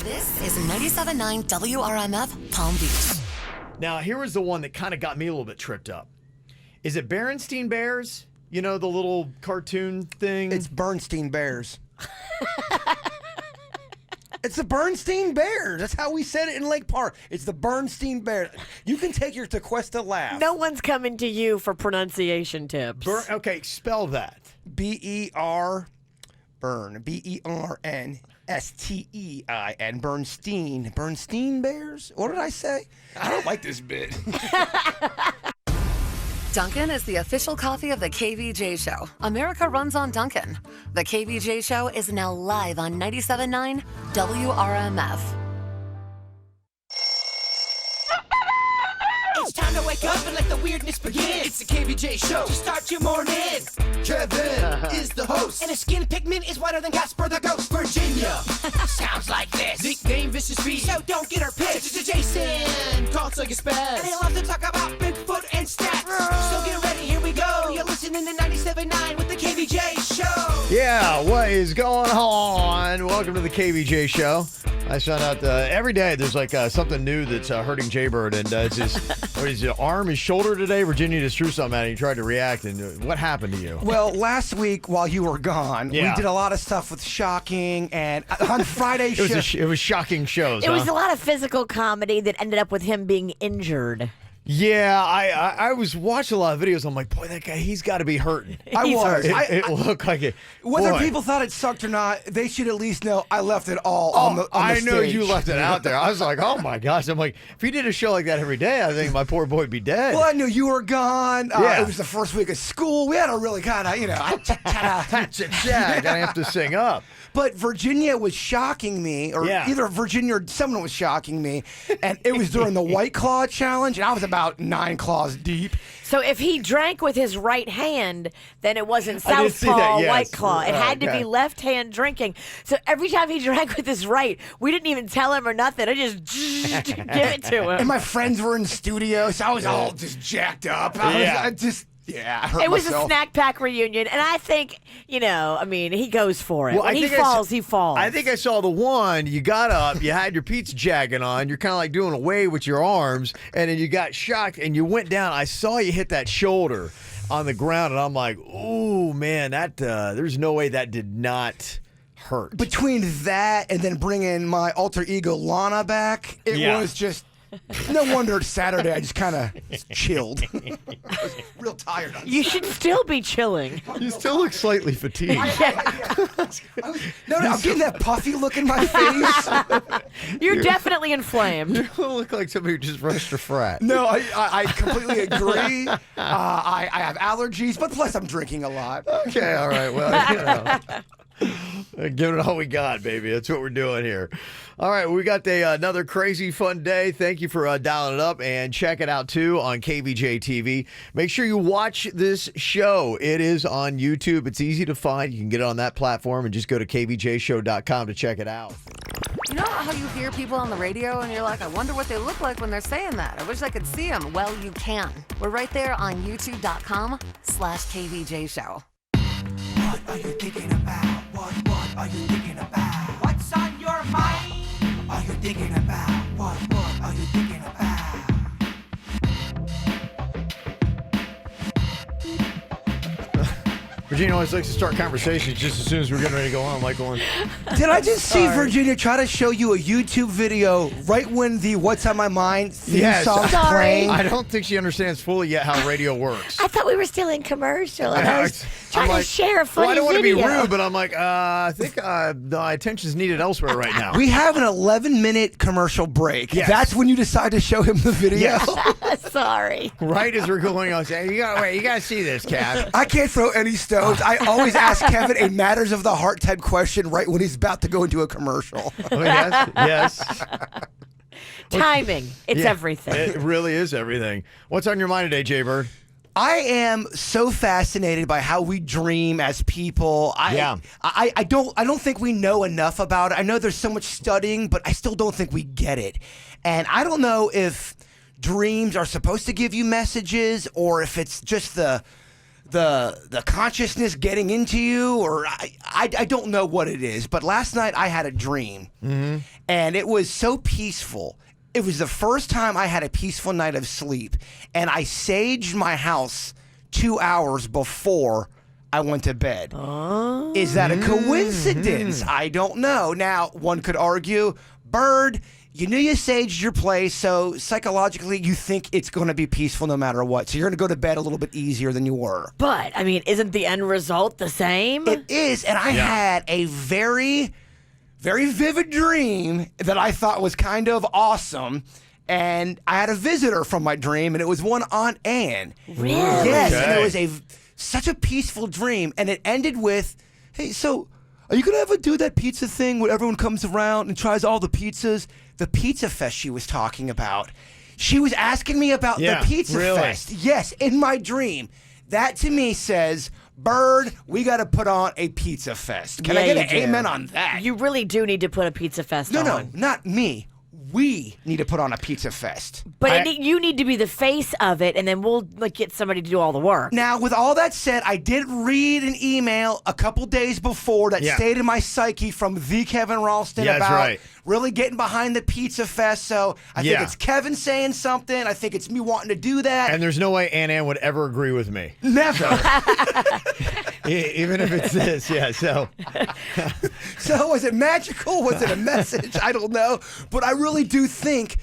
This is 97.9 WRMF Palm Beach. Now, here was the one that kind of got me a little bit tripped up. Is it Berenstain Bears? You know, the little cartoon thing? It's Bernstein Bears. It's the Bernstein Bears. That's how we said it in Lake Park. It's the Bernstein Bears. You can take your Tequesta laugh. No one's coming to you for pronunciation tips. Okay, spell that. B-E-R, Bern, B-E-R-N-S-T-E-I-N, Bernstein. Bernstein Bears? What did I say? I don't like this bit. Dunkin' is the official coffee of the KVJ Show. America runs on Dunkin'. The KVJ Show is now live on 97.9 WRMF. It's time to wake up and let the weirdness begin. It's the KVJ Show to start your morning. Kevin is the host, and his skin pigment is whiter than Casper the Ghost. Virginia sounds like this. Nickname Vicious Bee, so don't get her pissed. Jason talks like a spaz, and he loves to talk about Bigfoot and stats. So get ready, here we go. You're listening to 97.9 with the KVJ Show. Yeah, what is going on? Welcome to the KVJ Show. I found out every day there's like something new that's hurting Jaybird, and it's his, what is it, arm, his shoulder today? Virginia just threw something at him. He tried to react, and what happened to you? Well, last week while you were gone, Yeah. we did a lot of stuff with Shocking, and on Friday It was shocking shows. It was a lot of physical comedy that ended up with him being injured. Yeah, I was watching a lot of videos. I'm like, boy, that guy, he's got to be hurting. I was. It looked like it. Whether Boy. people thought it sucked or not, they should at least know I left it all on the I know stage. you left it out there. I was like, oh my gosh. I'm like, if he did a show like that every day, I think my poor boy would be dead. Well, I knew you were gone. Yeah. It was the first week of school. We had a really kind of, I gotta have to sing up. But Virginia was shocking me, or Yeah. either Virginia or someone was shocking me, and it was during the White Claw challenge, and I was about 9 claws deep. So if he drank with his right hand, then it wasn't I did see that, Southpaw yes. White Claw. It had to Okay. be left hand drinking. So every time he drank with his right, we didn't even tell him or nothing. I just give it to him. And my friends were in studio, so I was all just jacked up. I hurt It was myself. a snack pack reunion, and I think, I mean, he goes for it. Well, when he falls, he falls. I think I saw the one. You got up, you had your pizza jacket on, you're kind of like doing a wave with your arms, and then you got shocked and you went down. I saw you hit that shoulder on the ground, and I'm like, oh man, that there's no way that did not hurt. Between that and then bringing my alter ego Lana back, it was just. No wonder Saturday I just kind of chilled. I was real tired. You should still be chilling. You still look slightly fatigued. No, I'm getting that puffy look in my face. You're definitely inflamed. You look like somebody who just rushed a frat. No, I completely agree. I have allergies, but plus I'm drinking a lot. Okay, all right. Well, give it all we got, baby. That's what we're doing here. All right, we got another crazy fun day. Thank you for dialing it up, and check it out too on KVJ TV. Make sure you watch this show. It is on YouTube. It's easy to find. You can get it on that platform, and just go to kvjshow.com to check it out. You know how you hear people on the radio and you're like, I wonder what they look like when they're saying that. I wish I could see them. Well, you can. We're right there on youtube.com/KVJ Show. What are you thinking about? What are you thinking about? What's on your mind? Are you thinking about? What are you thinking about? Virginia always likes to start conversations just as soon as we're getting ready to go on. I'm like going, Did I just see Virginia try to show you a YouTube video right when the What's on My Mind theme Yes. song's Sorry. playing? I don't think she understands fully yet how radio works. I thought we were still in commercial, and I was trying to share a funny Well, I don't want to be video. rude, but I'm like, I think my attention's needed elsewhere right now. We have an 11-minute commercial break. Yes. That's when you decide to show him the video. Yes. Sorry. Right as we're going on, saying, you gotta see this, Cap. I can't throw any stones. I always ask Kevin a matters of the heart type question right when he's about to go into a commercial. Oh, yes. Timing. It's Yeah, everything. It really is everything. What's on your mind today, Jaybird? I am so fascinated by how we dream as people. I don't think we know enough about it. I know there's so much studying, but I still don't think we get it. And I don't know if dreams are supposed to give you messages or if it's just the the consciousness getting into you, or I don't know what it is. But last night I had a dream, and it was so peaceful. It was the first time I had a peaceful night of sleep, and I saged my house 2 hours before I went to bed. Is that a coincidence? I don't know. Now, one could argue, Bird, you knew you saged your place, so psychologically you think it's going to be peaceful no matter what. So you're going to go to bed a little bit easier than you were. But, I mean, isn't the end result the same? It is, and I had a very, very vivid dream that I thought was kind of awesome. And I had a visitor from my dream, and it was one Aunt Ann. Really? Yes, Okay. and it was such a peaceful dream, and it ended with, hey, so are you going to ever do that pizza thing where everyone comes around and tries all the pizzas? The pizza fest she was talking about. She was asking me about the pizza fest. Yes, in my dream. That to me says, Bird, we got to put on a pizza fest. Can I get an amen on that? You really do need to put a pizza fest on. No, not me. We need to put on a pizza fest. But you need to be the face of it, and then we'll get somebody to do all the work. Now, with all that said, I did read an email a couple days before that stayed in my psyche from the Kevin Ralston about really getting behind the pizza fest. So I think it's Kevin saying something. I think it's me wanting to do that. And there's no way Aunt Ann would ever agree with me. Never. Even if it's this, so. So was it magical? Was it a message? I don't know. But I really do think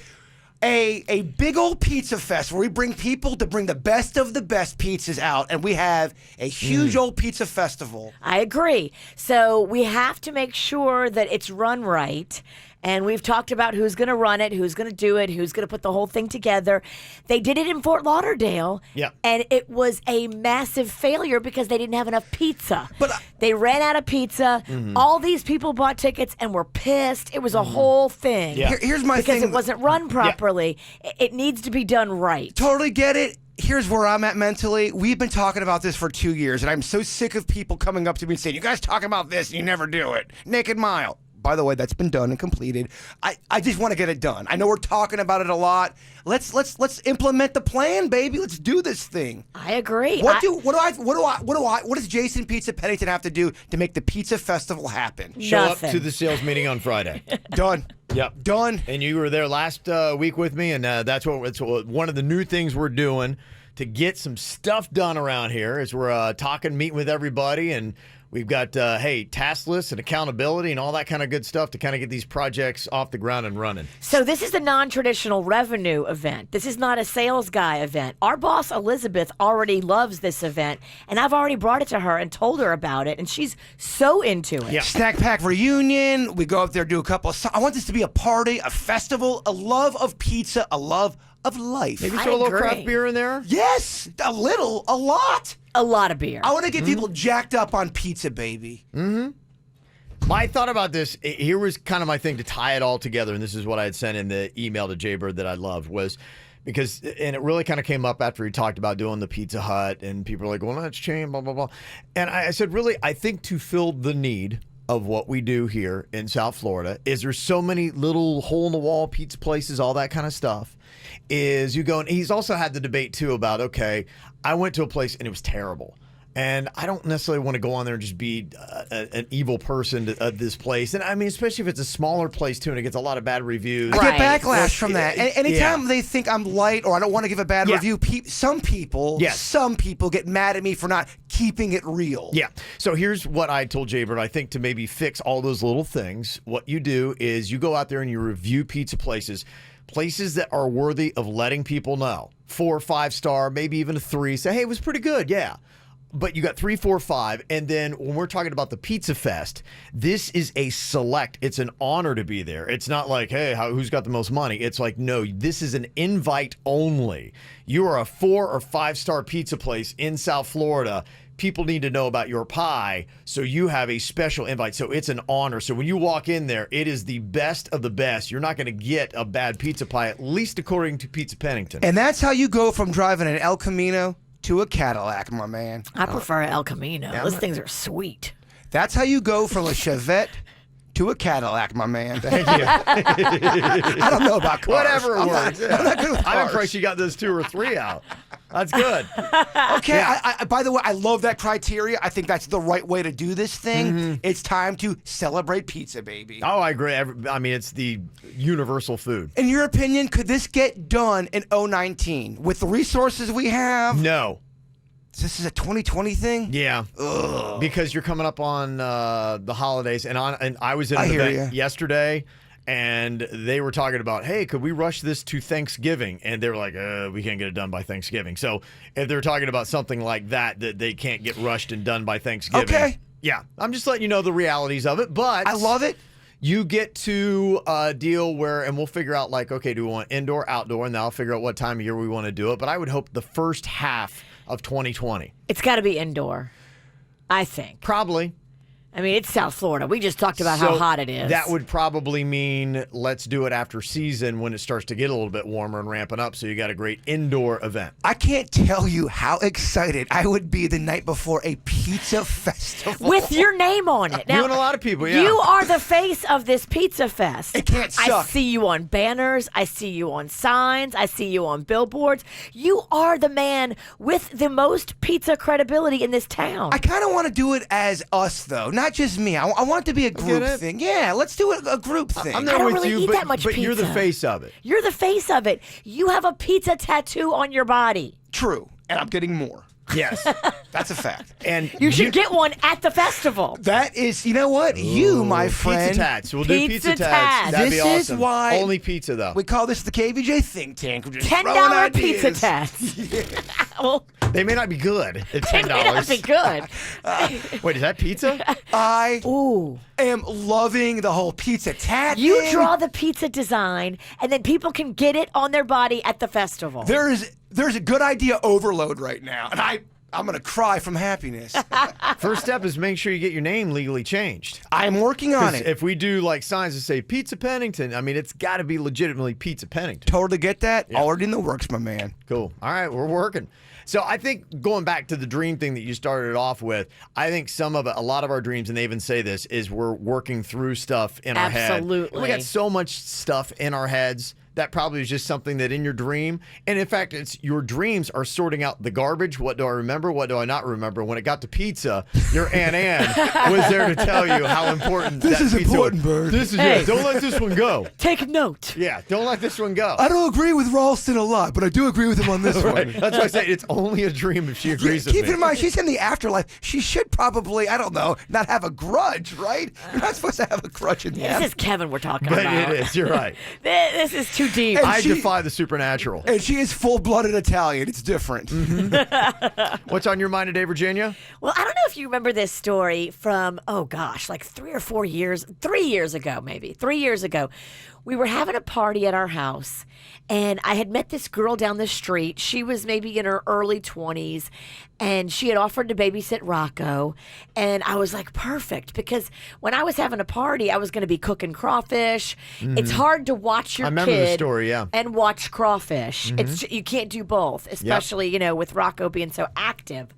a big old pizza fest where we bring people to bring the best of the best pizzas out, and we have a huge old pizza festival. I agree. So we have to make sure that it's run right. And we've talked about who's going to run it, who's going to do it, who's going to put the whole thing together. They did it in Fort Lauderdale, and it was a massive failure because they didn't have enough pizza. But they ran out of pizza. All these people bought tickets and were pissed. It was a whole thing. Here's my because thing. it wasn't run properly. It needs to be done right. Totally get it. Here's where I'm at mentally. We've been talking about this for 2 years, and I'm so sick of people coming up to me and saying, you guys talking about this and you never do it. Naked Mile. By the way, that's been done and completed. I just want to get it done. I know we're talking about it a lot. Let's implement the plan, baby. Let's do this thing. I agree. What does Jason Pizza Pennington have to do to make the pizza festival happen? Show up Nothing. to the sales meeting on Friday. Done. Yep. Done. And you were there last week with me, and that's what one of the new things we're doing to get some stuff done around here is we're talking, meeting with everybody, and we've got, task lists and accountability and all that kind of good stuff to kind of get these projects off the ground and running. So this is a non-traditional revenue event. This is not a sales guy event. Our boss, Elizabeth, already loves this event, and I've already brought it to her and told her about it, and she's so into it. Yeah. Snack pack reunion. We go up there, do a couple of... I want this to be a party, a festival, a love of pizza, a love of life. Maybe I throw a little agree. craft beer in there? Yes, a little, a lot. A lot of beer. I want to get people jacked up on pizza, baby. My thought about this, here was kind of my thing to tie it all together, and this is what I had sent in the email to Jaybird that I loved, was because, and it really kind of came up after he talked about doing the Pizza Hut, and people were like, well, that's changed, blah, blah, blah. And I said, really, I think to fill the need of what we do here in South Florida is there's so many little hole-in-the-wall pizza places, all that kind of stuff, is you go, and he's also had the debate, too, about, okay, I went to a place, and it was terrible. And I don't necessarily want to go on there and just be an evil person to this place. And I mean, especially if it's a smaller place, too, and it gets a lot of bad reviews. I get Right. backlash from that. Anytime they think I'm light or I don't want to give a bad review, some people get mad at me for not keeping it real. Yeah. So here's what I told Jaybird. I think to maybe fix all those little things, what you do is you go out there and you review pizza places that are worthy of letting people know. 4 or 5 star, maybe even a 3. Say, hey, it was pretty good. Yeah. But you got 3, 4, 5, and then when we're talking about the Pizza Fest, this is a select. It's an honor to be there. It's not like, hey, who's got the most money? It's like, no, this is an invite only. You are a 4 or 5 star pizza place in South Florida. People need to know about your pie, so you have a special invite. So it's an honor. So when you walk in there, it is the best of the best. You're not going to get a bad pizza pie, at least according to Pizza Pennington. And that's how you go from driving an El Camino to a Cadillac, my man. I prefer El Camino. Those things are sweet. That's how you go from a Chevette to a Cadillac, my man. Thank you. I don't know about cars. Whatever I'm works. not good with I'm cars. impressed you got those 2 or 3 out. That's good. Okay, I by the way, I love that criteria. I think that's the right way to do this thing. It's time to celebrate pizza, baby. Oh, I agree. I mean, it's the universal food. In your opinion, could this get done in 2019 with the resources we have? No. This is a 2020 thing? Yeah. Ugh. Because you're coming up on the holidays, and I was in an event yesterday, and they were talking about, hey, could we rush this to Thanksgiving? And they were like, we can't get it done by Thanksgiving. So if they're talking about something like that they can't get rushed and done by Thanksgiving. Okay. Yeah. I'm just letting you know the realities of it, but I love it. You get to deal where, and we'll figure out like, okay, do we want indoor, outdoor, and then I'll figure out what time of year we want to do it. But I would hope the first half of 2020. It's got to be indoor, I think. Probably. I mean, it's South Florida. We just talked about how hot it is. That would probably mean let's do it after season when it starts to get a little bit warmer and ramping up, so you got a great indoor event. I can't tell you how excited I would be the night before a pizza festival. With your name on it. Now, you and a lot of people, yeah. You are the face of this pizza fest. It can't suck. I see you on banners. I see you on signs. I see you on billboards. You are the man with the most pizza credibility in this town. I kind of want to do it as us, though. Not just me. I want it to be a group thing. Yeah, let's do it a group thing. I'm there I don't with really you, eat but, that much but you're the pizza. face of it. You're the face of it. You have a pizza tattoo on your body. True, and I'm getting more. Yes. That's a fact. And You should get one at the festival. That is, you know what? You, my friend. Pizza tats. We'll do Pizza pizza tats. tats. That'd be This awesome. is why Only pizza, though. We call this the KVJ think tank. We're just throwing $10 ideas. pizza tats. Well, They may not be good at they $10. may not be good. Wait, is that pizza? I Ooh. am loving the whole pizza tat You thing. draw the pizza design, and then people can get it on their body at the festival. There's a good idea overload right now, and I'm going to cry from happiness. First step is make sure you get your name legally changed. I'm working on it. If we do like signs that say Pizza Pennington, I mean, it's got to be legitimately Pizza Pennington. Totally get that. Already in the works, my man. Cool. All right, we're working. So I think going back to the dream thing that you started off with, I think a lot of our dreams, and they even say this, is we're working through stuff in our head. Absolutely. We got so much stuff in our heads. That probably is just something that in your dream, and in fact, it's your dreams are sorting out the garbage. What do I remember? What do I not remember? When it got to pizza, your Aunt Ann was there to tell you how important This that is pizza important, was. Bird. This is Hey. Don't let this one go. Take note. Yeah, don't let this one go. I don't agree with Ralston a lot, but I do agree with him on this Right. one. That's why I say it's only a dream if she agrees with Keep me. in mind, she's in the afterlife. She should probably, I don't know, not have a grudge, right? You're not supposed to have a grudge in the This afterlife. is Kevin we're talking But about. it is. You're right. This is too deep. And I she- defy the supernatural. And she is full-blooded Italian. It's different. What's on your mind today, Virginia? Well, I don't know if you remember this story from, oh gosh, like 3 years ago, maybe. 3 years ago. We were having a party at our house, and I had met this girl down the street. She was maybe in her early 20s, and she had offered to babysit Rocco. And I was like, perfect, because when I was having a party, I was going to be cooking crawfish. It's hard to watch your I remember kid the story, yeah. and watch crawfish. You can't do both, especially, with Rocco being so active.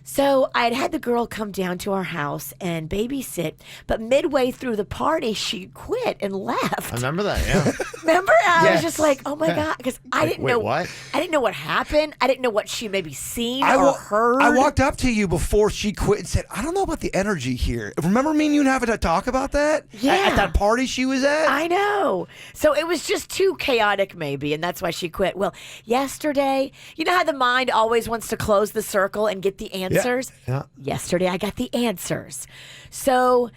So I had the girl come down to our house and babysit, but midway through the party, she quit and left. I remember that, yeah. Remember? I was Yes. just like, oh my God, because I didn't wait, know what? I didn't know what happened. I didn't know what she maybe seen I or heard. I walked up to you before she quit and said, I don't know about the energy here. Remember me and you having to talk about that? Yeah. At that party she was at? I know. So it was just too chaotic, maybe, and that's why she quit. Well, yesterday, you know how the mind always wants to close the circle and get the answers? Yeah. Yesterday, I got the answers. So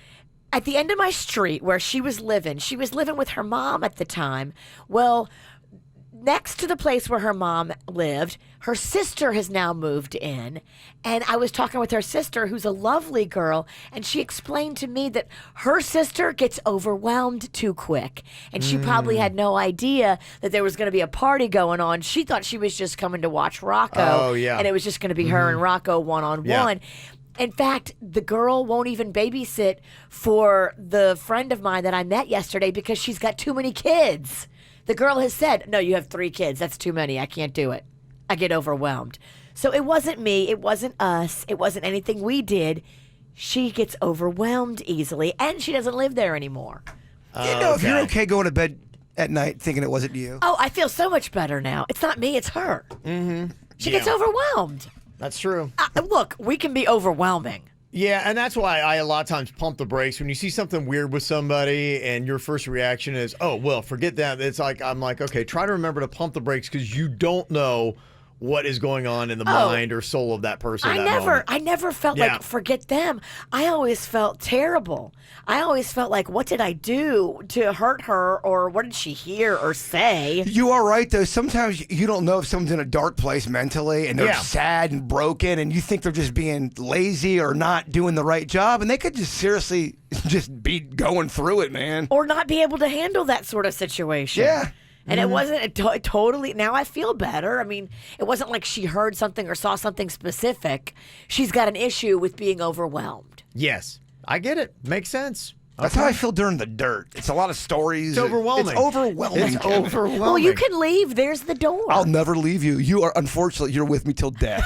at the end of my street where she was living with her mom at the time. Well, next to the place where her mom lived, her sister has now moved in. And I was talking with her sister, who's a lovely girl, and she explained to me that her sister gets overwhelmed too quick. And she probably had no idea that there was going to be a party going on. She thought she was just coming to watch Rocco. Oh, yeah. And it was just going to be her and Rocco one-on-one. In fact, the girl won't even babysit for the friend of mine that I met yesterday because she's got too many kids. The girl has said, no, you have 3 kids. That's too many. I can't do it. I get overwhelmed. So it wasn't me. It wasn't us. It wasn't anything we did. She gets overwhelmed easily, and she doesn't live there anymore. You know, if you're okay going to bed at night thinking it wasn't you. Oh, I feel so much better now. It's not me. It's her. She gets overwhelmed. That's true. Look, we can be overwhelming. Yeah, and that's why I a lot of times pump the brakes when you see something weird with somebody and your first reaction is, oh, well, forget that. It's like, I'm like, okay, try to remember to pump the brakes because you don't know what is going on in the mind or soul of that person. I never felt like forget them. I always felt terrible. I always felt like, what did I do to hurt her, or what did she hear or say? You are right, though. Sometimes you don't know if someone's in a dark place mentally and they're sad and broken, and you think they're just being lazy or not doing the right job, and they could just seriously just be going through it, man. Or not be able to handle that sort of situation. Yeah. And it wasn't totally, now I feel better. I mean, it wasn't like she heard something or saw something specific. She's got an issue with being overwhelmed. Yes, I get it. Makes sense. That's how I feel during the dirt. It's a lot of stories. It's overwhelming. It's overwhelming. It's overwhelming. Well, you can leave. There's the door. I'll never leave you. You are, unfortunately, you're with me till death.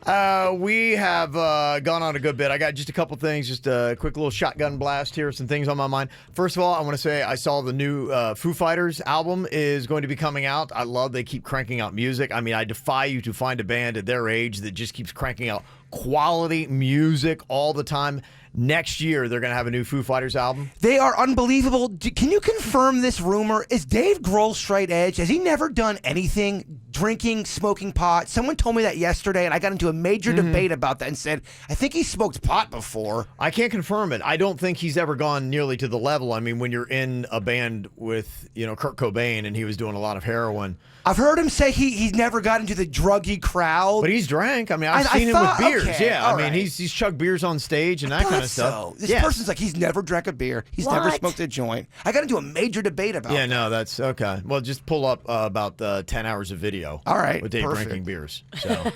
We have gone on a good bit. I got just a couple things, just a quick little shotgun blast here, some things on my mind. First of all, I want to say I saw the new Foo Fighters album is going to be coming out. I love they keep cranking out music. I mean, I defy you to find a band at their age that just keeps cranking out quality music all the time. Next year, they're going to have a new Foo Fighters album. They are unbelievable. Can you confirm this rumor? Is Dave Grohl straight edge? Has he never done anything? Drinking, smoking pot? Someone told me that yesterday, and I got into a major debate about that and said, I think he smoked pot before. I can't confirm it. I don't think he's ever gone nearly to the level. I mean, when you're in a band with, Kurt Cobain, and he was doing a lot of heroin. I've heard him say he's never got into the druggy crowd. But he's drank. I mean, I've seen him with beers. Okay, yeah, I mean, he's chugged beers on stage and that kind of stuff. This person's like, he's never drank a beer. He's never smoked a joint. I got into a major debate about Yeah, no, that's okay. Well, just pull up about 10 hours of video. All right, with Dave drinking beers. So,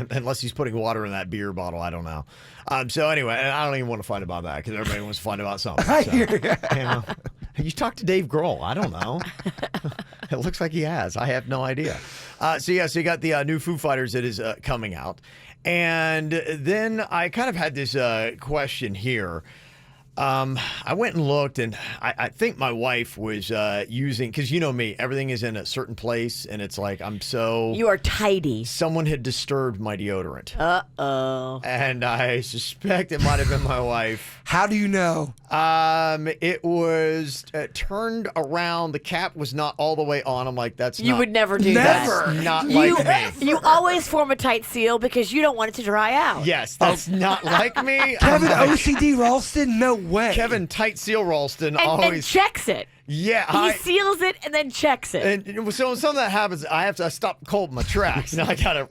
unless he's putting water in that beer bottle, I don't know. So anyway, and I don't even want to fight about that because everybody wants to fight about something. I so, hear you. You talked to Dave Grohl. I don't know. It looks like he has. I have no idea. So you got the new Foo Fighters that is coming out. And then I kind of had this question here. I went and looked, and I think my wife was using, because you know me, everything is in a certain place, and it's like You are tidy. Someone had disturbed my deodorant. Uh-oh. And I suspect it might have been my wife. How do you know? It was turned around. The cap was not all the way on. I'm like, You would never do that. That's not like me. You always form a tight seal because you don't want it to dry out. Yes, that's not like me. Kevin OCD Ralston? No way. Kevin Tight Seal Ralston And always checks it. Yeah, he seals it and then checks it. And so when something that happens, I have to stop cold in my tracks. Now I gotta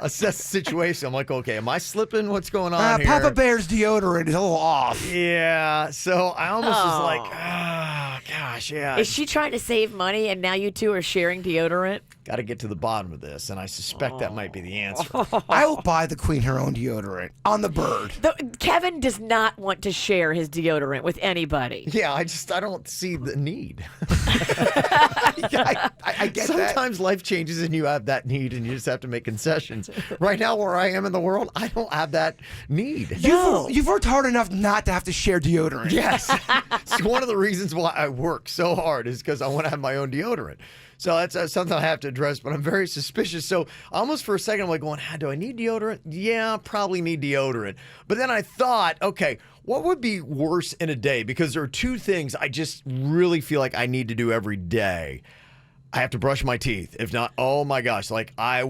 assess the situation. I'm like, okay, am I slipping? What's going on here? Papa Bear's deodorant is a little off. Yeah, so I almost was like, oh gosh, yeah. Is she trying to save money and now you two are sharing deodorant? Got to get to the bottom of this, and I suspect that might be the answer. I will buy the queen her own deodorant on the bird. Kevin does not want to share his deodorant with anybody. Yeah, I don't see the need. I get that. Sometimes life changes and you have that need and you just have to make concessions. Right now, where I am in the world, I don't have that need. You've worked hard enough not to have to share deodorant. Yes. It's one of the reasons why I work so hard is because I want to have my own deodorant. So that's something I have to address, but I'm very suspicious. So almost for a second, I'm like going, do I need deodorant? Yeah, probably need deodorant. But then I thought, okay, what would be worse in a day? Because there are two things I just really feel like I need to do every day. I have to brush my teeth. If not, oh my gosh, like I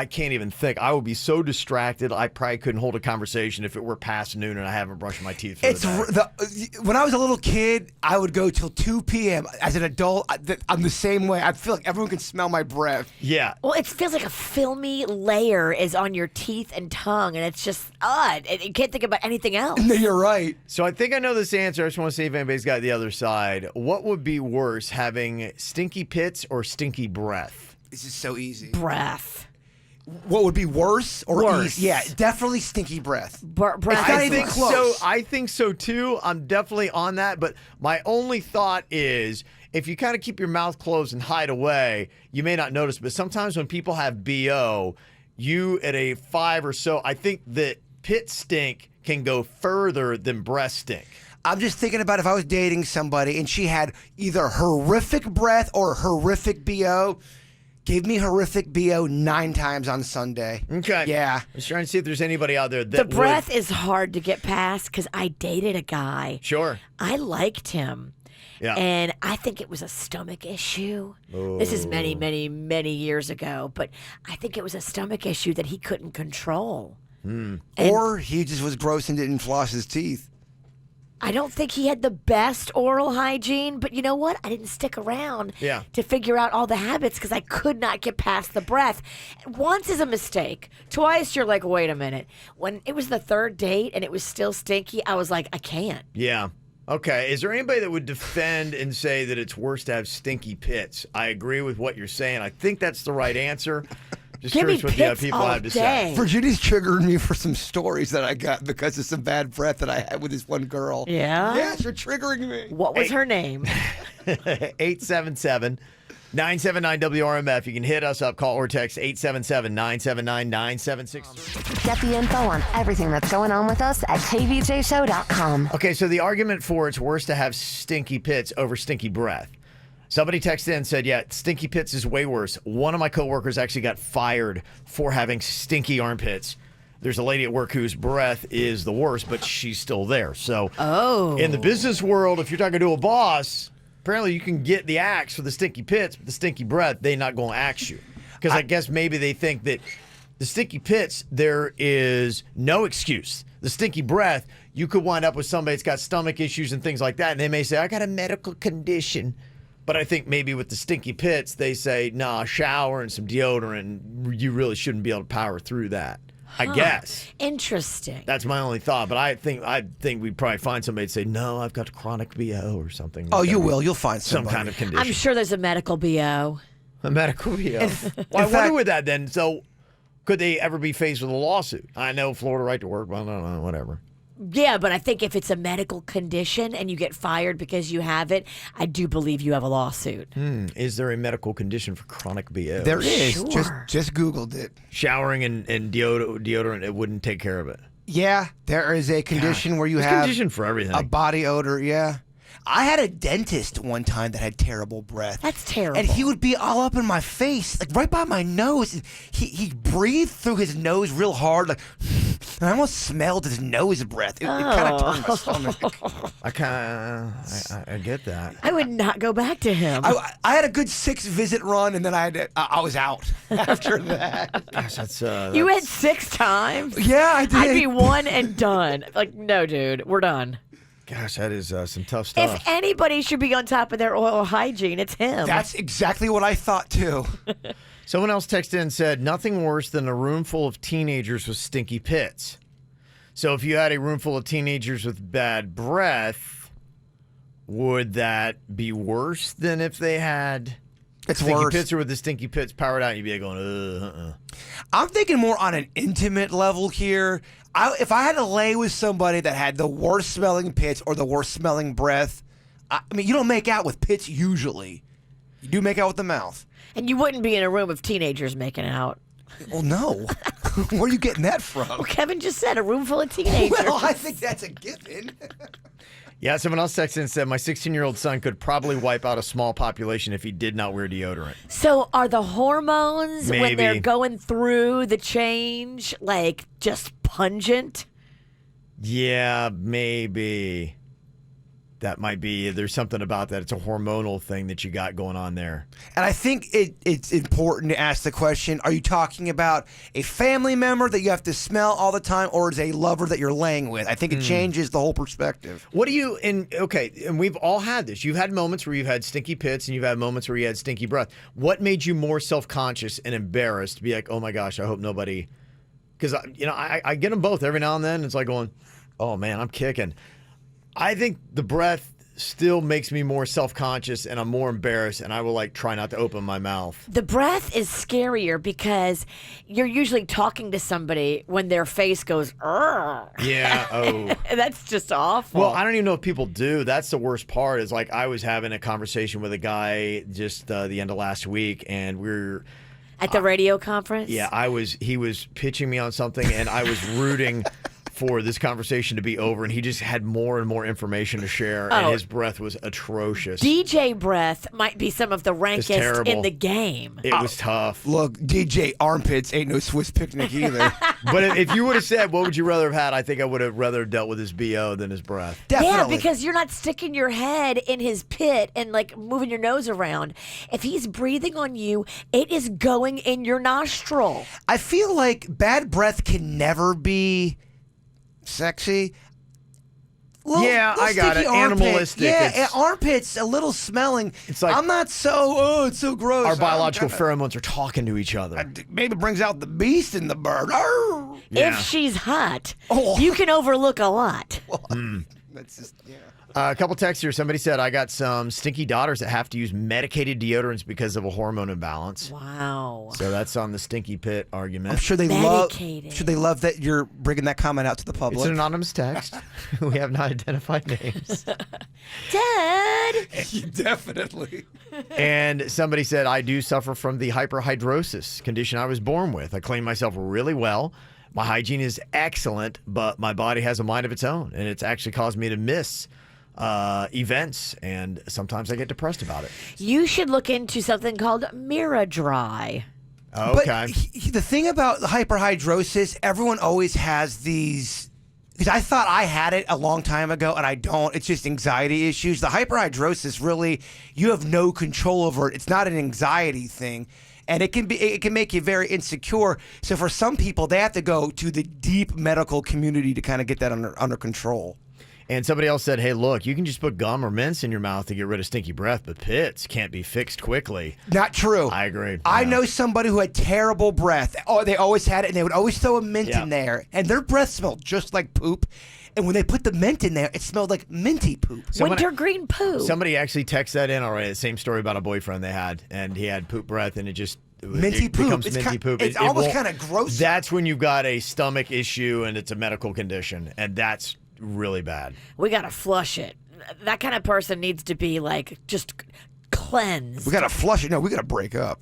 can't even think. I will be so distracted. I probably couldn't hold a conversation if it were past noon and I haven't brushed my teeth for the day. When I was a little kid, I would go till 2 p.m. As an adult, I'm the same way. I feel like everyone can smell my breath. Yeah. Well, it feels like a filmy layer is on your teeth and tongue, and it's just odd. You can't think about anything else. No, you're right. So I think I know this answer. I just want to see if anybody's got the other side. What would be worse, having stinky pits or stinky breath? This is so easy. Breath. What would be worse or Worse. easy? Yeah, definitely stinky breath. Breath. It's not even close. I think so too. I'm definitely on that. But my only thought is, if you kind of keep your mouth closed and hide away, you may not notice. But sometimes when people have BO, you at a 5 or so, I think that pit stink can go further than breath stink. I'm just thinking about if I was dating somebody and she had either horrific breath or horrific BO. Give me horrific BO 9 times on Sunday. Okay. Yeah. I was trying to see if there's anybody out there that The breath is hard to get past because I dated a guy. Sure. I liked him. Yeah. And I think it was a stomach issue. This is many, many, many years ago, but I think it was a stomach issue that he couldn't control. Or he just was gross and didn't floss his teeth. I don't think he had the best oral hygiene, but you know what? I didn't stick around to figure out all the habits because I could not get past the breath. Once is a mistake. Twice, you're like, wait a minute. When it was the 3rd date and it was still stinky, I was like, I can't. Yeah. Okay. Is there anybody that would defend and say that it's worse to have stinky pits? I agree with what you're saying. I think that's the right answer. Just Give me curious what the pits people all have to say. day. Virginia's triggering me for some stories that I got because of some bad breath that I had with this one girl. Yeah? Yes, you're triggering me. What was her name? 877-979-WRMF. You can hit us up, call or text 877-979-9763. Get the info on everything that's going on with us at kvjshow.com. Okay, so the argument for it's worse to have stinky pits over stinky breath. Somebody texted in and said, yeah, stinky pits is way worse. One of my coworkers actually got fired for having stinky armpits. There's a lady at work whose breath is the worst, but she's still there. So in the business world, if you're talking to a boss, apparently you can get the axe for the stinky pits, but the stinky breath, they're not going to axe you. Because I guess maybe they think that the stinky pits, there is no excuse. The stinky breath, you could wind up with somebody that's got stomach issues and things like that, and they may say, I got a medical condition. But I think maybe with the stinky pits, they say, nah, shower and some deodorant, you really shouldn't be able to power through that. I guess. Interesting. That's my only thought. But I think we'd probably find somebody to say, no, I've got chronic BO or something. Oh, you will. You'll find some somebody. kind of condition. I'm sure there's a medical BO. A medical BO. Well, I wonder with that then. So could they ever be faced with a lawsuit? I know Florida right to work, but I don't know, whatever. Yeah, but I think if it's a medical condition and you get fired because you have it, I do believe you have a lawsuit. Is there a medical condition for chronic BO? There is. Sure. Just Googled it. Showering and deodorant, it wouldn't take care of it. Yeah, there is a condition where you There's a have condition for everything. a body odor. Yeah. I had a dentist one time that had terrible breath. That's terrible. And he would be all up in my face, like right by my nose. He breathed through his nose real hard, like, and I almost smelled his nose breath. It kind of turned my stomach. I get that. I would not go back to him. I had a good 6-visit run, and then I was out after that. Gosh, that's you went 6 times? Yeah, I did. I'd be one and done. Like, no, dude, we're done. Gosh, that is some tough stuff. If anybody should be on top of their oral hygiene, it's him. That's exactly what I thought too. Someone else texted in and said, nothing worse than a room full of teenagers with stinky pits. So if you had a room full of teenagers with bad breath, would that be worse than if they had stinky worse. pits, or with the stinky pits powered out, you'd be going, I'm thinking more on an intimate level here. If I had to lay with somebody that had the worst smelling pits or the worst smelling breath, I mean, you don't make out with pits usually. You do make out with the mouth. And you wouldn't be in a room of teenagers making out. Well, no. Where are you getting that from? Well, Kevin just said a room full of teenagers. Well, I think that's a given. Yeah, someone else texted and said, my 16-year-old son could probably wipe out a small population if he did not wear deodorant. So are the hormones, when they're Maybe. going through the change, like just pungent? Yeah, maybe. That might be. There's something about that. It's a hormonal thing that you got going on there. And I think it's important to ask the question, are you talking about a family member that you have to smell all the time, or is a lover that you're laying with? I think it changes the whole perspective. What do you, and we've all had this. You've had moments where you've had stinky pits and you've had moments where you had stinky breath. What made you more self-conscious and embarrassed to be like, oh my gosh, I hope nobody, because I get them both every now and then. It's like going, oh man, I'm kicking. I think the breath still makes me more self-conscious and I'm more embarrassed, and I will try not to open my mouth. The breath is scarier because you're usually talking to somebody when their face goes, "Urgh." Yeah. Oh. That's just awful. Well, I don't even know if people do. That's the worst part is I was having a conversation with a guy just the end of last week, and we're at the radio conference? Yeah, he was pitching me on something, and I was rooting for this conversation to be over, and he just had more and more information to share, and his breath was atrocious. DJ breath might be some of the rankest in the game. It was tough. Look, DJ Armpits ain't no Swiss picnic either. But if you would have said, what would you rather have had, I think I would have rather dealt with his BO than his breath. Definitely. Yeah, because you're not sticking your head in his pit and like moving your nose around. If he's breathing on you, it is going in your nostril. I feel like bad breath can never be sexy. Yeah, I got it. Animalistic. Yeah, armpits, a little smelling. It's like, I'm not so, it's so gross. Our biological pheromones are talking to each other. Maybe it brings out the beast in the bird. Yeah. If she's hot, you can overlook a lot. That's just, yeah. A couple texts here. Somebody said, I got some stinky daughters that have to use medicated deodorants because of a hormone imbalance. Wow. So that's on the stinky pit argument. I'm sure they Medicated. love that you're bringing that comment out to the public. It's an anonymous text. We have not identified names. Dad! Definitely. And somebody said, I do suffer from the hyperhidrosis condition I was born with. I clean myself really well. My hygiene is excellent, but my body has a mind of its own, and it's actually caused me to miss events, and sometimes I get depressed about it. You should look into something called Miradry. Okay. But the thing about hyperhidrosis, everyone always has these. Because I thought I had it a long time ago, and I don't. It's just anxiety issues. The hyperhidrosis, really, you have no control over it. It's not an anxiety thing. And it can make you very insecure. So for some people, they have to go to the deep medical community to kind of get that under control. And somebody else said, hey, look, you can just put gum or mints in your mouth to get rid of stinky breath, but pits can't be fixed quickly. Not true. I agree. I know somebody who had terrible breath. Oh, they always had it, and they would always throw a mint in there. And their breath smelled just like poop. And when they put the mint in there, it smelled like minty poop. Wintergreen poo. Somebody actually texted that in already. The same story about a boyfriend they had, and he had poop breath, and it just minty poop. Becomes minty poop. It's almost kind of gross. That's when you've got a stomach issue, and it's a medical condition, and that's really bad. We got to flush it. That kind of person needs to be like just cleansed. We got to flush it. No, we got to break up.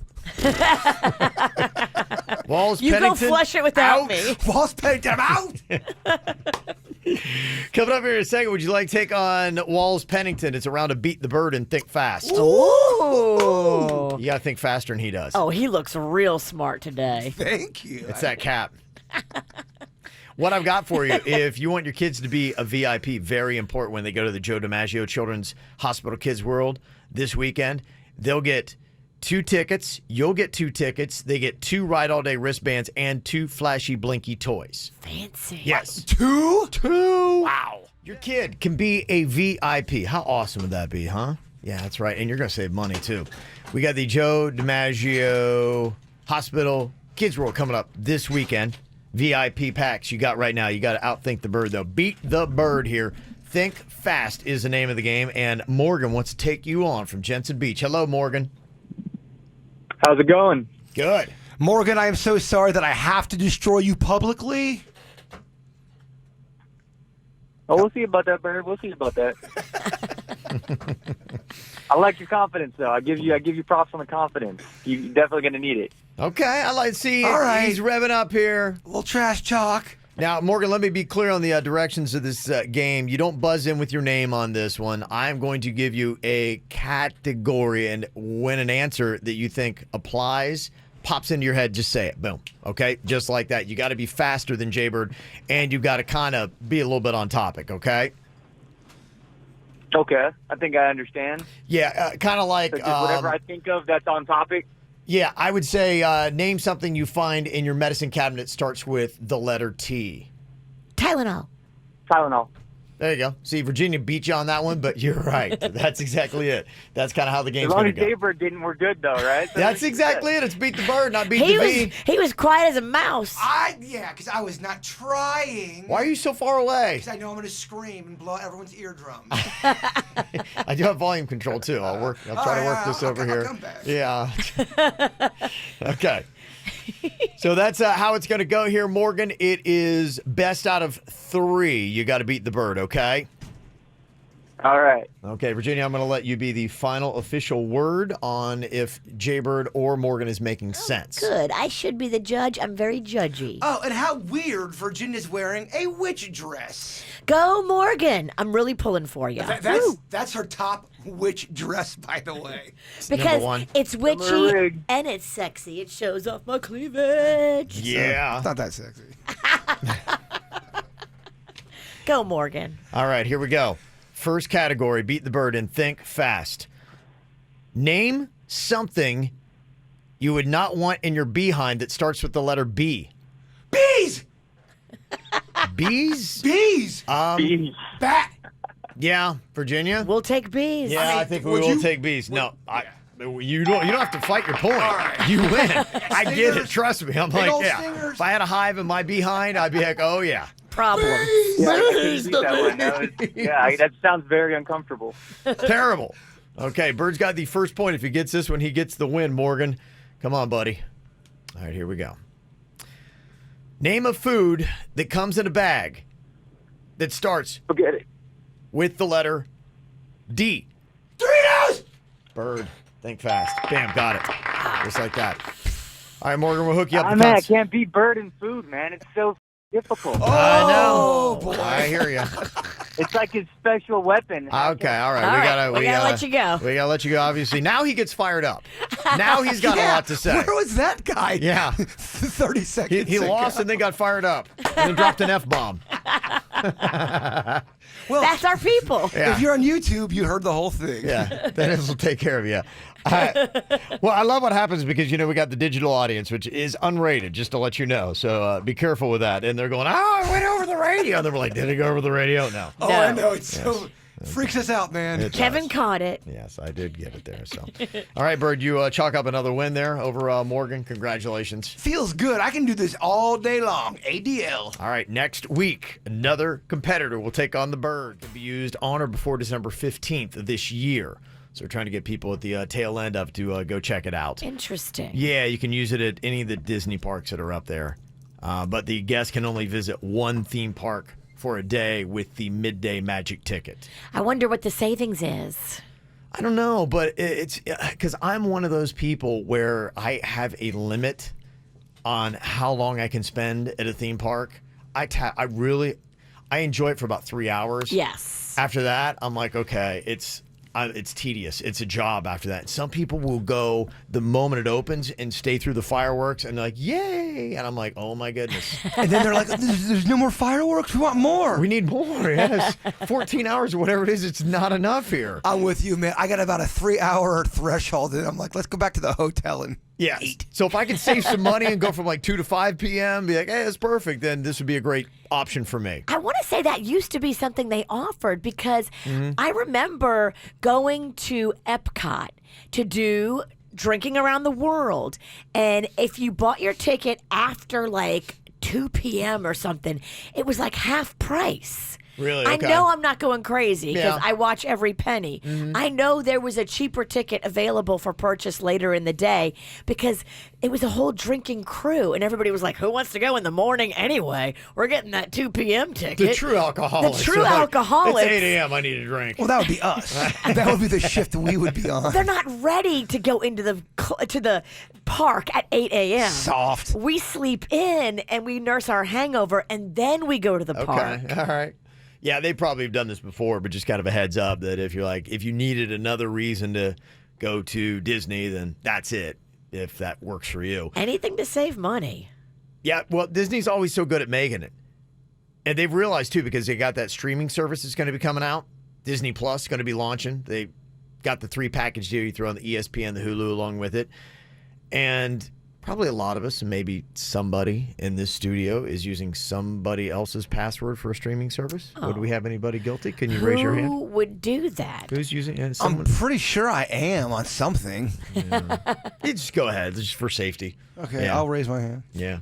Walls you Pennington, go flush it without out. me. Walls Pennington, I'm out. Coming up here in a second, would you like to take on Walls Pennington? It's a round of beat the bird and think fast. Ooh. You got to think faster than he does. Oh, he looks real smart today. Thank you. It's that cap. What I've got for you, if you want your kids to be a VIP, very important when they go to the Joe DiMaggio Children's Hospital Kids World this weekend, they'll get 2 tickets. You'll get 2 tickets. They get 2 Ride All Day wristbands and 2 flashy blinky toys. Fancy. Yes. 2? 2. Wow. Your kid can be a VIP. How awesome would that be, huh? Yeah, that's right. And you're going to save money, too. We got the Joe DiMaggio Hospital Kids World coming up this weekend. VIP packs you got right now. You got to outthink the bird, though. Beat the bird here. Think fast is the name of the game. And Morgan wants to take you on from Jensen Beach. Hello, Morgan. How's it going? Good. Morgan, I am so sorry that I have to destroy you publicly. Oh, we'll see about that, Bird. We'll see about that. I like your confidence, though. I give you props on the confidence. You're definitely going to need it. Okay, I like to see. All right. He's revving up here. A little trash talk. Now, Morgan, let me be clear on the directions of this game. You don't buzz in with your name on this one. I'm going to give you a category, and when an answer that you think applies pops into your head, just say it. Boom. Okay? Just like that. You got to be faster than Jaybird, and you got to kind of be a little bit on topic, okay? Okay. I think I understand. Yeah, kind of like... So just whatever I think of that's on topic? Yeah, I would say name something you find in your medicine cabinet starts with the letter T. Tylenol. Tylenol. There you go. See, Virginia beat you on that one, but you're right. That's exactly it. That's kind of how the game's going to go. As long as Jaybird didn't, we're good, though, right? So That's exactly it. It's beat the bird, not beat the bee. He was quiet as a mouse. Yeah, because I was not trying. Why are you so far away? Because I know I'm going to scream and blow out everyone's eardrums. I do have volume control, too. I'll try to work this over here. I'll come back. Yeah. Okay. So that's how it's going to go here, Morgan. It is best out of 3. You got to beat the bird, okay? All right. Okay, Virginia, I'm going to let you be the final official word on if Jaybird or Morgan is making sense. Good. I should be the judge. I'm very judgy. Oh, and how weird Virginia's wearing a witch dress. Go, Morgan. I'm really pulling for you. That's her top witch dress, by the way. Because one. it's Number witchy rig. and it's sexy. It shows off my cleavage. Yeah. It's not that sexy. Go, Morgan. All right, here we go. First category, beat the bird and think fast. Name something you would not want in your behind that starts with the letter B. Bees! Bees? Bees! Bees. Bat! Yeah, Virginia? We'll take bees. Yeah, I think we would will you- take bees. No, you don't have to fight your point. right. You win. I get it. Stingers? Trust me. I'm Big like, old yeah. stingers? If I had a hive in my behind, I'd be like, oh, yeah. Problem. Yeah, I couldn't beat that one. That sounds very uncomfortable. Terrible. Okay, Bird's got the first point. If he gets this one, he gets the win, Morgan. Come on, buddy. All right, here we go. Name a food that comes in a bag that starts Forget it. with the letter D. Doritos! Bird. Think fast. Bam, got it. Just like that. All right, Morgan, we'll hook you up. Man, I can't beat bird and food, man. It's so difficult. I Oh, know. boy. I hear you. It's like his special weapon. Okay, all right. All right, we gotta let you go. We gotta let you go. Obviously, now he gets fired up. Now he's got a lot to say. Where was that guy? Yeah. 30 seconds He ago. lost and then got fired up and then dropped an F-bomb. Well, That's our people. Yeah. if you're on YouTube, you heard the whole thing. Yeah, this will take care of you. Well, I love what happens because, we got the digital audience, which is unrated, just to let you know. So be careful with that. And they're going, oh, it went over the radio. And they're like, did it go over the radio? No. Oh, I know. It's so freaks us out, man. It Kevin does. caught it. Yes, I did get it there. So, all right, Bird, you chalk up another win there over Morgan. Congratulations. Feels good. I can do this all day long. ADL. All right, next week, another competitor will take on the Bird. To be used on or before December 15th of this year. So we're trying to get people at the tail end of to go check it out. Interesting. Yeah, you can use it at any of the Disney parks that are up there. But the guests can only visit one theme park for a day with the midday magic ticket. I wonder what the savings is. I don't know, but it's because I'm one of those people where I have a limit on how long I can spend at a theme park. I enjoy it for about 3 hours. Yes. After that, I'm like, okay, it's tedious. It's a job after that. Some people will go the moment it opens and stay through the fireworks and they're like, yay. And I'm like, oh my goodness. And then they're like, there's no more fireworks. We want more. We need more. Yes. 14 hours or whatever it is. It's not enough here. I'm with you, man. I got about a 3-hour threshold, and I'm like, let's go back to the hotel and Yes. eat. So if I could save some money and go from like 2 to 5 p.m., be like, hey, that's perfect, then this would be a great option for me. I want to say that used to be something they offered because I remember going to Epcot to do Drinking Around the World. And if you bought your ticket after like 2 p.m. or something, it was like half price. Really? I Okay. know I'm not going crazy because Yeah. I watch every penny. I know there was a cheaper ticket available for purchase later in the day because it was a whole drinking crew, and everybody was like, "Who wants to go in the morning anyway? We're getting that 2 p.m. ticket." The true alcoholics. The true They're like, alcoholics. It's 8 a.m. I need a drink. Well, that would be us. That would be the shift we would be on. They're not ready to go into the park at 8 a.m. Soft. We sleep in and we nurse our hangover, and then we go to the park. Okay. All right. Yeah, they probably have done this before, but just kind of a heads up that if you needed another reason to go to Disney, then that's it, if that works for you. Anything to save money. Yeah, well, Disney's always so good at making it. And they've realized, too, because they got that streaming service that's going to be coming out. Disney Plus is going to be launching. They got the 3-package deal. You throw on the ESPN, the Hulu along with it. And probably a lot of us, and maybe somebody in this studio, is using somebody else's password for a streaming service. Would we have anybody guilty? Can you raise your hand? Who would do that? Who's using it? I'm Someone? pretty sure I am on something. You just go ahead, just for safety. Okay, Yeah. I'll raise my hand. Yeah.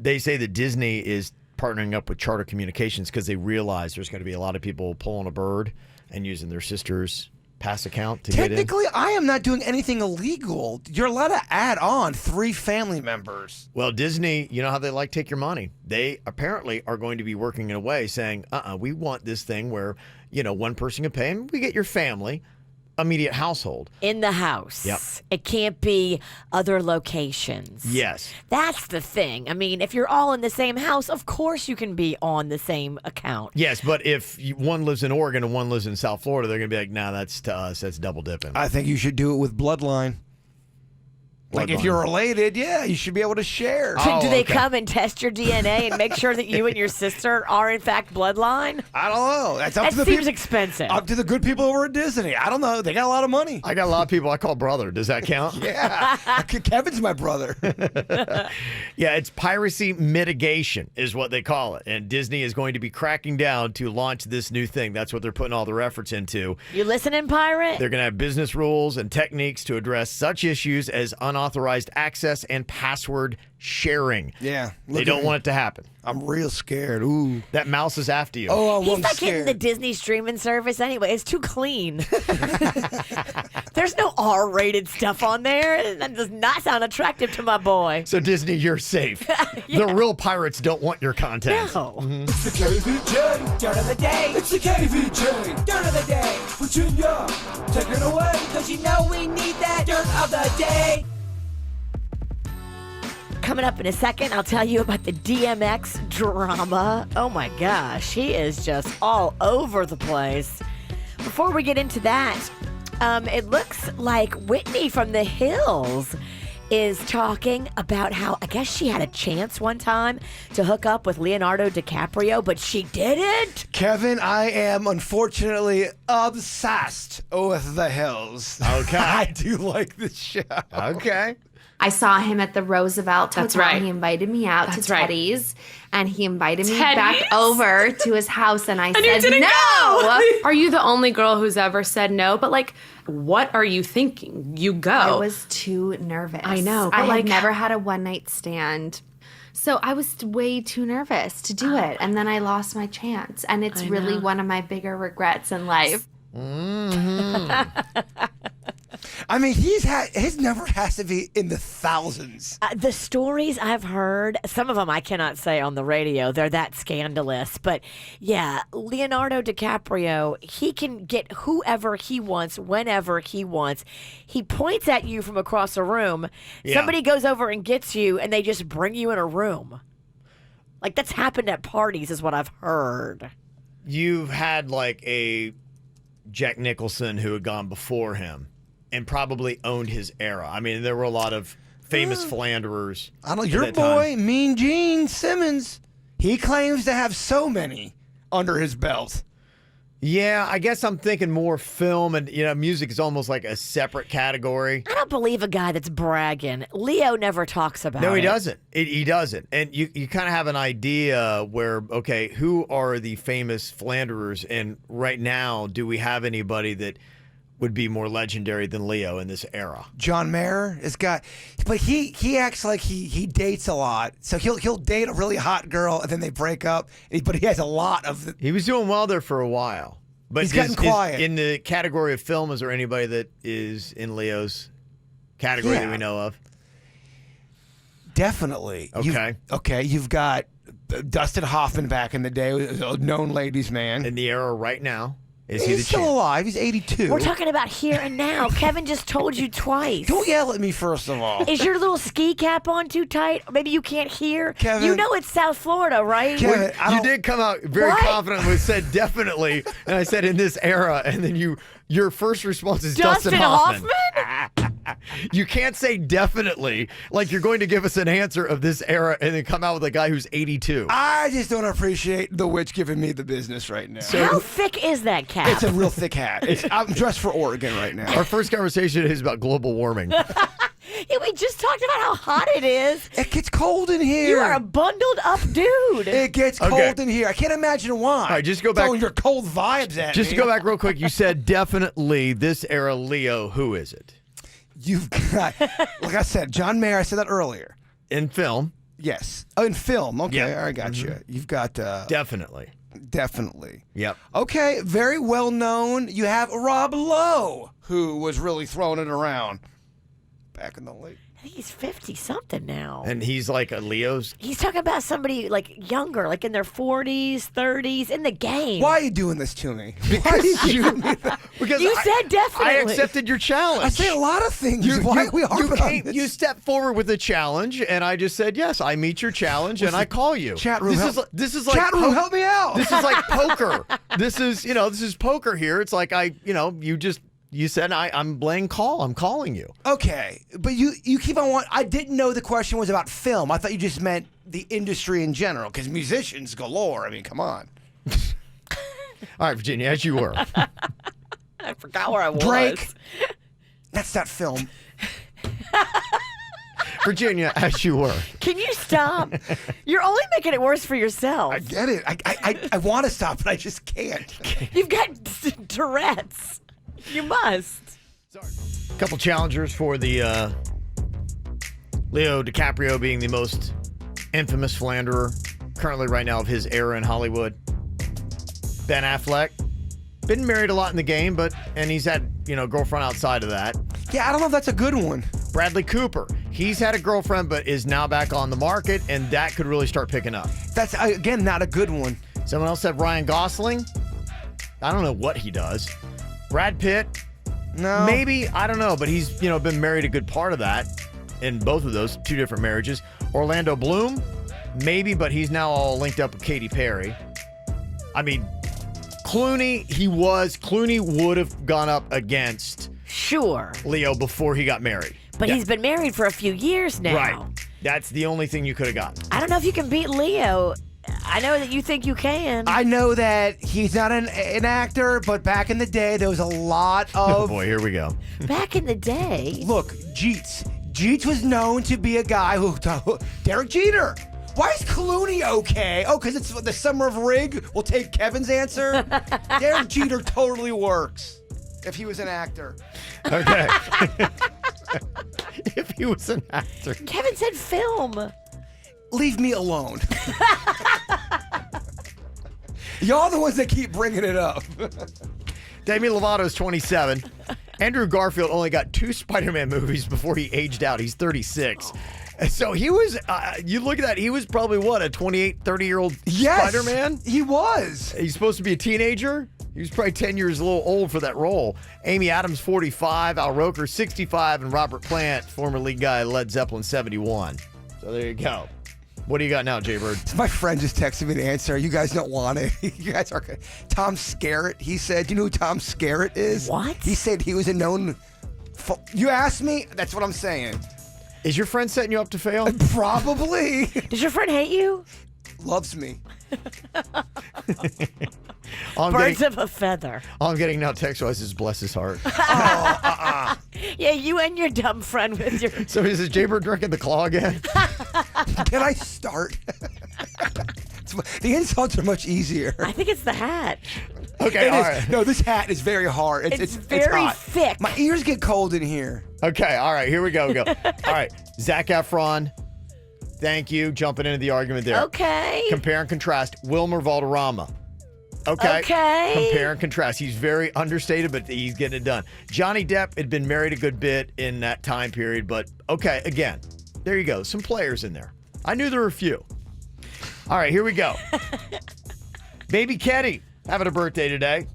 They say that Disney is partnering up with Charter Communications because they realize there's going to be a lot of people pulling a bird and using their sister's pass account to get in? Technically, I am not doing anything illegal. You're allowed to add on 3 family members. Well, Disney, you know how they like to take your money. They apparently are going to be working in a way saying, we want this thing where, one person can pay and we get your family, immediate household. In the house. Yep. It can't be other locations. Yes. That's the thing. I mean, if you're all in the same house, of course you can be on the same account. Yes, but if one lives in Oregon and one lives in South Florida, they're going to be like, nah, that's to us. That's double dipping. I think you should do it with bloodline. Like if you're related, yeah, you should be able to share. Do they come and test your DNA and make sure that you and your sister are in fact bloodline? I don't know. That's up That to the seems people, expensive. up to the good people over at Disney. I don't know. They got a lot of money. I got a lot of people I call brother. Does that count? Yeah. Kevin's my brother. Yeah, it's piracy mitigation is what they call it. And Disney is going to be cracking down to launch this new thing. That's what they're putting all their efforts into. You listening, pirate? They're going to have business rules and techniques to address such issues as unauthorized access and password sharing. Yeah. They don't want it to happen. I'm real scared. Ooh. That mouse is after you. Oh, He's I'm not scared. getting the Disney streaming service anyway. It's too clean. There's no R-rated stuff on there. That does not sound attractive to my boy. So Disney, you're safe. The real pirates don't want your content. No. It's the KVJ dirt of the day. It's the KVJ dirt of the day. Virginia, take it away. Cause you know we need that dirt of the day. Coming up in a second, I'll tell you about the DMX drama. Oh my gosh, he is just all over the place. Before we get into that, it looks like Whitney from the Hills is talking about how I guess she had a chance one time to hook up with Leonardo DiCaprio, but she didn't. Kevin, I am unfortunately obsessed with the Hills. Okay. I do like this show. Okay. I saw him at the Roosevelt That's Hotel. right. He invited me out That's to right. Teddy's, and he invited me Teddy's? back over to his house, and I And said you didn't no. go. Are you the only girl who's ever said no? But like, what are you thinking? You go. I was too nervous. I know, but I like- had never had a one-night stand. So I was way too nervous to do it, and then I lost my chance. And it's really know. one of my bigger regrets in life. I mean, his number has to be in the thousands. The stories I've heard, some of them I cannot say on the radio. They're that scandalous. But yeah, Leonardo DiCaprio, he can get whoever he wants, whenever he wants. He points at you from across a room. Yeah. Somebody goes over and gets you, and they just bring you in a room. Like, that's happened at parties, is what I've heard. You've had like a Jack Nicholson who had gone before him and probably owned his era. I mean, there were a lot of famous philanderers. I don't know. at Your that time. boy, Mean Gene Simmons, he claims to have so many under his belt. Yeah, I guess I'm thinking more film, and music is almost like a separate category. I don't believe a guy that's bragging. Leo never talks about it. No, he doesn't. He doesn't. And you kind of have an idea where, okay, who are the famous philanderers? And right now, do we have anybody that would be more legendary than Leo in this era? John Mayer has got, but he acts like he dates a lot. So he'll date a really hot girl and then they break up. But he has a lot of the, He was doing well there for a while. But He's getting quiet. In the category of film, is there anybody that is in Leo's category that Yeah. we know of? definitely. Okay. You've got Dustin Hoffman back in the day, a known ladies' man. In the era right now, is he He's the still champ? alive. He's 82. We're talking about here and now. Kevin just told you twice. Don't yell at me, first of all. Is your little ski cap on too tight? Or maybe you can't hear? Kevin- You know it's South Florida, right? Kevin, I You don't- did come out very What? confidently, said definitely, and I said in this era, and then your first response is Dustin Hoffman. Hoffman? You can't say definitely, like you're going to give us an answer of this era and then come out with a guy who's 82. I just don't appreciate the witch giving me the business right now. How thick is that cap? It's a real thick hat. I'm dressed for Oregon right now. Our first conversation is about global warming. Yeah, we just talked about how hot it is. It gets cold in here. You are a bundled up dude. It gets cold Okay. in here. I can't imagine why. All right, just go back- Throwing your cold vibes at Just me. to go back real quick, you said definitely this era Leo. Who is it? You've got, like I said, John Mayer. I said that earlier. In film, Yes. Oh, in film. Okay, Yeah. I got you. You've got definitely. Definitely. Yep. Okay, very well known. You have Rob Lowe, who was really throwing it around back in the late. I think he's 50-something now. And he's like a Leo's. He's talking about somebody like younger, like in their 40s, 30s, in the game. Why are you doing this to me? Why are you doing me that? Because You said definitely. I accepted your challenge. I say a lot of things. Why are we harping on this? You stepped forward with a challenge, and I just said, yes, I meet your challenge, and I call you. Chat room, This is like chat room, help me out. This is like poker. This is poker here. It's like you said I'm playing call. I'm calling you. Okay, but you keep on I didn't know the question was about film. I thought you just meant the industry in general, because musicians galore. I mean, come on. All right, Virginia, as you were. I forgot where I was. Drake. That's not film. Virginia, as you were. Can you stop? You're only making it worse for yourself. I get it. I want to stop, but I just can't. You've got Tourette's. You must. A couple challengers for the Leo DiCaprio being the most infamous philanderer currently right now of his era in Hollywood. Ben Affleck. Been married a lot in the game, and he's had, girlfriend outside of that. Yeah, I don't know if that's a good one. Bradley Cooper. He's had a girlfriend, but is now back on the market, and that could really start picking up. That's, again, not a good one. Someone else said Ryan Gosling. I don't know what he does. Brad Pitt. No. Maybe, I don't know, but he's, been married a good part of that in both of those 2 different marriages. Orlando Bloom. Maybe, but he's now all linked up with Katy Perry. I mean, Clooney would have gone up against Leo before he got married. But he's been married for a few years now. Right. That's the only thing you could have gotten. I don't know if you can beat Leo. I know that you think you can. I know that he's not an actor, but back in the day, there was a lot of... Oh, boy, here we go. Back in the day? Look, Jeets. Jeets was known to be a guy who... Derek Jeter. Why is Clooney okay? Oh, because it's the summer of Rig? We'll take Kevin's answer. Derek Jeter totally works if he was an actor. Okay. If he was an actor. Kevin said film. Leave me alone. Y'all the ones that keep bringing it up. Demi Lovato's 27. Andrew Garfield only got 2 Spider-Man movies before he aged out. He's 36. So he was, you look at that, he was probably what, a 28, 30-year-old Spider-Man? He was. He's supposed to be a teenager? He was probably 10 years a little old for that role. Amy Adams, 45. Al Roker, 65. And Robert Plant, former lead guy, Led Zeppelin, 71. So there you go. What do you got now, Jay-Bird? My friend just texted me to answer. You guys don't want it. You guys are good. Tom Skerritt, he said, do you know who Tom Skerritt is? What? He said he was a known... You asked me? That's what I'm saying. Is your friend setting you up to fail? Probably. Does your friend hate you? Loves me. Birds of a feather. All I'm getting now text-wise is bless his heart. Yeah, you and your dumb friend with your... So is this Jay-Bird drinking the claw again? Can I start? The insults are much easier. I think it's the hat. Okay, all right. No, this hat is very hard. It's very hot. thick. My ears get cold in here. Okay, all right, here we go. All right, Zac Efron. Thank you. Jumping into the argument there. Okay. Compare and contrast. Wilmer Valderrama. Okay. Compare and contrast. He's very understated, but he's getting it done. Johnny Depp had been married a good bit in that time period, but okay, again, there you go. Some players in there. I knew there were a few. All right, here we go. Baby Kenny having a birthday today.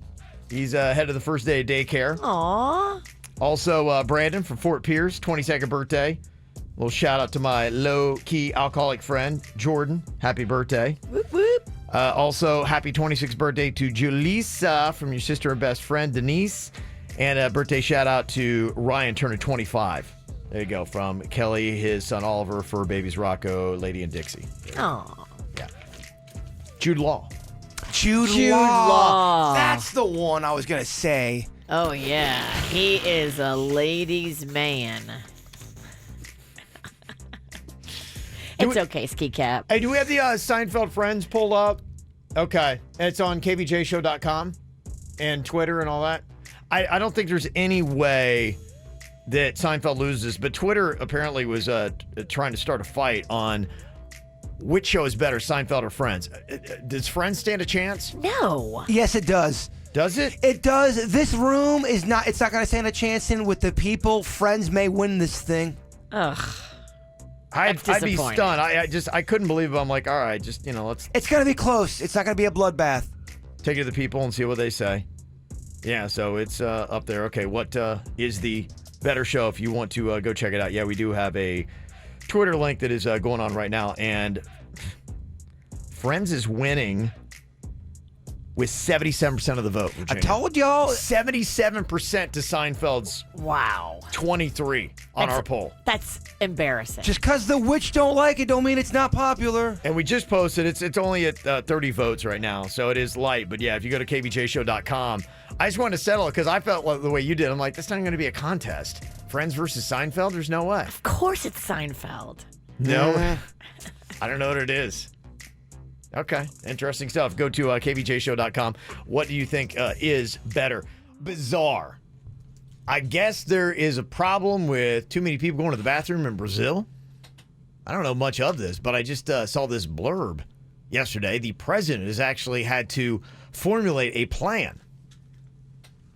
He's ahead of the first day of daycare. Aww. Also, Brandon from Fort Pierce, 22nd birthday. A little shout out to my low-key alcoholic friend, Jordan. Happy birthday. Whoop, whoop. Also, happy 26th birthday to Julissa from your sister and best friend, Denise. And a birthday shout out to Ryan turning 25. There you go. From Kelly, his son Oliver, for babies Rocco, Lady, and Dixie. Aww. Yeah. Jude Law. Jude Law. That's the one I was going to say. Oh, yeah. He is a ladies' man. It's okay, Ski Cap. Hey, do we have the Seinfeld Friends pulled up? Okay. And it's on kvjshow.com and Twitter and all that. I don't think there's any way that Seinfeld loses, but Twitter apparently was trying to start a fight on which show is better, Seinfeld or Friends? Does Friends stand a chance? No. Yes, it does. Does it? It does. This room is not. It's not going to stand a chance in with the people. Friends may win this thing. Ugh. I'd be stunned. I couldn't believe it. I'm like, all right, just let's. It's going to be close. It's not going to be a bloodbath. Take it to the people and see what they say. Yeah, so it's up there. Okay, what is the better show? If you want to go check it out, yeah, we do have a Twitter link that is going on right now, and Friends is winning with 77% of the vote. Virginia. I told y'all. 77% to Seinfeld's. Wow. 23 on our poll. That's embarrassing. Just because the witch don't like it don't mean it's not popular. And we just posted. It's only at 30 votes right now, so it is light. But yeah, if you go to kvjshow.com, I just wanted to settle it because I felt like the way you did. I'm like, that's not going to be a contest. Friends versus Seinfeld? There's no way. Of course it's Seinfeld. No. I don't know what it is. Okay, interesting stuff. Go to kvjshow.com. What do you think is better? Bizarre. I guess there is a problem with too many people going to the bathroom in Brazil. I don't know much of this, but I just saw this blurb yesterday. The president has actually had to formulate a plan.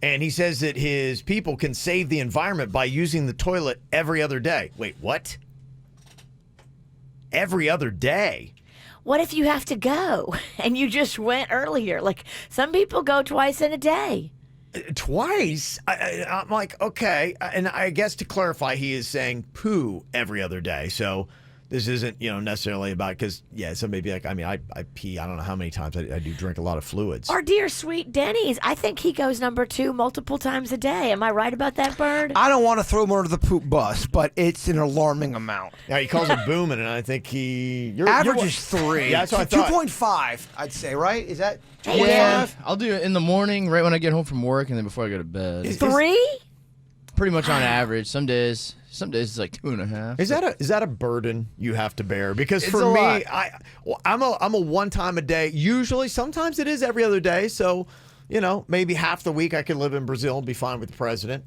And he says that his people can save the environment by using the toilet every other day. Wait, what? Every other day? What if you have to go and you just went earlier? Like, some people go twice in a day. Twice? I'm like, okay. And I guess to clarify, he is saying poo every other day. So this isn't, necessarily about, because, yeah, somebody be like, I pee, I don't know how many times. I do drink a lot of fluids. Our dear sweet Denny's, I think he goes number 2 multiple times a day. Am I right about that, Bird? I don't want to throw him under the poop bus, but it's an alarming amount. Yeah, he calls it booming, and I think average is 3. Yeah, that's what I thought. 2.5, I'd say, right? Is that 2.5? Yeah, I'll do it in the morning, right when I get home from work, and then before I go to bed. 3? Pretty much on average. Some days it's like 2.5. Is that a burden you have to bear? Because It's for a me, lot. I'm a one time a day. Usually, sometimes it is every other day. So, maybe half the week I could live in Brazil and be fine with the president.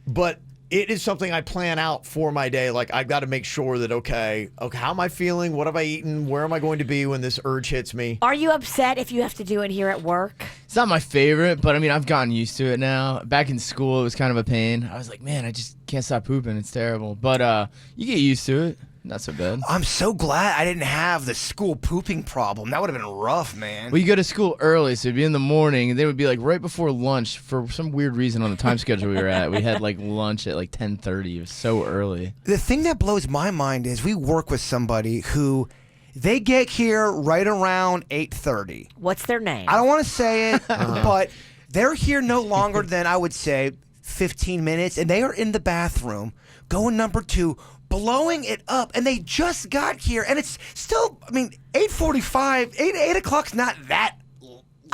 But it is something I plan out for my day. Like, I've got to make sure that, okay, how am I feeling? What have I eaten? Where am I going to be when this urge hits me? Are you upset if you have to do it here at work? It's not my favorite, but I've gotten used to it now. Back in school, it was kind of a pain. I was like, man, I just can't stop pooping. It's terrible. But you get used to it. Not so bad. I'm so glad I didn't have the school pooping problem. That would have been rough, man. Well, you go to school early, so it'd be in the morning, and then it would be like right before lunch. For some weird reason on the time schedule we were at, we had like lunch at like 10:30. It was so early. The thing that blows my mind is we work with somebody who they get here right around 8:30. What's their name? I don't want to say it, but they're here no longer than, I would say, 15 minutes, and they are in the bathroom going number 2, blowing it up, and they just got here, and it's still, 8:45, 8 o'clock's not that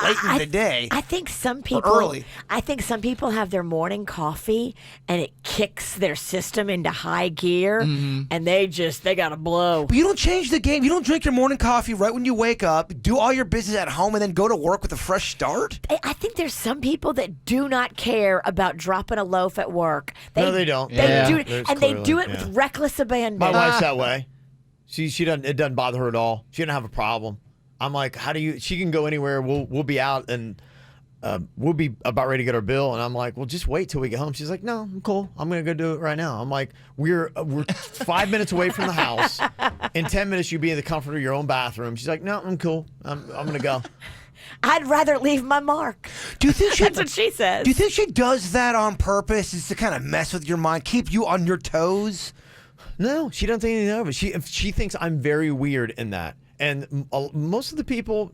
late in the day. I think some people early. I think some people have their morning coffee and it kicks their system into high gear, and they gotta blow. But you don't change the game. You don't drink your morning coffee right when you wake up, do all your business at home, and then go to work with a fresh start. I think there's some people that do not care about dropping a loaf at work. No, they don't. They do, There's and they clearly, do it with reckless abandon. My wife's that way. She doesn't. It doesn't bother her at all. She doesn't have a problem. I'm like, she can go anywhere. We'll be out and we'll be about ready to get our bill. And I'm like, well, just wait till we get home. She's like, no, I'm cool. I'm gonna go do it right now. I'm like, we're 5 minutes away from the house. In 10 minutes, you'll be in the comfort of your own bathroom. She's like, no, I'm cool. I'm gonna go. I'd rather leave my mark. Do you think That's what she says. Do you think she does that on purpose? Is to kind of mess with your mind, keep you on your toes? No, she doesn't think anything of it. She thinks I'm very weird in that. And most of the people,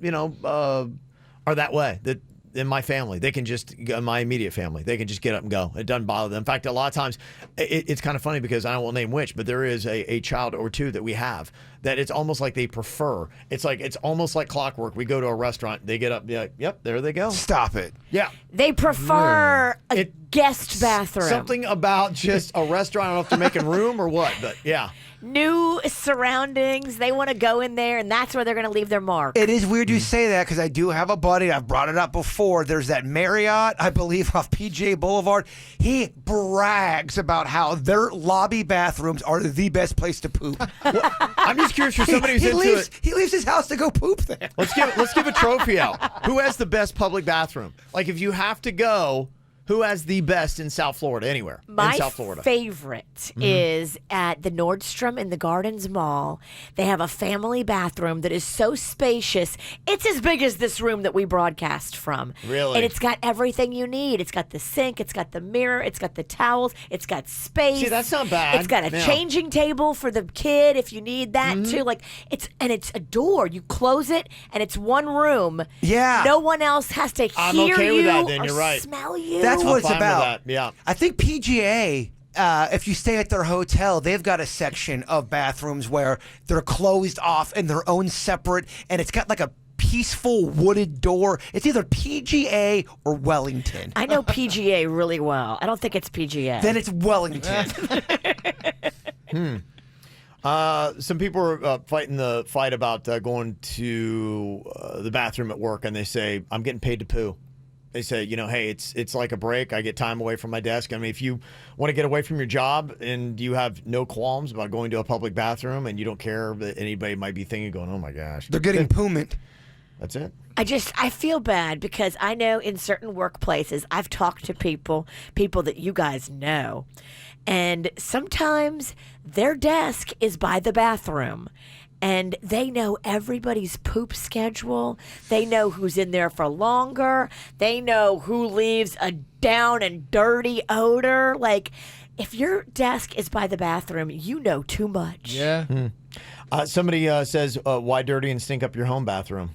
are that way. That in my family, they can just, my immediate family, they can just get up and go. It doesn't bother them. In fact, a lot of times, it's kind of funny because I won't name which, but there is a child or two that we have that it's almost like they prefer. It's almost like clockwork. We go to a restaurant, they get up, be like, yep, there they go. Stop it. Yeah. They prefer a guest bathroom. Something about just a restaurant. I don't know if they're making room or what, but yeah. new surroundings. They want to go in there, and that's where they're going to leave their mark. It is weird you say that because I do have a buddy. I've brought it up before. There's that Marriott, I believe, off PGA Boulevard. He brags about how their lobby bathrooms are the best place to poop. I'm just curious for somebody who's into it. He leaves his house to go poop there. Let's give a trophy out. Who has the best public bathroom? Like, if you have to go, who has the best in South Florida, anywhere My in South Florida? favorite is at the Nordstrom in the Gardens Mall. They have a family bathroom that is so spacious. It's as big as this room that we broadcast from. Really? And it's got everything you need. It's got the sink. It's got the mirror. It's got the towels. It's got space. See, that's not bad. It's got a changing table for the kid if you need that too. Like it's a door. You close it and it's one room. Yeah. No one else has to I'm hear okay you with that, then. or You're right. smell you. That's what it's fine with about. that, yeah. I think PGA, if you stay at their hotel, they've got a section of bathrooms where they're closed off in their own separate, and it's got like a peaceful wooded door. It's either PGA or Wellington. I know PGA really well. I don't think it's PGA. Then it's Wellington. Some people are fighting the fight about going to the bathroom at work, and they say, I'm getting paid to poo. They say, hey, it's like a break. I get time away from my desk. I mean, if you want to get away from your job and you have no qualms about going to a public bathroom and you don't care that anybody might be thinking, going, oh my gosh. They're getting poomant. That's it. I feel bad because I know in certain workplaces, I've talked to people that you guys know, and sometimes their desk is by the bathroom. And they know everybody's poop schedule. They know who's in there for longer. They know who leaves a down and dirty odor. Like, if your desk is by the bathroom, you know too much. Yeah. Somebody says, why dirty and stink up your home bathroom?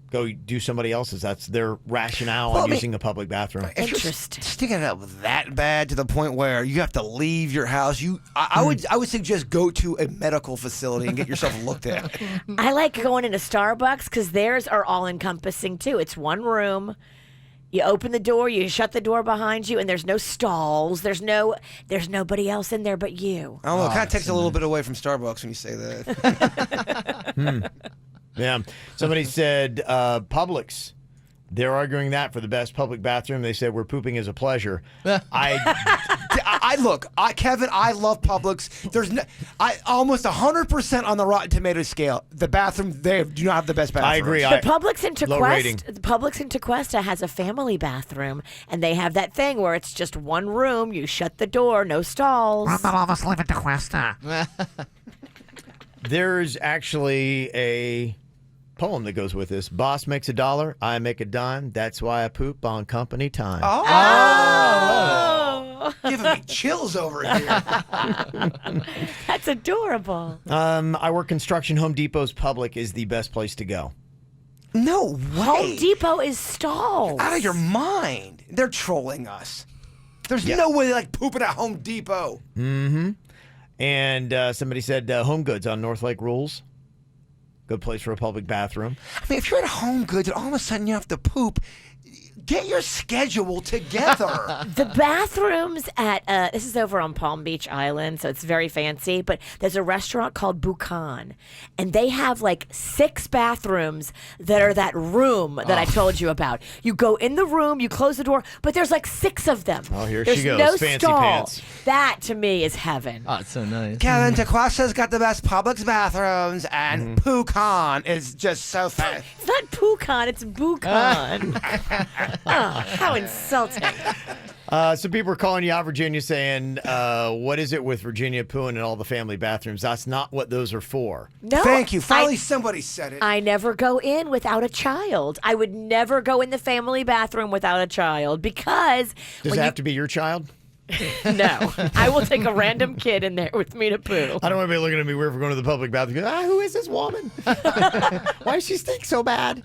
Go do somebody else's. That's their rationale on using a public bathroom. If you're sticking it up that bad to the point where you have to leave your house, I would suggest go to a medical facility and get yourself looked at. I like going into Starbucks because theirs are all encompassing too. It's one room. You open the door, you shut the door behind you, and there's no stalls. There's nobody else in there but you. Oh, it kind of takes a little bit away from Starbucks when you say that. Yeah. Somebody said Publix. They're arguing that for the best public bathroom. They said, we're pooping is a pleasure. Kevin, I love Publix. There's almost 100% on the Rotten Tomatoes scale. The bathroom, they do not have the best bathroom. I agree. But Publix in Tequesta has a family bathroom, and they have that thing where it's just one room. You shut the door, no stalls. I'm not all of us live in Tequesta. There's actually a poem that goes with this. Boss makes $1, I make a dime. That's why I poop on company time. Oh. Giving me chills over here. That's adorable. I work construction. Home Depot's public is the best place to go. No way. Home Depot is stalls. Out of your mind. They're trolling us. There's no way they like pooping at Home Depot. Mm-hmm. And somebody said Home Goods on North Lake Rules. Good place for a public bathroom. I mean, if you're at Home Goods and all of a sudden you have to poop, get your schedule together. The bathrooms at, this is over on Palm Beach Island, so it's very fancy, but there's a restaurant called Bucan, and they have like 6 bathrooms that are that room that I told you about. You go in the room, you close the door, but there's like 6 of them. Oh, here there's she goes. no Fancy stall. pants. That, to me, is heaven. Oh, it's so nice. Kevin, Tequesta's got the best Publix bathrooms, and Bucan is just so fast. It's not Pucan, it's Bucan. Oh, how insulting. Some people are calling you out, Virginia, saying, what is it with Virginia pooing in all the family bathrooms? That's not what those are for. No, Thank you. Finally, somebody said it. I never go in without a child. I would never go in the family bathroom without a child because... Does it have to be your child? No. I will take a random kid in there with me to poo. I don't want anybody looking at me weird for going to the public bathroom. Who is this woman? Why does she stink so bad?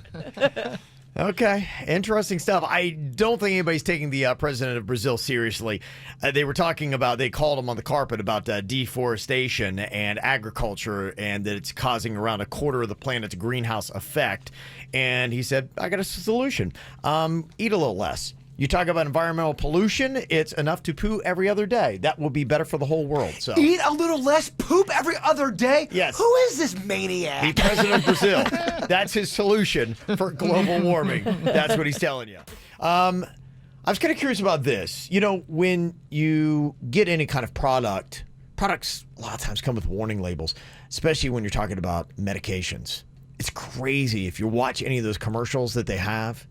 Okay, interesting stuff. I don't think anybody's taking the president of Brazil seriously. They were talking about, they called him on the carpet about deforestation and agriculture and that it's causing around a quarter of the planet's greenhouse effect. And he said, I got a solution. Eat a little less. You talk about environmental pollution, it's enough to poo every other day. That will be better for the whole world. So eat a little less, poop every other day? Yes. Who is this maniac? The president of Brazil. That's his solution for global warming. That's what he's telling you. I was kind of curious about this. You know, when you get any kind of products a lot of times come with warning labels, especially when you're talking about medications. It's crazy if you watch any of those commercials that they have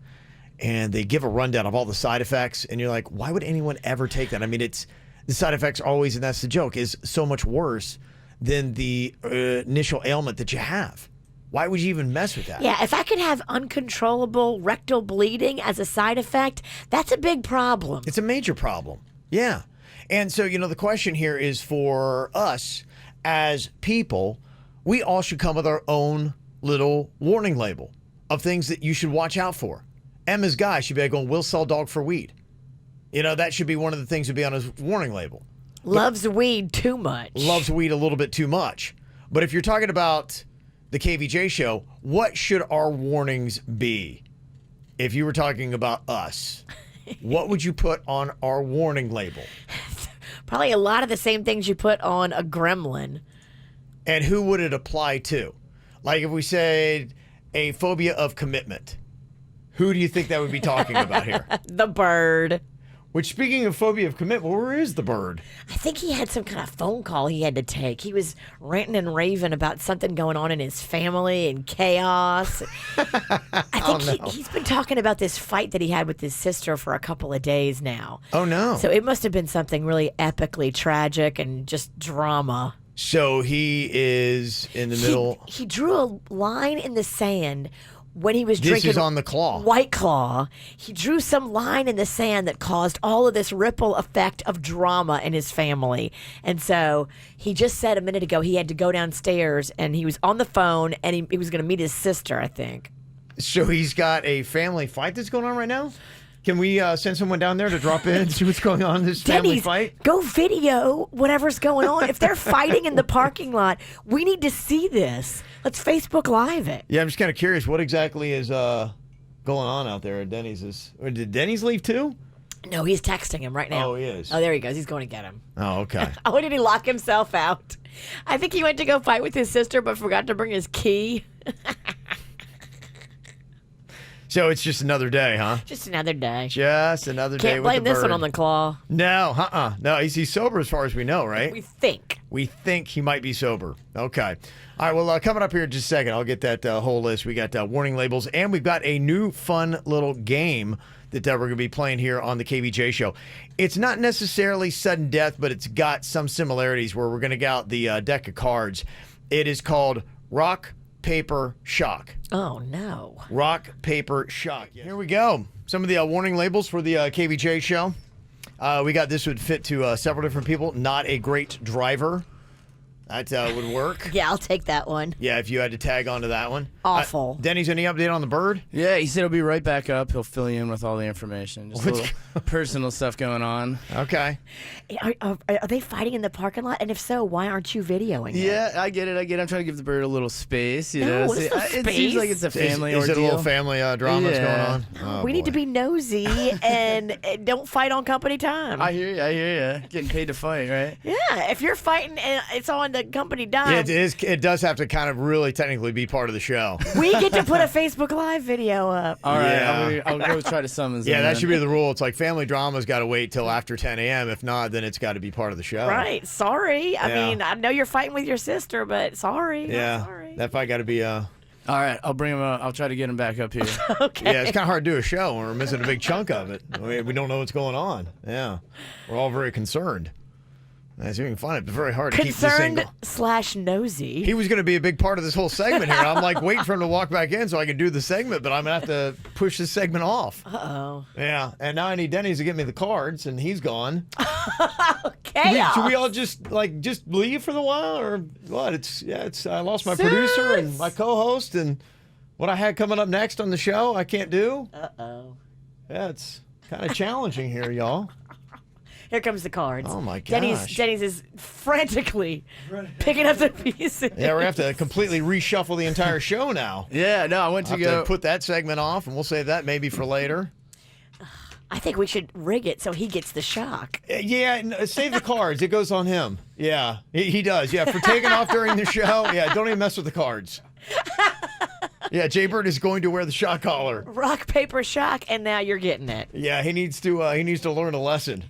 and they give a rundown of all the side effects and you're like, why would anyone ever take that? I mean, the side effects are always, and that's the joke, is so much worse than the initial ailment that you have. Why would you even mess with that? Yeah, if I could have uncontrollable rectal bleeding as a side effect, that's a big problem. It's a major problem. Yeah. And so, you know, the question here is for us as people, we all should come with our own little warning label of things that you should watch out for. Emma's guy should be going, we'll sell dog for weed. You know, that should be one of the things to be on his warning label. Loves weed too much. Loves weed a little bit too much. But if you're talking about the KVJ show, what should our warnings be? If you were talking about us, what would you put on our warning label? Probably a lot of the same things you put on a gremlin. And who would it apply to? Like if we said a phobia of commitment, who do you think that would be talking about here? The bird. Which, speaking of phobia of commitment, where is the bird? I think he had some kind of phone call he had to take. He was ranting and raving about something going on in his family and chaos. I think he's been talking about this fight that he had with his sister for a couple of days now. Oh, no. So it must have been something really epically tragic and just drama. So he is in the middle. He drew a line in the sand when he was drinking. This is on the Claw. White Claw. He drew some line in the sand that caused all of this ripple effect of drama in his family. And so he just said a minute ago he had to go downstairs and he was on the phone and he was going to meet his sister, I think. So he's got a family fight that's going on right now? Can we send someone down there to drop in and see what's going on in this family fight? Go video whatever's going on. If they're fighting in the parking lot, we need to see this. Let's Facebook Live it. Yeah, I'm just kind of curious what exactly is going on out there at Denny's. Did Denny's leave too? No, he's texting him right now. Oh, he is. Oh, there he goes. He's going to get him. Oh, okay. Oh, did he lock himself out? I think he went to go fight with his sister but forgot to bring his key. So it's just another day, huh? Just another day. Just another day Can't with the blame this bird. one on the Claw. No, No, he's sober as far as we know, right? We think. We think he might be sober. Okay. All right, well, coming up here in just a second, I'll get that whole list. We got warning labels, and we've got a new fun little game that we're going to be playing here on the KVJ show. It's not necessarily sudden death, but it's got some similarities where we're going to get out the deck of cards. It is called Rock, Paper, Shock. Oh, no. Rock, paper, shock. Here we go. Some of the warning labels for the KVJ show. We got this would fit to several different people. Not a great driver. That would work. Yeah, I'll take that one. Yeah, if you had to tag onto that one. Awful. Denny's, any update on the bird? Yeah, he said he'll be right back up. He'll fill you in with all the information. Just a little personal stuff going on. Okay. Are they fighting in the parking lot? And if so, why aren't you videoing it? Yeah, I get it. I'm trying to give the bird a little space. You No, know, there's no it seems like it's a family Is it a ordeal. little family drama that's going on? Oh, We need to boy. be nosy and don't fight on company time. I hear you. Getting paid to fight, right? Yeah, if you're fighting and it's on the company dime, It is. It does have to kind of really technically be part of the show. we get to put a Facebook Live video up. All right, Yeah. I'll go try to summons Yeah, them that then. should be the rule. It's like family drama's got to wait till after 10 a.m. If not, then it's got to be part of the show. Right. Sorry. I Yeah. mean, I know you're fighting with your sister, but sorry. not Yeah, sorry. that fight got to be. All right, I'll bring him up. I'll try to get him back up here. Okay. Yeah, it's kind of hard to do a show when we're missing a big chunk of it. I mean, we don't know what's going on. Yeah, we're all very concerned. As you can find it, it's very hard to keep this thing Concerned / nosy. He was going to be a big part of this whole segment here. I'm like waiting for him to walk back in so I can do the segment, but I'm going to have to push this segment off. Uh-oh. Yeah, and now I need Denny's to get me the cards, and he's gone. Chaos. Should we all just leave for the while, or what? It's I lost my producer and my co-host, and what I had coming up next on the show I can't do. Uh-oh. Yeah, it's kind of challenging here, y'all. Here comes the cards. Oh, my gosh. Denny's is frantically picking up the pieces. Yeah, we're going to have to completely reshuffle the entire show now. Yeah, no, I went to I'll have to put that segment off, and we'll save that maybe for later. I think we should rig it so he gets the shock. Yeah, save the cards. It goes on him. Yeah, he does. Yeah, for taking off during the show. Yeah, don't even mess with the cards. Yeah, Jaybird is going to wear the shock collar. Rock, paper, shock, and now you're getting it. Yeah, he needs to learn a lesson.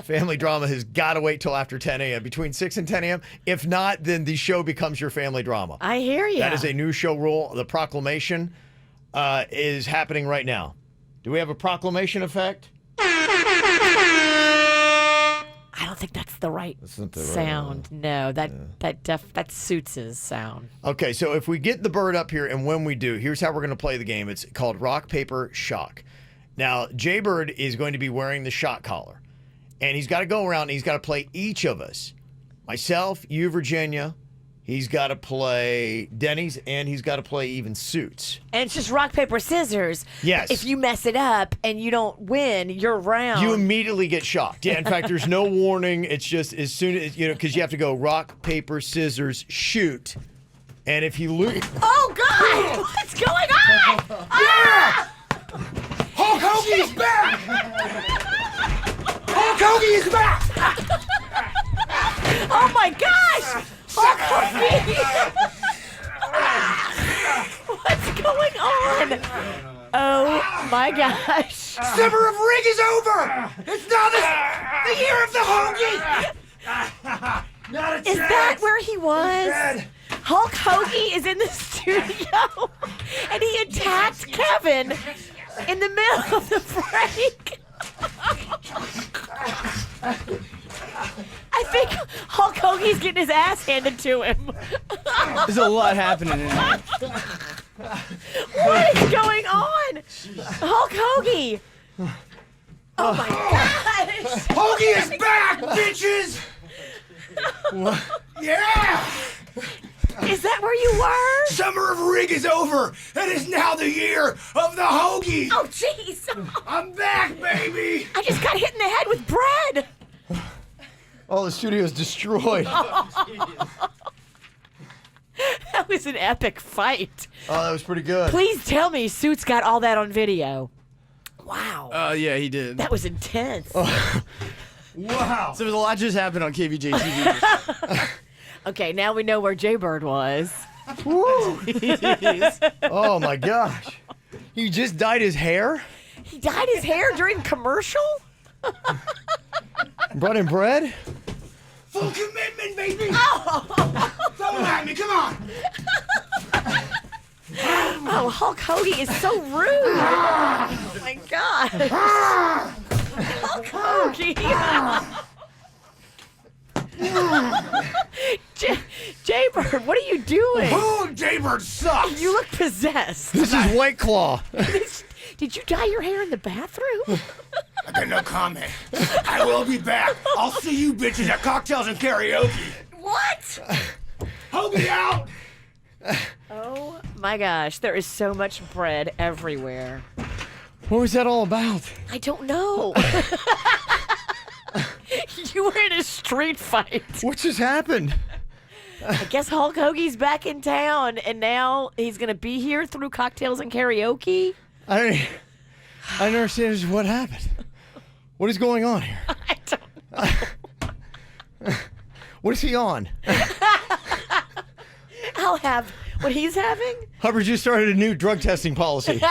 Family drama has got to wait till after 10 a.m. Between 6 and 10 a.m. If not, then the show becomes your family drama. I hear you. That is a new show rule. The proclamation is happening right now. Do we have a proclamation effect? I don't think that's the right not the right sound. No, that suits his sound. Okay, so if we get the bird up here, and when we do, here's how we're going to play the game. It's called Rock, Paper, Shock. Now, Jaybird is going to be wearing the shock collar, and he's got to go around and he's got to play each of us. Myself, you, Virginia. He's got to play Denny's, and he's got to play even Suits. And it's just rock, paper, scissors. Yes. If you mess it up and you don't win, you're round. You immediately get shocked. Yeah, in fact, there's no warning. It's just as soon as, because you have to go rock, paper, scissors, shoot. And if you lose... Oh, God! What's going on? Yeah! Hulk Hoagie is back! Hulk Hoagie is back! Oh, my gosh! Hulk Hoagie! What's going on? Oh, my gosh. Summer of Rig is over! It's now the year of the Hoagie! Not a Is that where he was? Hulk Hoagie is in the studio, and he attacked Kevin in the middle of the break. I think Hulk Hoagie's getting his ass handed to him. There's a lot happening in here. What is going on? Hulk Hoagie. Oh my gosh. Hoagie is back, bitches! Yeah! Is that where you were? Summer of Rig is over. It is now the year of the Hoagie. Oh, jeez. I'm back, baby. I just got hit in the head with bread. Oh, the studio's destroyed. That was an epic fight. Oh, that was pretty good. Please tell me Suits got all that on video. Wow. Yeah, he did. That was intense. Wow. So there's a lot just happened on KVJ TV. Okay, now we know where Jaybird was. Woo. Oh, my gosh. He just dyed his hair? He dyed his hair during commercial? Brought in bread? Full commitment, baby. Don't at me. Come on. Oh, Hulk Hoagie is so rude. Oh, my gosh. Hulk Hoagie. Jaybird, what are you doing? Oh, Jaybird sucks. You look possessed. This is White Claw. Did you dye your hair in the bathroom? I got no comment. I will be back. I'll see you bitches at cocktails and karaoke. What? Hoagie out. Oh my gosh, there is so much bread everywhere. What was that all about? I don't know. You were in a street fight. What just happened? I guess Hulk Hoagie's back in town, and now he's going to be here through cocktails and karaoke. I don't understand just what happened. What is going on here? I don't know. What is he on? I'll have what he's having. Hubbard just started a new drug testing policy.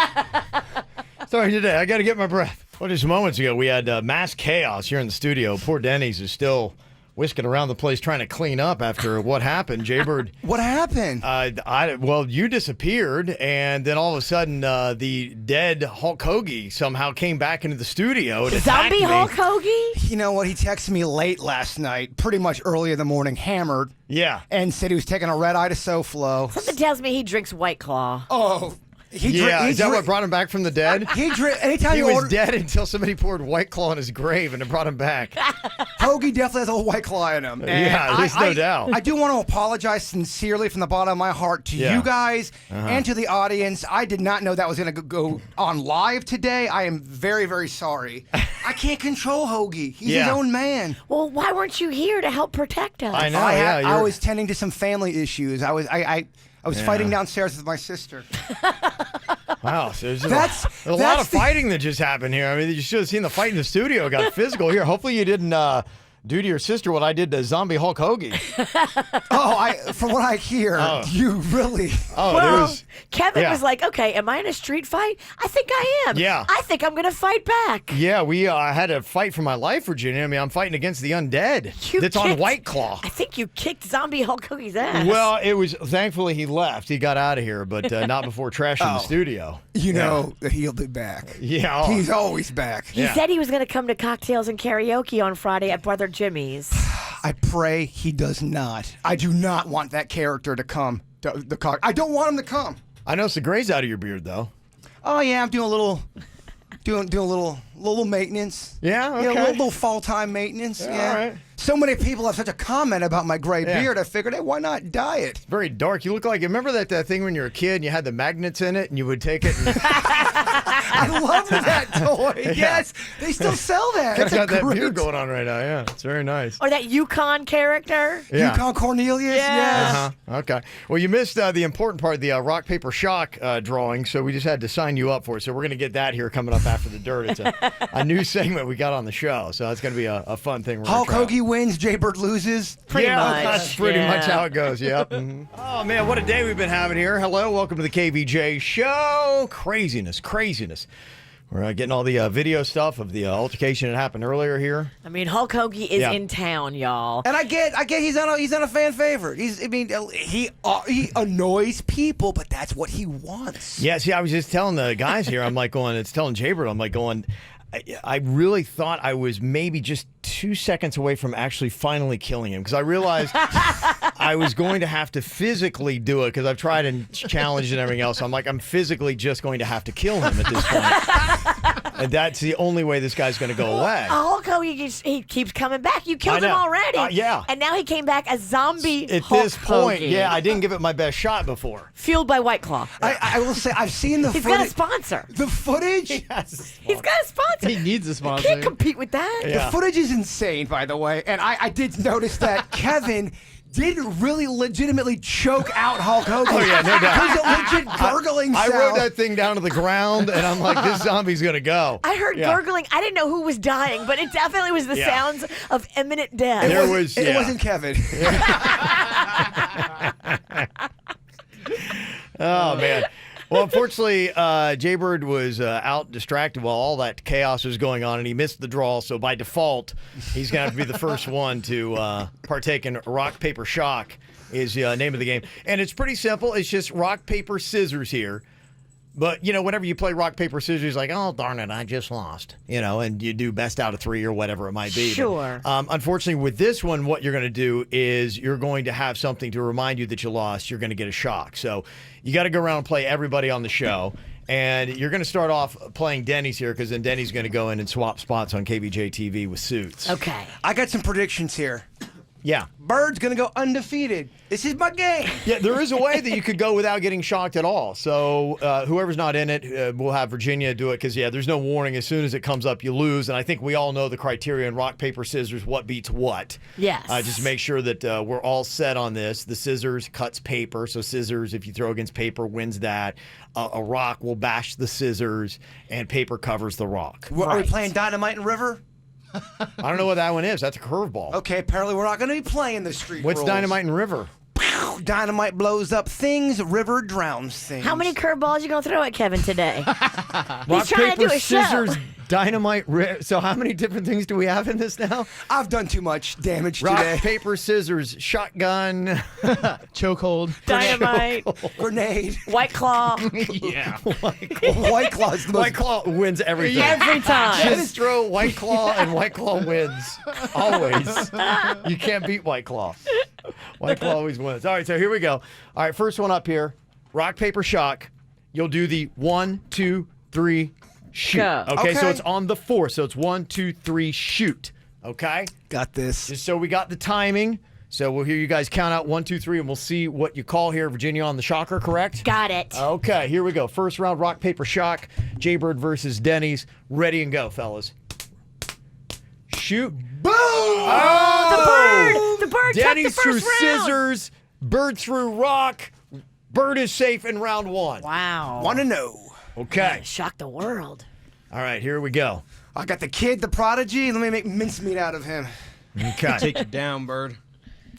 Sorry today. I got to get my breath. Well, just moments ago, we had mass chaos here in the studio. Poor Denny's is still whisking around the place trying to clean up after what happened. Jaybird. What happened? Well, you disappeared, and then all of a sudden, the dead Hulk Hoagie somehow came back into the studio. And attacked Zombie me. Hulk Hoagie? You know what? He texted me late last night, pretty much early in the morning, hammered. Yeah. And said he was taking a red eye to SoFlo. Something tells me he drinks White Claw. Oh. Is that what brought him back from the dead? Anytime he was dead until somebody poured White Claw in his grave and it brought him back. Hoagie definitely has a White Claw in him. And yeah, there's no doubt. I do want to apologize sincerely from the bottom of my heart to you guys and to the audience. I did not know that was going to go on live today. I am very, very sorry. I can't control Hoagie. He's his own man. Well, why weren't you here to help protect us? I know. I was tending to some family issues. I was fighting downstairs with my sister. Wow, so there's a lot of fighting that just happened here. I mean, you should have seen the fight in the studio. It got physical here. Hopefully you didn't do to your sister what I did to zombie Hulk Hoagie. From what I hear, you really. Well, Kevin was like, okay, am I in a street fight? I think I am. Yeah. I think I'm going to fight back. Yeah, we had to fight for my life, Virginia. I mean, I'm fighting against the undead. That's on White Claw. I think you kicked zombie Hulk Hoagie's ass. Well, it was, thankfully he left. He got out of here, but not before trashing the studio. You know that he'll be back. Yeah. He's always back. He said he was going to come to cocktails and karaoke on Friday at Brother Jimmy's. I pray he does not. I do not want that character to come. I don't want him to come. I noticed the gray's out of your beard, though. Oh yeah, I'm doing a little, doing a little maintenance. Yeah, okay. Yeah, a little fall time maintenance. Yeah. All right. So many people have such a comment about my gray beard. I figured, hey, why not dye it? It's very dark. You look like, remember that thing when you were a kid and you had the magnets in it and you would take it and... I love that toy. Yeah. Yes, they still sell that. It's got that beard going on right now. Yeah, it's very nice. Or that Yukon character. Yeah. Yukon Cornelius. Yes. Okay. Well, you missed the important part, the rock, paper, shock drawing, so we just had to sign you up for it. So we're going to get that here coming up after the dirt. It's a new segment we got on the show, so it's going to be a fun thing. Hulk Hoagie wins, Jaybird loses. Pretty much. That's pretty much how it goes. Yep. Mm-hmm. Oh man, what a day we've been having here. Hello, welcome to the KVJ show. Craziness. We're getting all the video stuff of the altercation that happened earlier here. I mean, Hulk Hoagie is in town, y'all. And I get he's not a fan favorite. He annoys people, but that's what he wants. Yeah, see, I was just telling the guys here, I'm like going, it's telling Jaybird, I'm like going, I really thought I was maybe just 2 seconds away from actually finally killing him, because I realized I was going to have to physically do it, because I've tried and challenged and everything else. So I'm like, I'm physically just going to have to kill him at this point. And that's the only way this guy's going to go away. Hulk Hoagie, he keeps coming back. You killed him already. Yeah. And now he came back as zombie At Hulk this point, Hoagie. yeah, I didn't give it my best shot before. Fueled by White Claw. I will say, I've seen the He's footage. got a sponsor. The footage? He's got a sponsor. He needs a sponsor. Can't compete with that. Yeah. The footage is insane, by the way. And I did notice that Kevin did really legitimately choke out Hulk Hogan. Oh, yeah, no doubt. There's a legit gurgling I sound. rode that thing down to the ground, and I'm like, this zombie's going to go. I heard gurgling. I didn't know who was dying, but it definitely was the sounds of imminent death. It wasn't Kevin. Oh, man. Well, unfortunately, Jaybird was out distracted while all that chaos was going on, and he missed the draw. So by default, he's going to have to be the first one to partake in rock, paper, shock is the name of the game. And it's pretty simple. It's just rock, paper, scissors here. But, you know, whenever you play rock, paper, scissors, like, oh, darn it, I just lost. You know, and you do best out of 3 or whatever it might be. Sure. But, unfortunately, with this one, what you're going to do is you're going to have something to remind you that you lost. You're going to get a shock. So you got to go around and play everybody on the show. And you're going to start off playing Denny's here, because then Denny's going to go in and swap spots on Kvj TV with Suits. Okay. I got some predictions here. Yeah. Bird's going to go undefeated. This is my game. Yeah, there is a way that you could go without getting shocked at all. So whoever's not in it, we'll have Virginia do it, because, yeah, there's no warning. As soon as it comes up, you lose. And I think we all know the criteria in rock, paper, scissors, what beats what. Yes. Just make sure that we're all set on this. The scissors cuts paper. So scissors, if you throw against paper, wins that. A rock will bash the scissors, and paper covers the rock. Are we playing Dynamite and River? I don't know what that one is. That's a curveball. Okay, apparently we're not going to be playing the street What's rules. Dynamite and River? Dynamite blows up things, River drowns things. How many curveballs you going to throw at Kevin today? Rock, trying to paper, do a show. scissors, dynamite. So how many different things do we have in this now? I've done too much damage Rock, today. paper, scissors, shotgun, Chokehold. Dynamite. Grenade. White Claw. Yeah. White Claw's the most... White Claw wins everything. Every time. Just throw White Claw, and White Claw wins. Always. You can't beat White Claw. White Claw always wins. All right, so here we go. All right, first one up here. Rock, paper, shock. You'll do the 1, 2, 3, shoot. Go. Okay, so it's on the 4. So it's 1, 2, 3, shoot. Okay? Got this. Just so we got the timing. So we'll hear you guys count out 1, 2, 3, and we'll see what you call here. Virginia on the shocker, correct? Got it. Okay, here we go. First round, rock, paper, shock. Jaybird versus Denny's. Ready and go, fellas. Shoot. Boom! Oh! The bird Denny's took the first threw round. scissors. Bird threw rock. Bird is safe in round 1. Wow. Want to know. Okay. Shock the world. All right, here we go. I got the kid, the prodigy. Let me make mincemeat out of him. Okay. Take you down, Bird.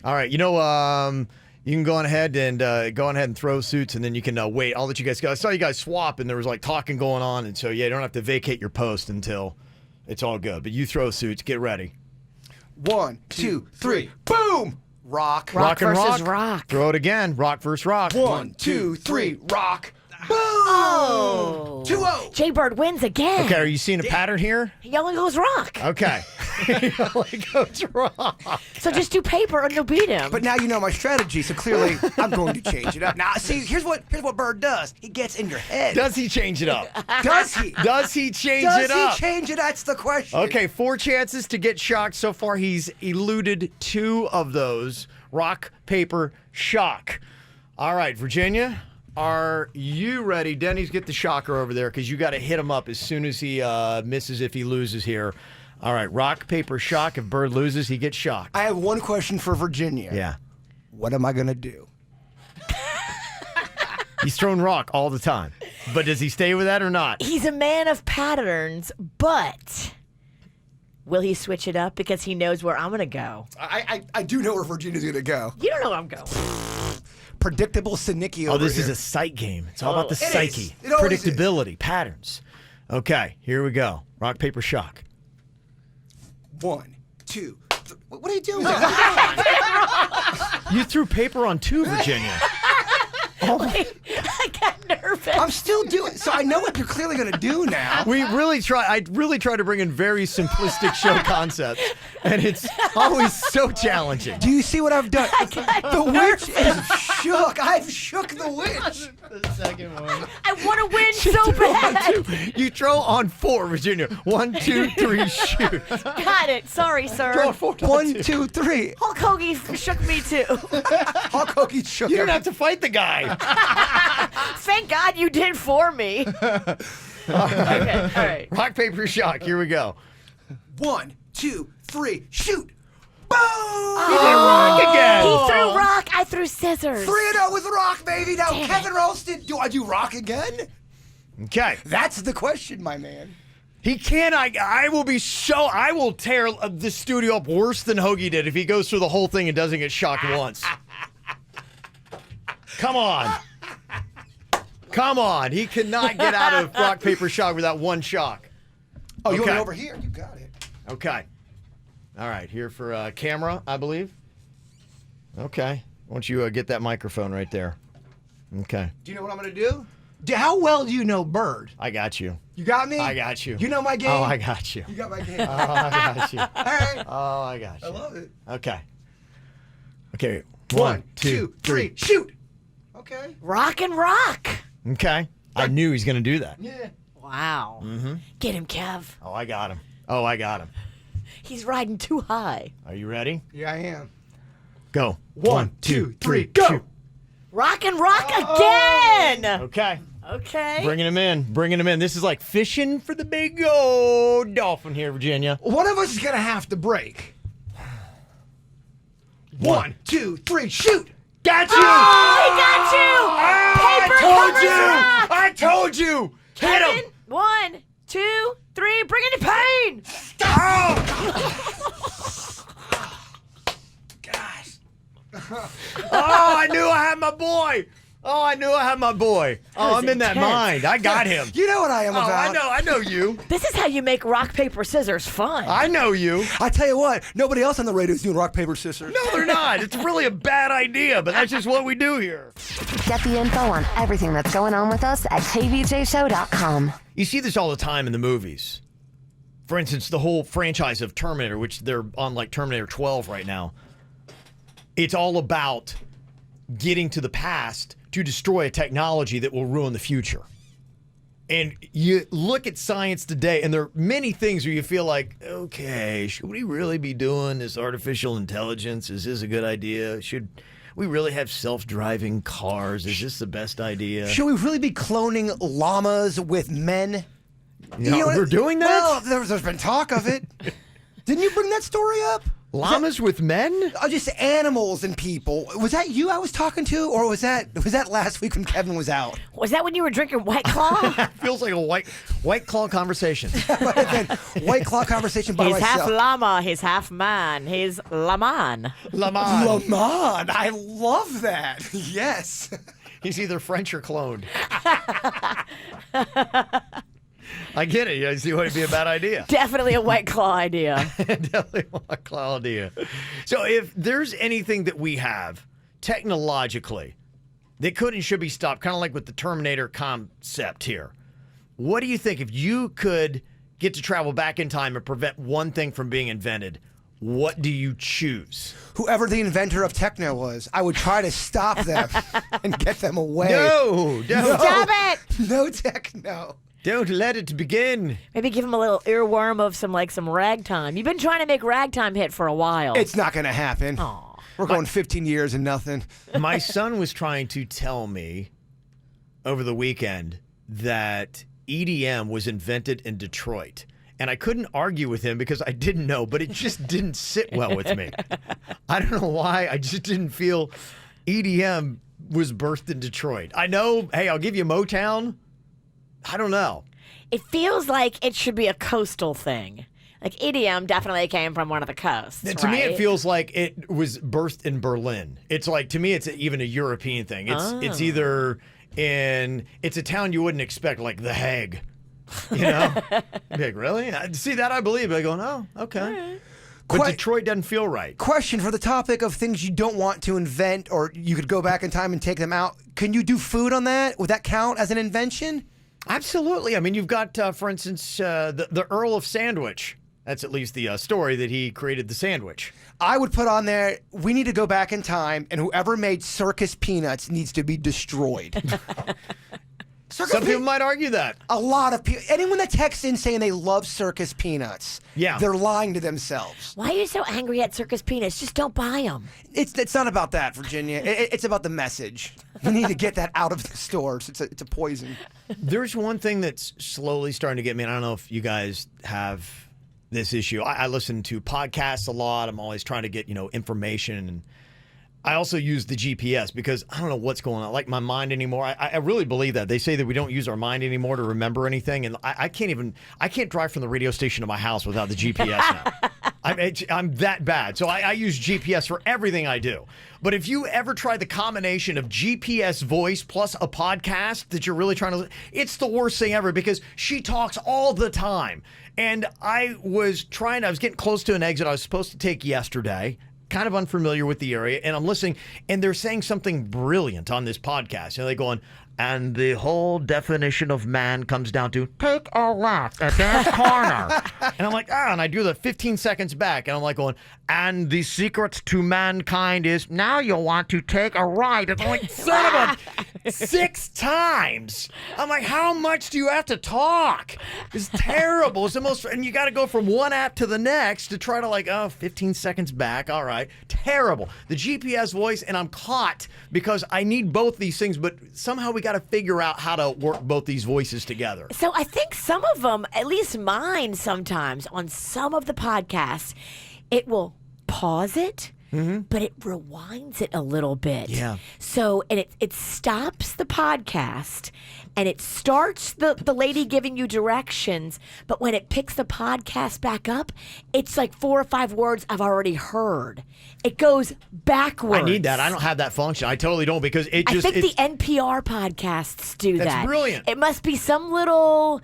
All right, you can go on ahead and throw suits, and then you can wait. I'll let you guys go. I saw you guys swap, and there was like talking going on, and so yeah, you don't have to vacate your post until it's all good. But you throw suits. Get ready. 1, 2, 3, boom! Rock. Rock and versus rock. Throw it again. Rock versus rock. 1, 2, 3, rock. Boom! Oh. 2-0. Jaybird wins again. Okay, are you seeing a pattern here? He only goes rock. Okay. He only goes rock. So just do paper and you'll beat him. But now you know my strategy, so clearly I'm going to change it up. Now, see, here's what Bird does. He gets in your head. Does he change it up? Does he? Does he change Does it up? he change it? That's the question. Okay, 4 chances to get shocked. So far, he's eluded 2 of those. Rock, paper, shock. All right, Virginia, are you ready? Denny's, get the shocker over there because you got to hit him up as soon as he misses if he loses here. All right, rock, paper, shock. If Bird loses, he gets shocked. I have one question for Virginia. Yeah. What am I going to do? He's thrown rock all the time. But does he stay with that or not? He's a man of patterns, but will he switch it up because he knows where I'm going to go? I do know where Virginia's going to go. You don't know where I'm going. Predictable Stinky over Oh, this here. is a sight game. It's all about the It psyche. is. It always Predictability, patterns. Okay, here we go. Rock, paper, shock. 1, 2, 3. What are you doing? You threw paper on 2, Virginia. Wait, I got nervous. I'm still doing. So I know what you're clearly going to do now. I really try to bring in very simplistic show concepts, and it's always so challenging. Do you see what I've done? The witch is shook. I've shook the witch. The second one. I want to win so bad. You throw on 4, Virginia. 1, 2, 3, shoot. Got it. Sorry, sir. Throw 4. 1, 2, 3. Hulk Hoagie shook me too. Hulk Hoagie shook. You didn't have to fight the guy. Thank God you did for me. Okay, all right. Rock, paper, shock. Here we go. 1, 2, 3, shoot. Boom! You did rock again. He threw rock. I threw scissors. 3-0 with rock, baby. Now, Damn Kevin Ralston, do I do rock again? Okay. That's the question, my man. He can. I will tear the studio up worse than Hoagie did if he goes through the whole thing and doesn't get shocked once. Come on. Come on. He cannot get out of rock, paper, shock without 1 shock. Oh, you want Okay. me over here? You got it. Okay. All right. Here for camera, I believe. Okay. Why don't you get that microphone right there? Okay. Do you know what I'm going to do? How well do you know Bird? I got you. You got me? I got you. You know my game? Oh, I got you. You got my game. Oh, I got you. All right. Oh, I got you. I love it. Okay. Okay. 1, 2, 3, shoot. Okay. Rock and rock. Okay. I knew he was going to do that. Yeah. Wow. Mm-hmm. Get him, Kev. Oh, I got him. Oh, I got him. He's riding too high. Are you ready? Yeah, I am. Go. 1, 2, 3, go. shoot. Rock and rock again. Okay. Okay. Bringing him in. Bringing him in. This is like fishing for the big old dolphin here, Virginia. One of us is going to have to break. 1, 2, 3, shoot. Got you! Oh, he got you! Paper covers rock. I told you! Hit him! Kevin, 1, 2, 3, bring in the pain! Gosh. Oh, I knew I had my boy! Oh, I knew I had my boy. Oh, I'm in that intense. mind. I got him. You know what I am Oh, about. I know you. This is how you make rock, paper, scissors fun. I know you. I tell you what, nobody else on the radio is doing rock, paper, scissors. No, they're not. It's really a bad idea, but that's just what we do here. Get the info on everything that's going on with us at kvjshow.com. You see this all the time in the movies. For instance, the whole franchise of Terminator, which they're on like Terminator 12 right now. It's all about getting to the past to destroy a technology that will ruin the future. And you look at science today, and there are many things where you feel like, okay, should we really be doing this artificial intelligence? Is this a good idea? Should we really have self-driving cars? Is this the best idea? Should we really be cloning llamas with men? You know, we're doing that? Well, there's been talk of it. Didn't you bring that story up? Llamas with men? Oh, just animals and people. Was that you I was talking to, or was that last week when Kevin was out? Was that when you were drinking White Claw? Feels like a white claw conversation. White Claw conversation by He's myself. half llama, he's half man, he's Laman. Lamont. Lamont. I love that. Yes. He's either French or cloned. I get it. You see why it'd be a bad idea. Definitely a White Claw idea. Definitely a Claw idea. So if there's anything that we have technologically that could and should be stopped, kind of like with the Terminator concept here, what do you think if you could get to travel back in time and prevent one thing from being invented? What do you choose? Whoever the inventor of techno was, I would try to stop them and get them away. No, don't. Stop it! No techno. Don't let it begin. Maybe give him a little earworm of some ragtime. You've been trying to make ragtime hit for a while. It's not going to happen. Aw. We're going 15 years and nothing. My son was trying to tell me over the weekend that EDM was invented in Detroit. And I couldn't argue with him because I didn't know, but it just didn't sit well with me. I don't know why. I just didn't feel EDM was birthed in Detroit. I know, hey, I'll give you Motown. I don't know. It feels like it should be a coastal thing. Like EDM definitely came from one of the coasts. To me, it feels like it was birthed in Berlin. It's like, to me, it's even a European thing. It's either it's a town you wouldn't expect, like The Hague. You know? Like, really? See, that I believe. I go, oh, okay. But Detroit doesn't feel right. Question for the topic of things you don't want to invent, or you could go back in time and take them out. Can you do food on that? Would that count as an invention? Absolutely. I mean, you've got, for instance, the Earl of Sandwich. That's at least the story that he created the sandwich. I would put on there, we need to go back in time, and whoever made circus peanuts needs to be destroyed. Some people might argue that. A lot of people. Anyone that texts in saying they love circus peanuts, they're lying to themselves. Why are you so angry at circus peanuts? Just don't buy them. It's not about that, Virginia. It's about the message. You need to get that out of the stores. It's a poison. There's one thing that's slowly starting to get me, and I don't know if you guys have this issue. I listen to podcasts a lot. I'm always trying to get, information, and I also use the GPS because I don't know what's going on, like my mind anymore. I really believe that. They say that we don't use our mind anymore to remember anything, and I can't drive from the radio station to my house without the GPS now. I'm that bad. So I use GPS for everything I do. But if you ever try the combination of GPS voice plus a podcast that you're really trying to, it's the worst thing ever because she talks all the time. And I was getting close to an exit I was supposed to take yesterday, kind of unfamiliar with the area, and I'm listening, and they're saying something brilliant on this podcast. They're going, and the whole definition of man comes down to take a left at this corner. And I'm like, and I do the 15 seconds back, and I'm like going, and the secret to mankind is now you'll want to take a right. And I'm like, son of a 6 times. I'm like, how much do you have to talk? It's terrible. It's the most, and you got to go from one app to the next to try to 15 seconds back. All right. Terrible. The GPS voice, and I'm caught because I need both these things, but somehow we got to figure out how to work both these voices together. So I think some of them, at least mine sometimes, on some of the podcasts, it will pause it, but it rewinds it a little bit. Yeah. So, and it stops the podcast, and it starts the lady giving you directions, but when it picks the podcast back up, it's like 4 or 5 words I've already heard. It goes backwards. I need that. I don't have that function. I totally don't because it just... I think the NPR podcasts do that. That's brilliant. It must be some little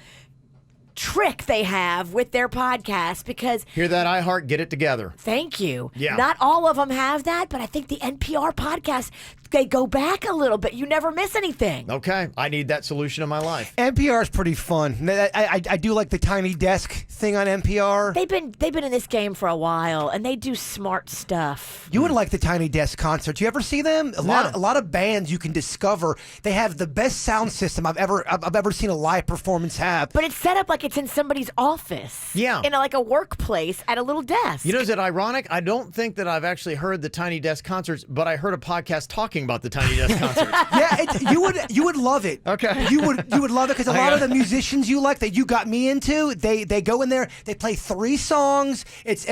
trick they have with their podcast because... Hear that, iHeart? Get it together. Thank you. Yeah. Not all of them have that, but I think the NPR podcast, they go back a little bit. You never miss anything. Okay. I need that solution in my life. NPR is pretty fun. I do like the Tiny Desk thing on NPR. They've been in this game for a while, and they do smart stuff. You would like the Tiny Desk concerts. You ever see them? A lot of bands you can discover. They have the best sound system I've ever seen a live performance have. But it's set up like it's in somebody's office. Yeah. In a workplace at a little desk. You know, is it ironic? I don't think that I've actually heard the Tiny Desk concerts, but I heard a podcast talking talking about the Tiny Desk concert. Yeah, you would love it. Okay. You would love it because a lot of the musicians you like that you got me into, they go in there, they play 3 songs. It's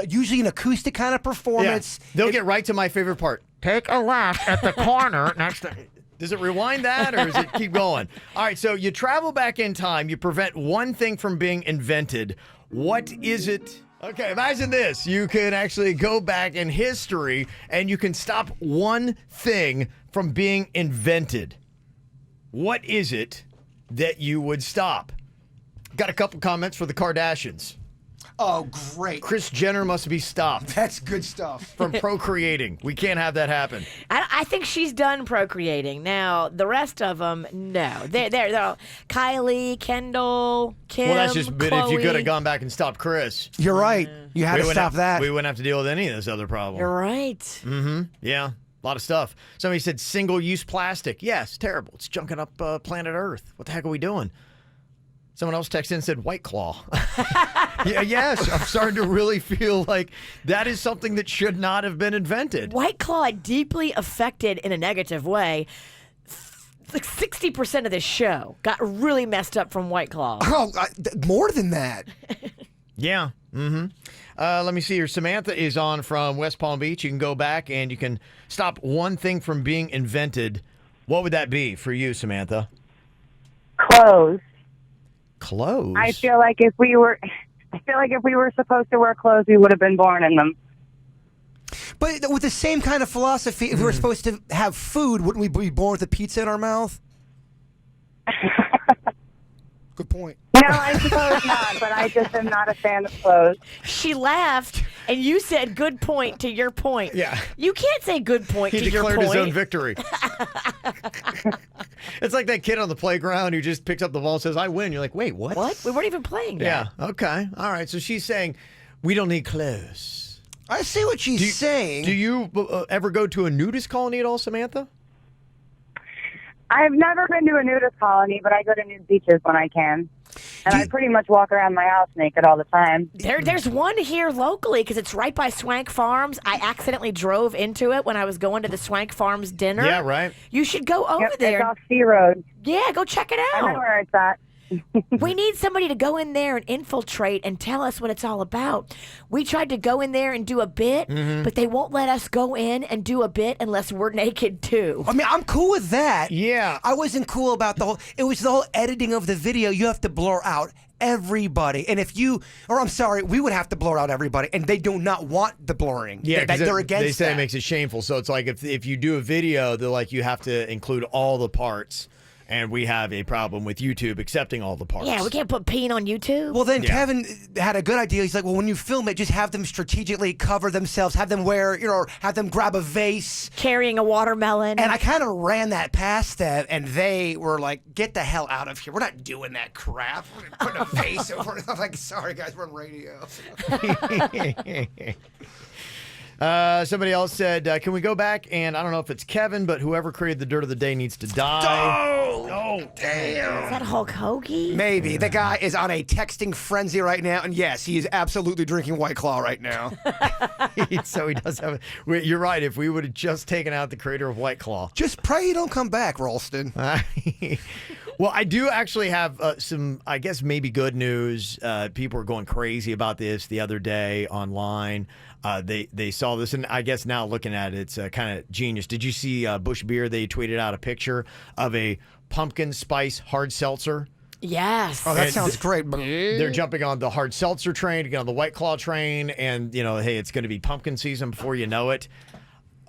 usually an acoustic kind of performance. Yeah. They'll get right to my favorite part. Take a left at the corner next to... Does it rewind that or does it keep going? All right, so you travel back in time. You prevent one thing from being invented. What is it? Okay, imagine this. You can actually go back in history and you can stop one thing from being invented. What is it that you would stop? Got a couple comments for the Kardashians. Oh, great. Kris Jenner must be stopped. That's good stuff. From procreating. We can't have that happen. I think she's done procreating. Now, the rest of them, no. They're all Kylie, Kendall, Kim, Well, that's just been if you Khloe. could have gone back and stopped Kris. You're right. You had to stop that. We wouldn't have to deal with any of this other problem. You're right. Mm-hmm. Yeah. A lot of stuff. Somebody said single-use plastic. Yes, terrible. It's junking up planet Earth. What the heck are we doing? Someone else texted in and said White Claw. Yes, I'm starting to really feel like that is something that should not have been invented. White Claw deeply affected in a negative way. Like 60% of this show got really messed up from White Claw. Oh, more than that. Yeah. Mm-hmm. Let me see here. Samantha is on from West Palm Beach. You can go back and you can stop one thing from being invented. What would that be for you, Samantha? Clothes. Clothes? I feel like if we were supposed to wear clothes, we would have been born in them. But with the same kind of philosophy, if we were supposed to have food, wouldn't we be born with a pizza in our mouth? Good point. No, I suppose not, but I just am not a fan of clothes. She laughed, and you said good point to your point. Yeah. You can't say good point He to your point. declared his own victory. It's like that kid on the playground who just picks up the ball and says, I win. You're like, wait, what? What? We weren't even playing Yeah. yet. Okay. All right. So she's saying we don't need clothes. I see what she's saying. Do you ever go to a nudist colony at all, Samantha? I've never been to a nudist colony, but I go to nude beaches when I can. And I pretty much walk around my house naked all the time. There's one here locally because it's right by Swank Farms. I accidentally drove into it when I was going to the Swank Farms dinner. Yeah, right. You should go over there. It's off C Road. Yeah, go check it out. I know where it's at. We need somebody to go in there and infiltrate and tell us what it's all about. We tried to go in there and do a bit, but they won't let us go in and do a bit unless we're naked too. I mean, I'm cool with that. Yeah. I wasn't cool about the whole, it was the whole editing of the video. You have to blur out everybody. And if you, or I'm sorry, we would have to blur out everybody. And they do not want the blurring. Yeah, they're against they say that. it makes it shameful. So it's like if you do a video, they're like you have to include all the parts. And we have a problem with YouTube accepting all the parts. Yeah, we can't put peen on YouTube. Well, then Kevin had a good idea. He's like, well, when you film it, just have them strategically cover themselves, have them wear, have them grab a vase. Carrying a watermelon. And I kind of ran that past them, and they were like, get the hell out of here. We're not doing that crap. We're putting a vase over it. I'm like, sorry, guys, we're on radio. Somebody else said, can we go back and I don't know if it's Kevin, but whoever created the dirt of the day needs to die. Oh, damn. Is that Hulk Hoagie? Maybe. The guy is on a texting frenzy right now, and yes, he is absolutely drinking White Claw right now. So he does have it. You're right. If we would have just taken out the creator of White Claw. Just pray you don't come back, Ralston. Well, I do actually have some, I guess, maybe good news. People were going crazy about this the other day online. They saw this, and I guess now looking at it, it's kind of genius. Did you see Busch Beer? They tweeted out a picture of a pumpkin spice hard seltzer. Yes. Oh, that sounds great. They're jumping on the hard seltzer train, to get on the White Claw train, and, hey, it's going to be pumpkin season before you know it.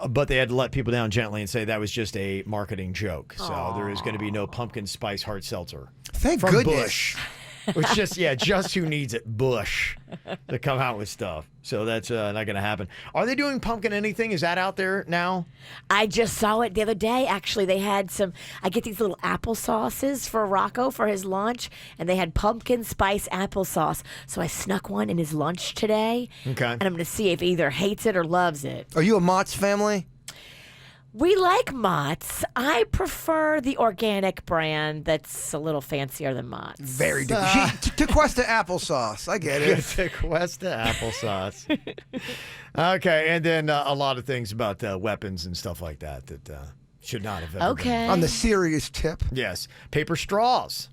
But they had to let people down gently and say that was just a marketing joke. So there is going to be no pumpkin spice hard seltzer. Thank from goodness. Busch. Which just who needs it? Busch to come out with stuff. So that's not going to happen. Are they doing pumpkin anything? Is that out there now? I just saw it the other day. Actually, they had some. I get these little applesauces for Rocco for his lunch, and they had pumpkin spice applesauce. So I snuck one in his lunch today. Okay. And I'm going to see if he either hates it or loves it. Are you a Mott's family? We like Mott's. I prefer the organic brand that's a little fancier than Mott's. Very different. Tequesta applesauce. I get it. Tequesta applesauce. Okay, and then a lot of things about weapons and stuff like that should not have ever been. On the serious tip. Yes. Paper straws,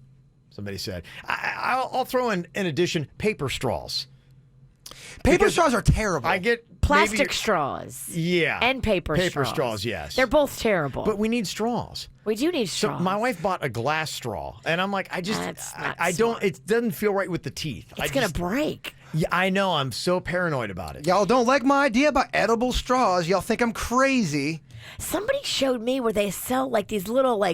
somebody said. I'll throw in addition, paper straws. Paper straws are terrible. I get plastic straws. Yeah. And paper straws. Paper straws, yes. They're both terrible. But we need straws. We do need straws. So my wife bought a glass straw, and I'm like, I don't. It doesn't feel right with the teeth. It's gonna break. Yeah, I know. I'm so paranoid about it. Y'all don't like my idea about edible straws. Y'all think I'm crazy. Somebody showed me where they sell like these little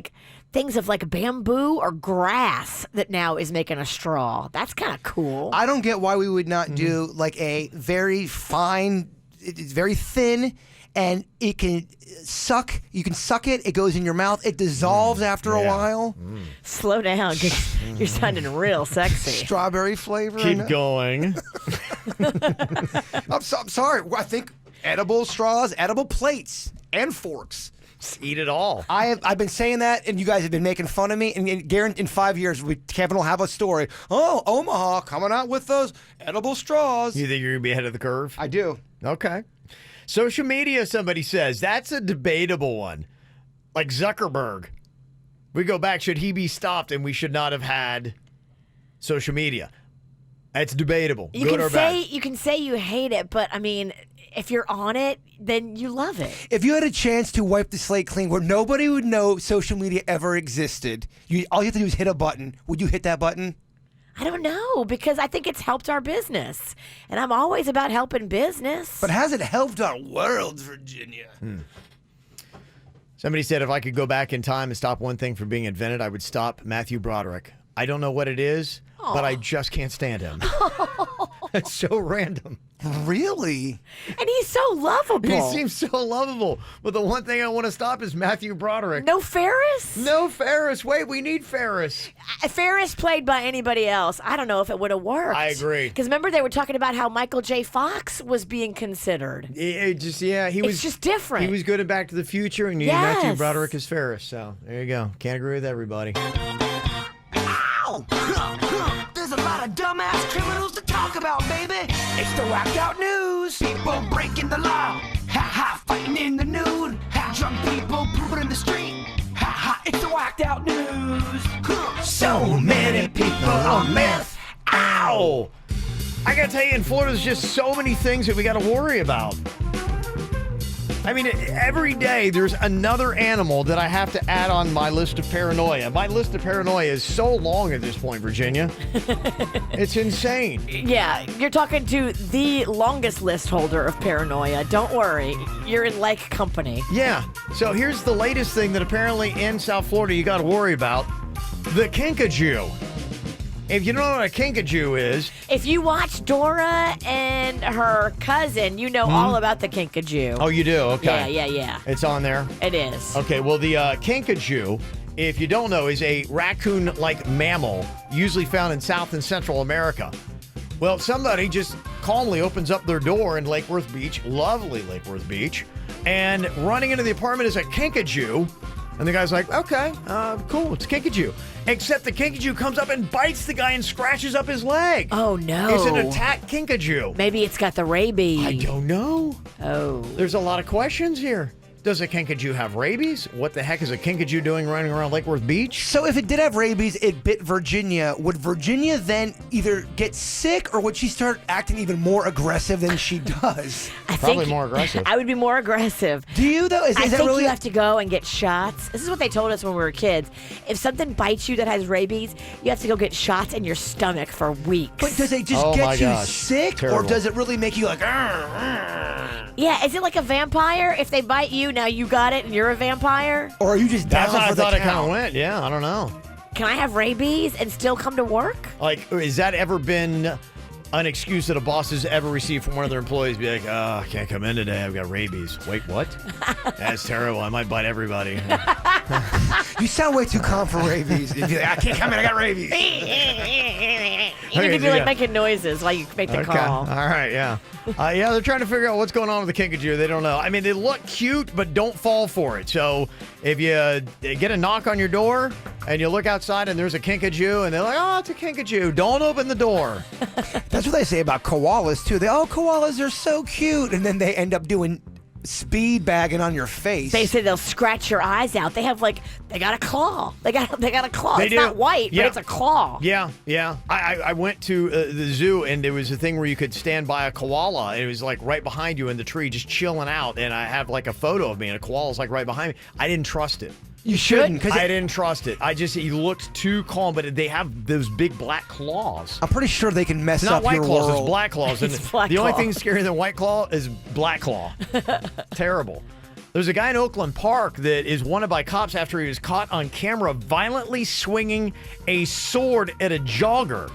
things of bamboo or grass that now is making a straw. That's kind of cool. I don't get why we would not do a very fine, it's very thin, and it can suck. You can suck it. It goes in your mouth. It dissolves after a while. Slow down, because you're sounding real sexy. Strawberry flavor. Keep going. I'm sorry. I think edible straws, edible plates, and forks. Just eat it all. I've been saying that, and you guys have been making fun of me. And guarantee in 5 years, Kevin will have a story. Oh, Omaha coming out with those edible straws. You think you're gonna be ahead of the curve? I do. Okay. Social media, somebody says, that's a debatable one. Like Zuckerberg. We go back, should he be stopped, and we should not have had social media? It's debatable. Good or bad. You can say you hate it, but I mean, if you're on it, then you love it. If you had a chance to wipe the slate clean where nobody would know social media ever existed, all you have to do is hit a button. Would you hit that button? I don't know, because I think it's helped our business. And I'm always about helping business. But has it helped our world, Virginia? Somebody said if I could go back in time and stop one thing from being invented, I would stop Matthew Broderick. I don't know what it is, but I just can't stand him. It's so random. Really? And he's so lovable. He seems so lovable. But the one thing I want to stop is Matthew Broderick. No Ferris? No Ferris. Wait, we need Ferris. Ferris played by anybody else, I don't know if it would have worked. I agree. Because remember they were talking about how Michael J. Fox was being considered. It's just different. He was good at Back to the Future, and Matthew Broderick is Ferris. So there you go. Can't agree with everybody. Ow! There's a lot of dumbass criminals to talk about, baby. It's the whacked out news. People breaking the law. Ha ha, fighting in the nude. Ha, drunk people pooping in the street. Ha ha, it's the whacked out news. So many people on meth. Ow! I gotta tell you, in Florida, there's just so many things that we gotta worry about. I mean, every day there's another animal that I have to add on my list of paranoia. My list of paranoia is so long at this point, Virginia. It's insane. Yeah, you're talking to the longest list holder of paranoia. Don't worry, you're in like company. Yeah, so here's the latest thing that apparently in South Florida you got to worry about. The kinkajou. If you don't know what a kinkajou is... If you watch Dora and her cousin, you know all about the kinkajou. Oh, you do? Okay. Yeah. It's on there? It is. Okay, well, the kinkajou, if you don't know, is a raccoon-like mammal usually found in South and Central America. Well, somebody just calmly opens up their door in Lake Worth Beach, lovely Lake Worth Beach, and running into the apartment is a kinkajou. And the guy's like, okay, cool, it's a kinkajou. Except the kinkajou comes up and bites the guy and scratches up his leg. Oh, no. It's an attacked kinkajou. Maybe it's got the rabies. I don't know. Oh. There's a lot of questions here. Does a kinkajou have rabies? What the heck is a kinkajou doing running around Lake Worth Beach? So if it did have rabies, it bit Virginia. Would Virginia then either get sick or would she start acting even more aggressive than she does? Probably more aggressive. I would be more aggressive. Do you, though? I think you have to go and get shots. This is what they told us when we were kids. If something bites you that has rabies, you have to go get shots in your stomach for weeks. But does it just get you sick? Terrible. Or does it really make you like... Yeah, is it like a vampire? If they bite you, now you got it and you're a vampire? Or are you just down That's how for I the thought it count? kind of went. Yeah, I don't know. Can I have rabies and still come to work? Like, has that ever been an excuse that a boss has ever received from one of their employees. Be like, I can't come in today. I've got rabies. Wait, what? That's terrible. I might bite everybody. You sound way too calm for rabies. You'd be like, I can't come in. I got rabies. You need to be like making noises while you make the call. All right, yeah. Yeah, they're trying to figure out what's going on with the kinkajou. They don't know. I mean, they look cute, but don't fall for it. So if you get a knock on your door and you look outside and there's a kinkajou and they're like, oh, it's a kinkajou, don't open the door. That's what they say about koalas, too. Koalas are so cute. And then they end up doing speed bagging on your face. They say they'll scratch your eyes out. They got a claw. They got a claw. It's not white, but it's a claw. Yeah. I went to the zoo, and there was a thing where you could stand by a koala, and it was like right behind you in the tree, just chilling out. And I have like a photo of me, and a koala's like right behind me. I didn't trust it. You shouldn't. I didn't trust it. He looked too calm, but they have those big black claws. I'm pretty sure they can mess up your world. Not white claws, it's black claws. The only thing scarier than white claw is black claw. Terrible. There's a guy in Oakland Park that is wanted by cops after he was caught on camera violently swinging a sword at a jogger.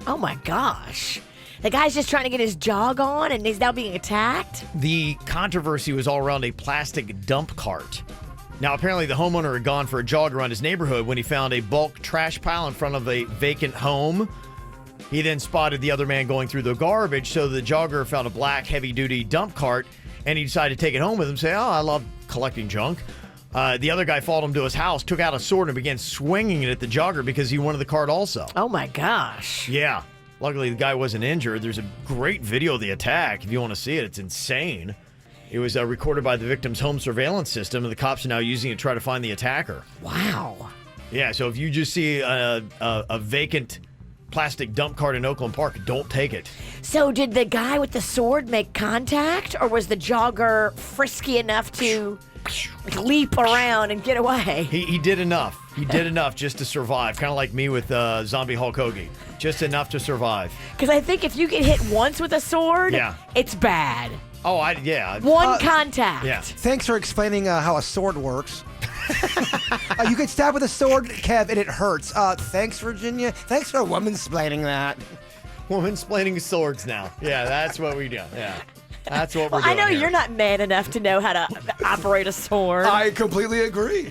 Oh my gosh. The guy's just trying to get his jog on, and he's now being attacked? The controversy was all around a plastic dump cart. Now, apparently the homeowner had gone for a jog around his neighborhood when he found a bulk trash pile in front of a vacant home. He then spotted the other man going through the garbage, so the jogger found a black, heavy-duty dump cart, and he decided to take it home with him, say, oh, I love collecting junk. The other guy followed him to his house, took out a sword, and began swinging it at the jogger because he wanted the cart also. Oh, my gosh. Yeah. Luckily, the guy wasn't injured. There's a great video of the attack. If you want to see it, it's insane. It was recorded by the victim's home surveillance system, and the cops are now using it to try to find the attacker. Wow. Yeah, so if you just see a vacant plastic dump cart in Oakland Park, don't take it. So did the guy with the sword make contact, or was the jogger frisky enough to leap around and get away? He did enough. He did enough just to survive, kind of like me with Zombie Hulk Hoagie. Just enough to survive. Because I think if you get hit once with a sword, it's bad. Oh, yeah. One contact. Yeah. Thanks for explaining how a sword works. You get stabbed with a sword, Kev, and it hurts. Thanks, Virginia. Thanks for woman-splaining that. Woman-splaining swords now. Yeah, that's what we do. Yeah. That's what we're doing. I know here. You're not man enough to know how to operate a sword. I completely agree.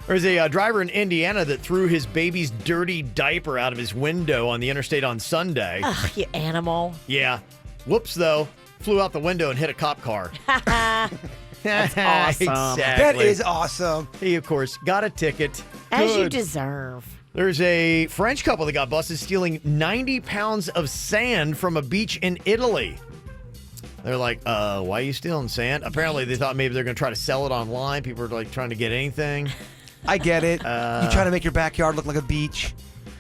There's a driver in Indiana that threw his baby's dirty diaper out of his window on the interstate on Sunday. Ugh, you animal. Yeah. Whoops, though. Flew out the window and hit a cop car. That's awesome. Exactly. That is awesome. He, of course, got a ticket. As you deserve. There's a French couple that got busted stealing 90 pounds of sand from a beach in Italy. They're like, why are you stealing sand? Apparently, they thought maybe they're going to try to sell it online. People are like trying to get anything. I get it. You try to make your backyard look like a beach.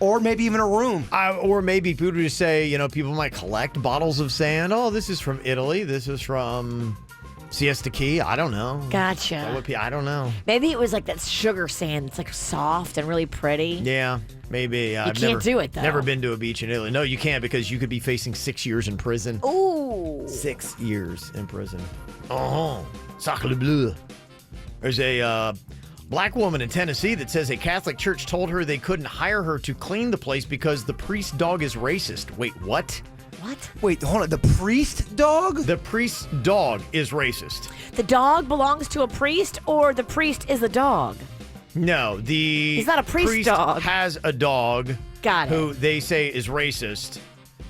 Or maybe even a room. Or maybe people just say, people might collect bottles of sand. Oh, this is from Italy. This is from Siesta Key. I don't know. Gotcha. I don't know. Maybe it was like that sugar sand. It's like soft and really pretty. Yeah, maybe. You can't do it, though. Never been to a beach in Italy. No, you can't because you could be facing 6 years in prison. Ooh. 6 years in prison. Oh, sacre bleu. There's a black woman in Tennessee that says a Catholic church told her they couldn't hire her to clean the place because the priest dog is racist. Wait, what? What? Wait, hold on. The priest dog? The priest dog is racist. The dog belongs to a priest, or the priest is a dog? No, He's not a priest dog. Has a dog. Got it. Who they say is racist.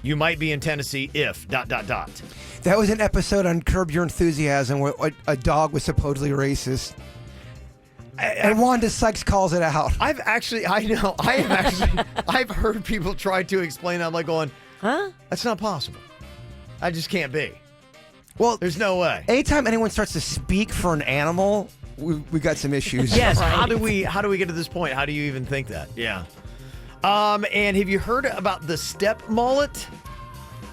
You might be in Tennessee if ... That was an episode on Curb Your Enthusiasm where a dog was supposedly racist. And Wanda Sykes calls it out. I've heard people try to explain. I'm like going, huh? That's not possible. I just can't be. Well, there's no way. Anytime anyone starts to speak for an animal, we got some issues. Yes. Right. How do we get to this point? How do you even think that? Yeah. And have you heard about the step mullet?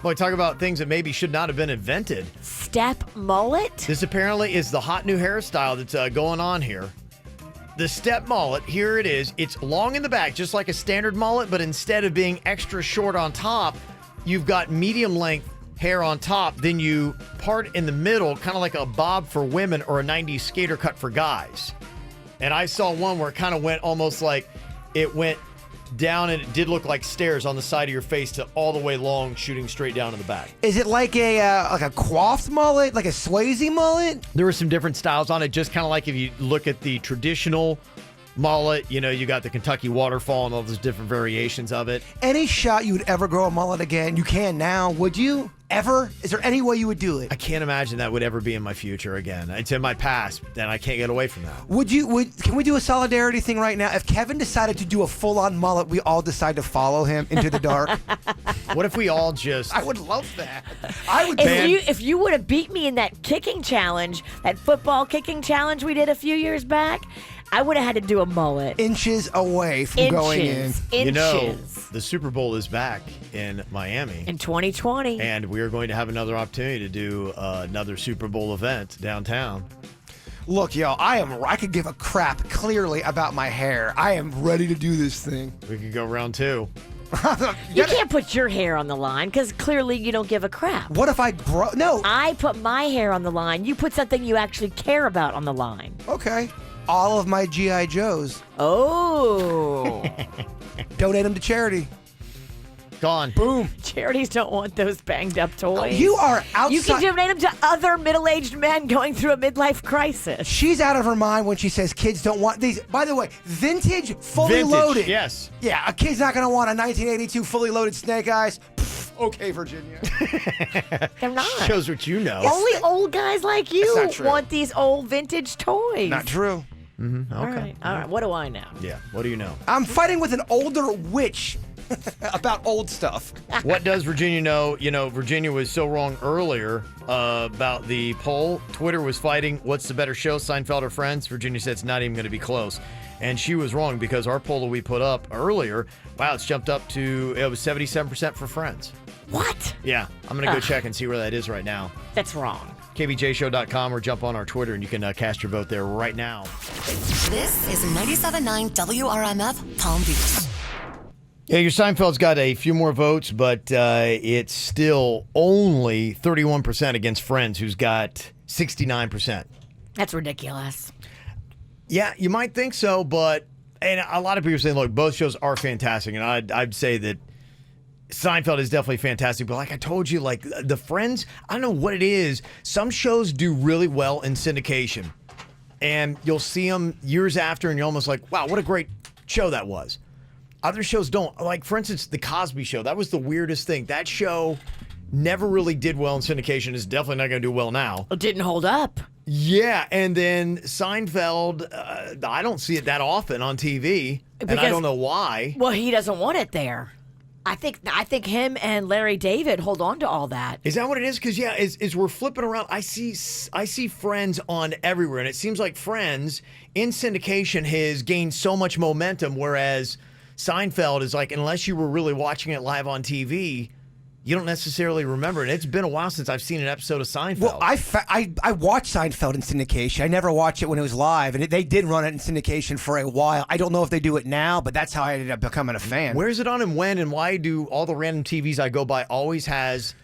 Boy, talk about things that maybe should not have been invented. Step mullet? This apparently is the hot new hairstyle that's going on here. The step mullet, here it is. It's long in the back, just like a standard mullet, but instead of being extra short on top, you've got medium length hair on top. Then you part in the middle, kind of like a bob for women or a 90s skater cut for guys. And I saw one where it kind of went almost like it went down, and it did look like stairs on the side of your face to all the way long, shooting straight down in the back. Is it like a coiffed mullet, like a Swayze mullet? There were some different styles on it, just kind of like if you look at the traditional mullet, you got the Kentucky waterfall and all those different variations of it. Any shot you would ever grow a mullet again? You can now. Would you? Ever? Is there any way you would do it? I can't imagine that would ever be in my future again. It's in my past, and I can't get away from that. Can we do a solidarity thing right now? If Kevin decided to do a full-on mullet, we all decide to follow him into the dark. What if we all just... I would love that. I would. If you would have beat me in that kicking challenge, that football kicking challenge we did a few years back, I would have had to do a mullet. Inches away from going in. Inches. The Super Bowl is back in Miami. In 2020. And we are going to have another opportunity to do another Super Bowl event downtown. Look, yo, I could give a crap clearly about my hair. I am ready to do this thing. We could go round 2. You can't put your hair on the line because clearly you don't give a crap. What if I grow? No. I put my hair on the line. You put something you actually care about on the line. Okay. All of my G.I. Joes. Oh. Donate them to charity. Gone. Boom. Charities don't want those banged up toys. You are outside. You can donate them to other middle-aged men going through a midlife crisis. She's out of her mind when she says kids don't want these. By the way, vintage, fully loaded. Yes. Yeah, a kid's not going to want a 1982 fully loaded Snake Eyes. Pff, okay, Virginia. They're not. Shows what you know. Only old guys like you That's not true. want these old vintage toys. Not true. Mm-hmm. Okay. All right. What do I know? Yeah. What do you know? I'm fighting with an older witch about old stuff. What does Virginia know? Virginia was so wrong earlier about the poll. Twitter was fighting, what's the better show, Seinfeld or Friends? Virginia said it's not even going to be close. And she was wrong because our poll that we put up earlier, wow, it's jumped up to, it was 77% for Friends. What? Yeah. I'm going to go check and see where that is right now. That's wrong. KVJShow.com or jump on our Twitter and you can cast your vote there right now. This is 97.9 WRMF Palm Beach. Yeah, your Seinfeld's got a few more votes, but it's still only 31% against Friends, who's got 69%. That's ridiculous. Yeah, you might think so, and a lot of people are saying, look, both shows are fantastic, and I'd say that Seinfeld is definitely fantastic, but like I told you, like the Friends, I don't know what it is. Some shows do really well in syndication, and you'll see them years after, and you're almost like, wow, what a great show that was. Other shows don't. Like, for instance, The Cosby Show. That was the weirdest thing. That show never really did well in syndication. It's definitely not going to do well now. It didn't hold up. Yeah, and then Seinfeld, I don't see it that often on TV, and I don't know why. Well, he doesn't want it there. I think him and Larry David hold on to all that. Is that what it is? Because yeah, as we're flipping around, I see Friends on everywhere, and it seems like Friends in syndication has gained so much momentum, whereas Seinfeld is like, unless you were really watching it live on TV, you don't necessarily remember it. It's been a while since I've seen an episode of Seinfeld. Well, I watched Seinfeld in syndication. I never watched it when it was live, and they did run it in syndication for a while. I don't know if they do it now, but that's how I ended up becoming a fan. Where's it on and when, and why do all the random TVs I go by always has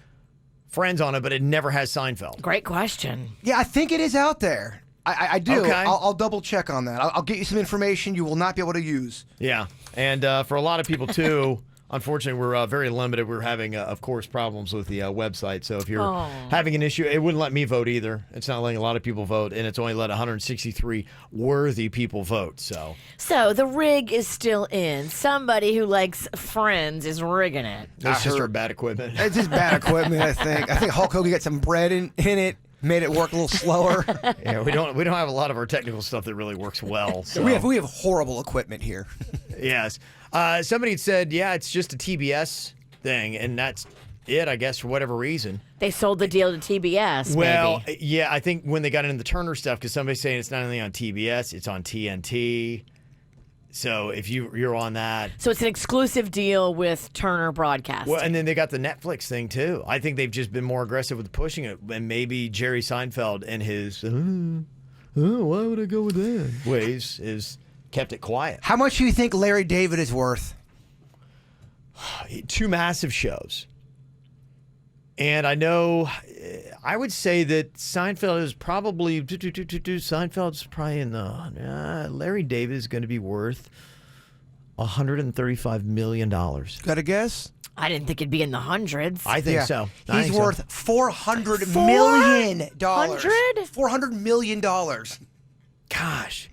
Friends on it, but it never has Seinfeld? Great question. Yeah, I think it is out there. I do. Okay. I'll double check on that. I'll get you some information you will not be able to use. Yeah, and for a lot of people too, unfortunately, we're very limited. We're having, of course, problems with the website. So if you're having an issue, it wouldn't let me vote either. It's not letting a lot of people vote, and it's only let 163 worthy people vote. So the rig is still in. Somebody who likes Friends is rigging it. It's just our bad equipment. It's just bad equipment, I think. I think Hulk Hogan got some bread in it. Made it work a little slower. Yeah, we don't have a lot of our technical stuff that really works well. So. We have horrible equipment here. Yes. Somebody had said, yeah, it's just a TBS thing, and that's it, I guess, for whatever reason. They sold the deal to TBS. Well, maybe. Yeah, I think when they got into the Turner stuff, because somebody's saying it's not only on TBS, it's on TNT. So if you're on that. So it's an exclusive deal with Turner Broadcasting. Well, and then they got the Netflix thing, too. I think they've just been more aggressive with pushing it. And maybe Jerry Seinfeld and his, why would I go with that? Ways is kept it quiet. How much do you think Larry David is worth? 2 massive shows. And I know, I would say that Seinfeld is probably, Seinfeld's probably in the, Larry David is going to be worth $135 million. Got a guess? I didn't think it'd be in the hundreds. I think so. He's worth $400 million. $400 million. Gosh.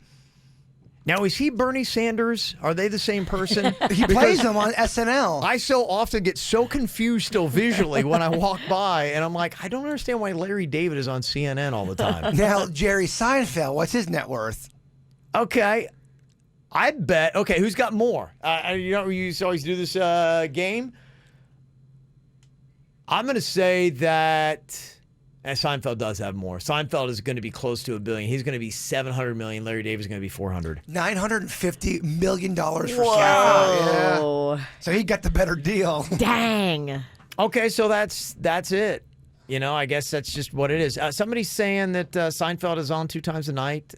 Now, is he Bernie Sanders? Are they the same person? He plays them on SNL. I so often get so confused still visually when I walk by, and I'm like, I don't understand why Larry David is on CNN all the time. Now, Jerry Seinfeld, what's his net worth? Okay. I bet. Okay, who's got more? You know, you always do this game. I'm going to say that Seinfeld does have more. Seinfeld is going to be close to $1 billion. He's going to be $700 million. Larry David is going to be $400. $950 million for Whoa. Seinfeld. Yeah. So he got the better deal. Dang. Okay, so that's it. You know, I guess that's just what it is. Somebody's saying that Seinfeld is on 2 times a night.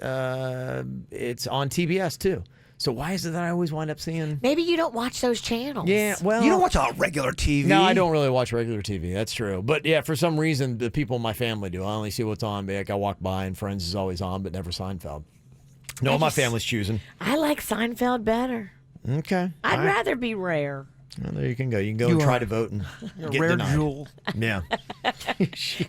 It's on TBS too. So why is it that I always wind up seeing? Maybe you don't watch those channels. Yeah, well, you don't watch regular TV. No, I don't really watch regular TV. That's true. But yeah, for some reason, the people in my family do. I only see what's on. Like I walk by and Friends is always on, but never Seinfeld. No, my family's choosing. I like Seinfeld better. Okay. I'd rather be rare. Well, there you can go. You can go and try to vote and get rare denied. jewel. Yeah.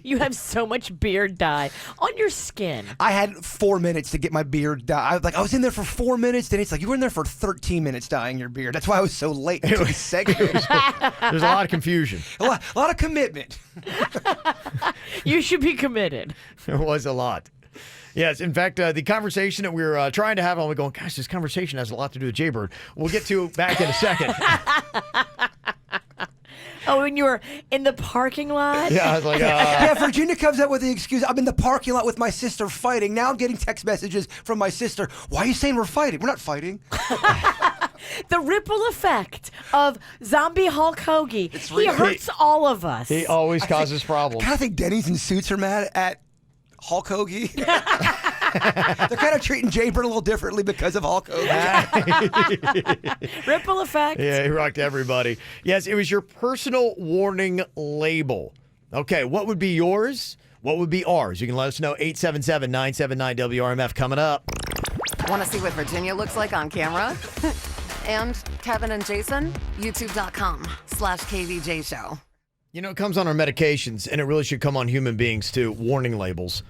You have so much beard dye on your skin. I had 4 minutes to get my beard dyed. I was in there for 4 minutes. Then it's like you were in there for 13 minutes dyeing your beard. That's why I was so late to the segment. There's a lot of confusion. a lot of commitment. You should be committed. There was a lot. Yes, in fact, the conversation that we were trying to have, I'm going, gosh, this conversation has a lot to do with Jaybird. We'll get to back in a second. Oh, when you were in the parking lot? Yeah, I was like, Yeah, Virginia comes up with the excuse, I'm in the parking lot with my sister fighting. Now I'm getting text messages from my sister. Why are you saying we're fighting? We're not fighting. The ripple effect of zombie Hulk Hoagie. He hurts all of us. He always causes problems. I think Denny's and Suits are mad at Hulk Hoagie. They're kind of treating Jaybird a little differently because of Hulk Hoagie. Ripple effect. Yeah, he rocked everybody. Yes, it was your personal warning label. Okay, what would be yours? What would be ours? You can let us know. 877-979-WRMF coming up. Want to see what Virginia looks like on camera? And Kevin and Jason? YouTube.com/KVJ Show. You know, it comes on our medications, and it really should come on human beings, too. Warning labels.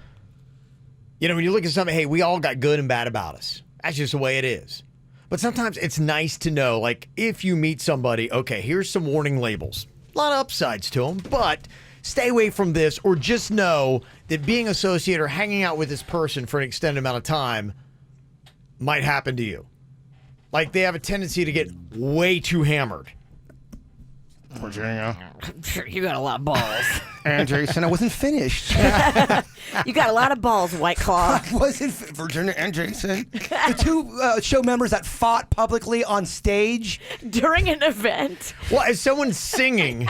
You know, when you look at something, hey, we all got good and bad about us. That's just the way it is. But sometimes it's nice to know, like, if you meet somebody, okay, here's some warning labels. A lot of upsides to them, but stay away from this, or just know that being associated or hanging out with this person for an extended amount of time might happen to you. Like, they have a tendency to get way too hammered. Virginia. You got a lot of balls. And Jason, I wasn't finished. You got a lot of balls, White Claw. I wasn't Virginia and Jason. The two show members that fought publicly on stage. During an event. Well, as someone's singing,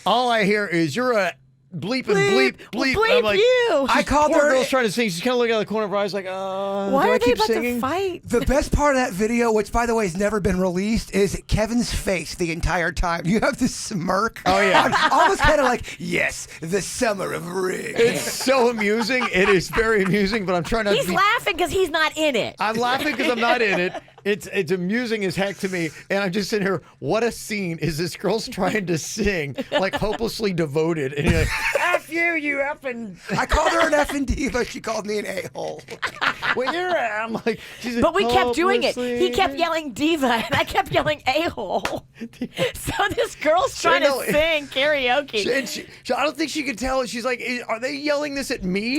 all I hear is, you're a bleep and bleep, bleep. Bleep I'm like, you. I called poor her. girl's trying to sing. She's kind of looking out the corner of her eyes like, why do are I they keep about singing? to fight? The best part of that video, which by the way has never been released, is Kevin's face the entire time. You have this smirk. Oh, yeah. Almost kind of like, yes, the summer of ring. It's so amusing. It is very amusing, but I'm trying not He's to be... laughing because he's not in it. I'm laughing because I'm not in it. It's amusing as heck to me, and I'm just sitting here, what a scene is this girl's trying to sing, like hopelessly devoted, and you're like, F you effing... I called her an effing diva. She called me an a-hole. Well, I'm like... She's like, But we kept doing it. hopelessly- He kept yelling diva, and I kept yelling a-hole. So this girl's trying to sing karaoke. I don't think she could tell. She's like, are they yelling this at me?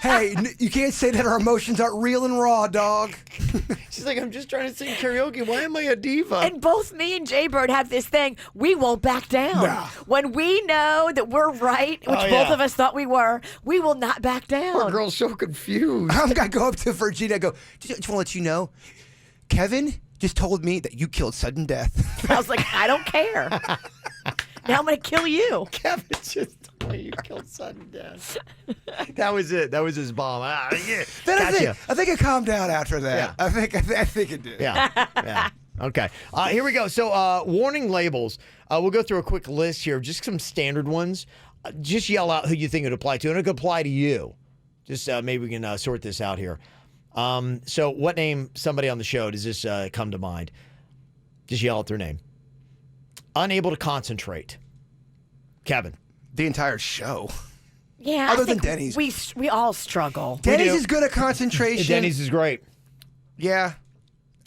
Hey, you can't say that our emotions aren't real and raw, dog. She's like, I'm just trying to sing karaoke. Why am I a diva? And both me and Jaybird have this thing. We won't back down. Nah. When we know that we're right, which both of us thought we were, we will not back down. Poor girl's so confused. I'm going to go up to Virginia and go, just want to let you know, Kevin just told me that you killed sudden death. I was like, I don't care. Now I'm going to kill you. Kevin just told me you killed sudden death. That was it. That was his bomb. Yeah. Then Gotcha. I think it calmed down after that. Yeah. I think it did. Yeah. Okay. Here we go. So, warning labels. We'll go through a quick list here, just some standard ones. Just yell out who you think it would apply to, and it could apply to you. Just maybe we can sort this out here. So what name, somebody on the show, does this come to mind? Just yell out their name. Unable to concentrate. Kevin. The entire show. Yeah, Other than Denny's. We all struggle. Denny's is good at concentration. Denny's is great. Yeah.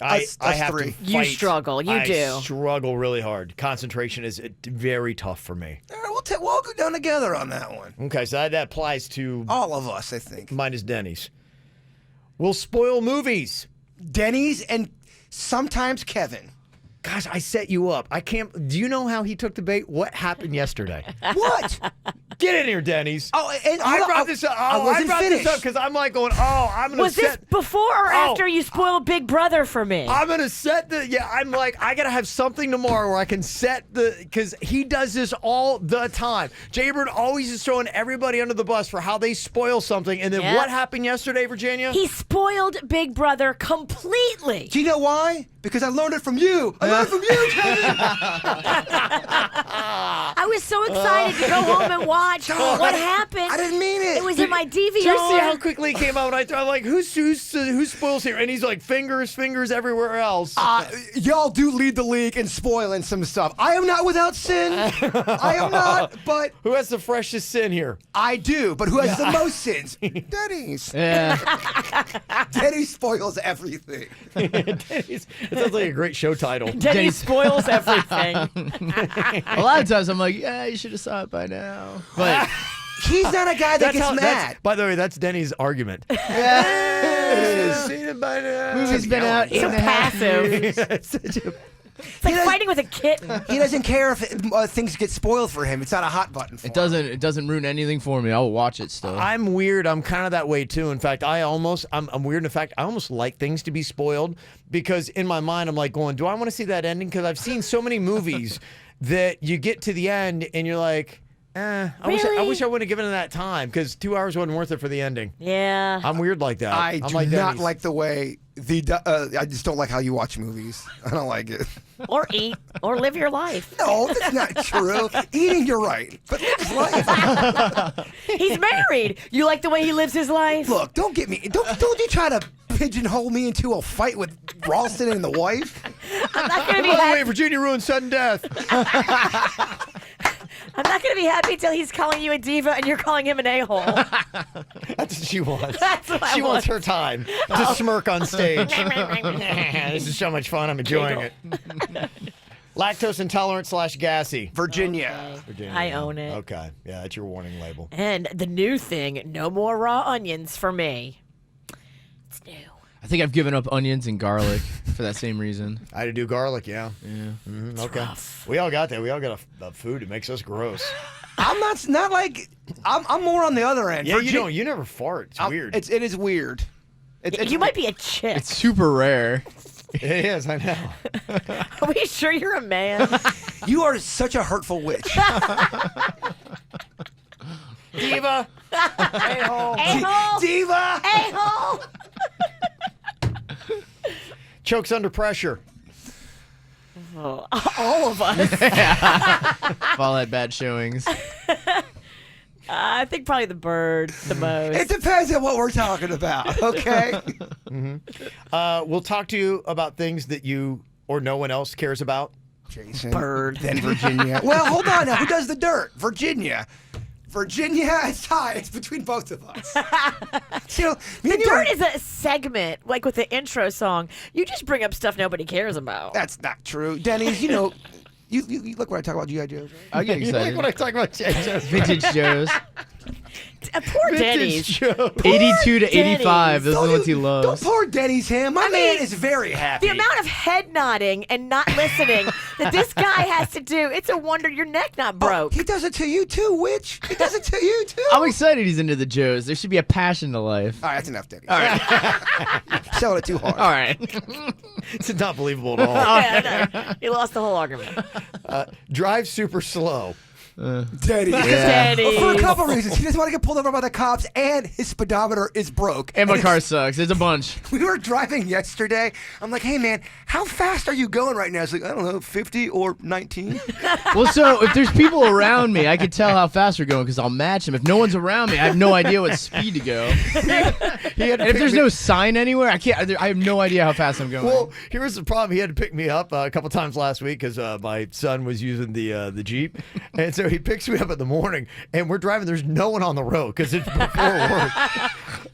I That's have three. to fight. You struggle. You do. I struggle really hard. Concentration is very tough for me. All right, we'll all go down together on that one. Okay, so that applies to all of us, I think. Mine is Denny's. We'll spoil movies. Denny's and sometimes Kevin. Gosh, I set you up. I can't. Do you know how he took the bait? What happened yesterday? What? Get in here, Denny's. Oh, and I brought this up. I wasn't brought finished. this up because I'm like going, I'm going to Was this before or after you spoiled Big Brother for me? I'm going to set I'm like, I got to have something tomorrow where I can set because he does this all the time. Jaybird always is throwing everybody under the bus for how they spoil something. And then what happened yesterday, Virginia? He spoiled Big Brother completely. Do you know why? Because I learned it from you. I learned it from you, Kevin. I was so excited to go home and watch what happened. I didn't mean it. It was in my DVR. Did you see how quickly he came out? I'm like, who spoils here? And he's like, fingers everywhere else. Y'all do lead the league in spoiling some stuff. I am not without sin. I am not, but... Who has the freshest sin here? I do, but who has the most sins? Denny's. Yeah. Denny's spoils everything. Denny's. It sounds like a great show title. Denny spoils everything. A lot of times I'm like, yeah, you should have saw it by now. But he's not a guy that gets mad. By the way, that's Denny's argument. yeah. Seen it by now. Movie's been out 8.5 years. It's like fighting with a kitten. He doesn't care if things get spoiled for him. It's not a hot button for him. It doesn't ruin anything for me. I'll watch it still. I'm weird. I'm kind of that way too. In fact, I'm weird in the fact I almost like things to be spoiled because in my mind I'm like going, do I want to see that ending? Because I've seen so many movies that you get to the end and you're like, I wish I wouldn't have given it that time because 2 hours wasn't worth it for the ending. Yeah. I'm weird like that. I I'm do like not Denny's. like the way I just don't like how you watch movies. I don't like it. Or eat, or live your life. No, that's not true. Eating, you're right, but live his life. He's married. You like the way he lives his life? Look, don't get me. Don't you try to pigeonhole me into a fight with Ralston and the wife. I'm not gonna be By the happy. way, Virginia ruined sudden death. I'm not gonna be happy till he's calling you a diva and you're calling him an a-hole. That's what she wants. That's what I she wants want. her time to smirk on stage. This is so much fun. I'm enjoying it. Lactose intolerant / gassy. Virginia. Virginia. I own it. Okay. Yeah, that's your warning label. And the new thing, no more raw onions for me. It's new. I think I've given up onions and garlic for that same reason. I had to do garlic, yeah. Yeah. Okay. rough. We all got that. We all got a food that makes us gross. I'm not like I'm more on the other end. Yeah, you don't. You never fart. It's weird. It is weird. You might be a chick. It's super rare. It is, I know. Are we sure you're a man? You are such a hurtful witch. Diva. A-hole. A-hole. Diva. A-hole. Chokes under pressure. Oh, all of us. Fall at bad showings. I think probably the bird the most. It depends on what we're talking about, okay? We'll talk to you about things that you or no one else cares about. Jason. Bird. Then Virginia. Well, hold on now. Who does the dirt? Virginia. Virginia, it's tied. It's between both of us. The dirt is a segment, like with the intro song. You just bring up stuff nobody cares about. That's not true. Denny's, you look when I talk about G.I. Joes, right? I get You excited. like when I talk about J.J.'s Vintage shows. Poor Denny's. 82 to 85. Those are the ones he Don't loves. pour Denny's him. My man is very happy. The amount of head nodding and not listening that this guy has to do, it's a wonder your neck not broke. He does it to you too, witch. He does it to you too. I'm excited he's into the Joes. There should be a passion to life. All right, that's enough, Denny's. All right. Selling it too hard. All right. It's not believable at all. Yeah, I know. He lost the whole argument. Drive super slow. Daddy. Daddy. For a couple reasons. He doesn't want to get pulled over by the cops, and his speedometer is broke. And my car sucks. It's a bunch. We were driving yesterday. I'm like, hey, man, how fast are you going right now? He's like, I don't know, 50 or 19. Well, so if there's people around me, I can tell how fast we're going because I'll match them. If no one's around me, I have no idea what speed to go. And if there's no sign anywhere, I have no idea how fast I'm going. Well, here's the problem. He had to pick me up a couple times last week because my son was using the Jeep. And so he picks me up in the morning, and we're driving. There's no one on the road because it's before work.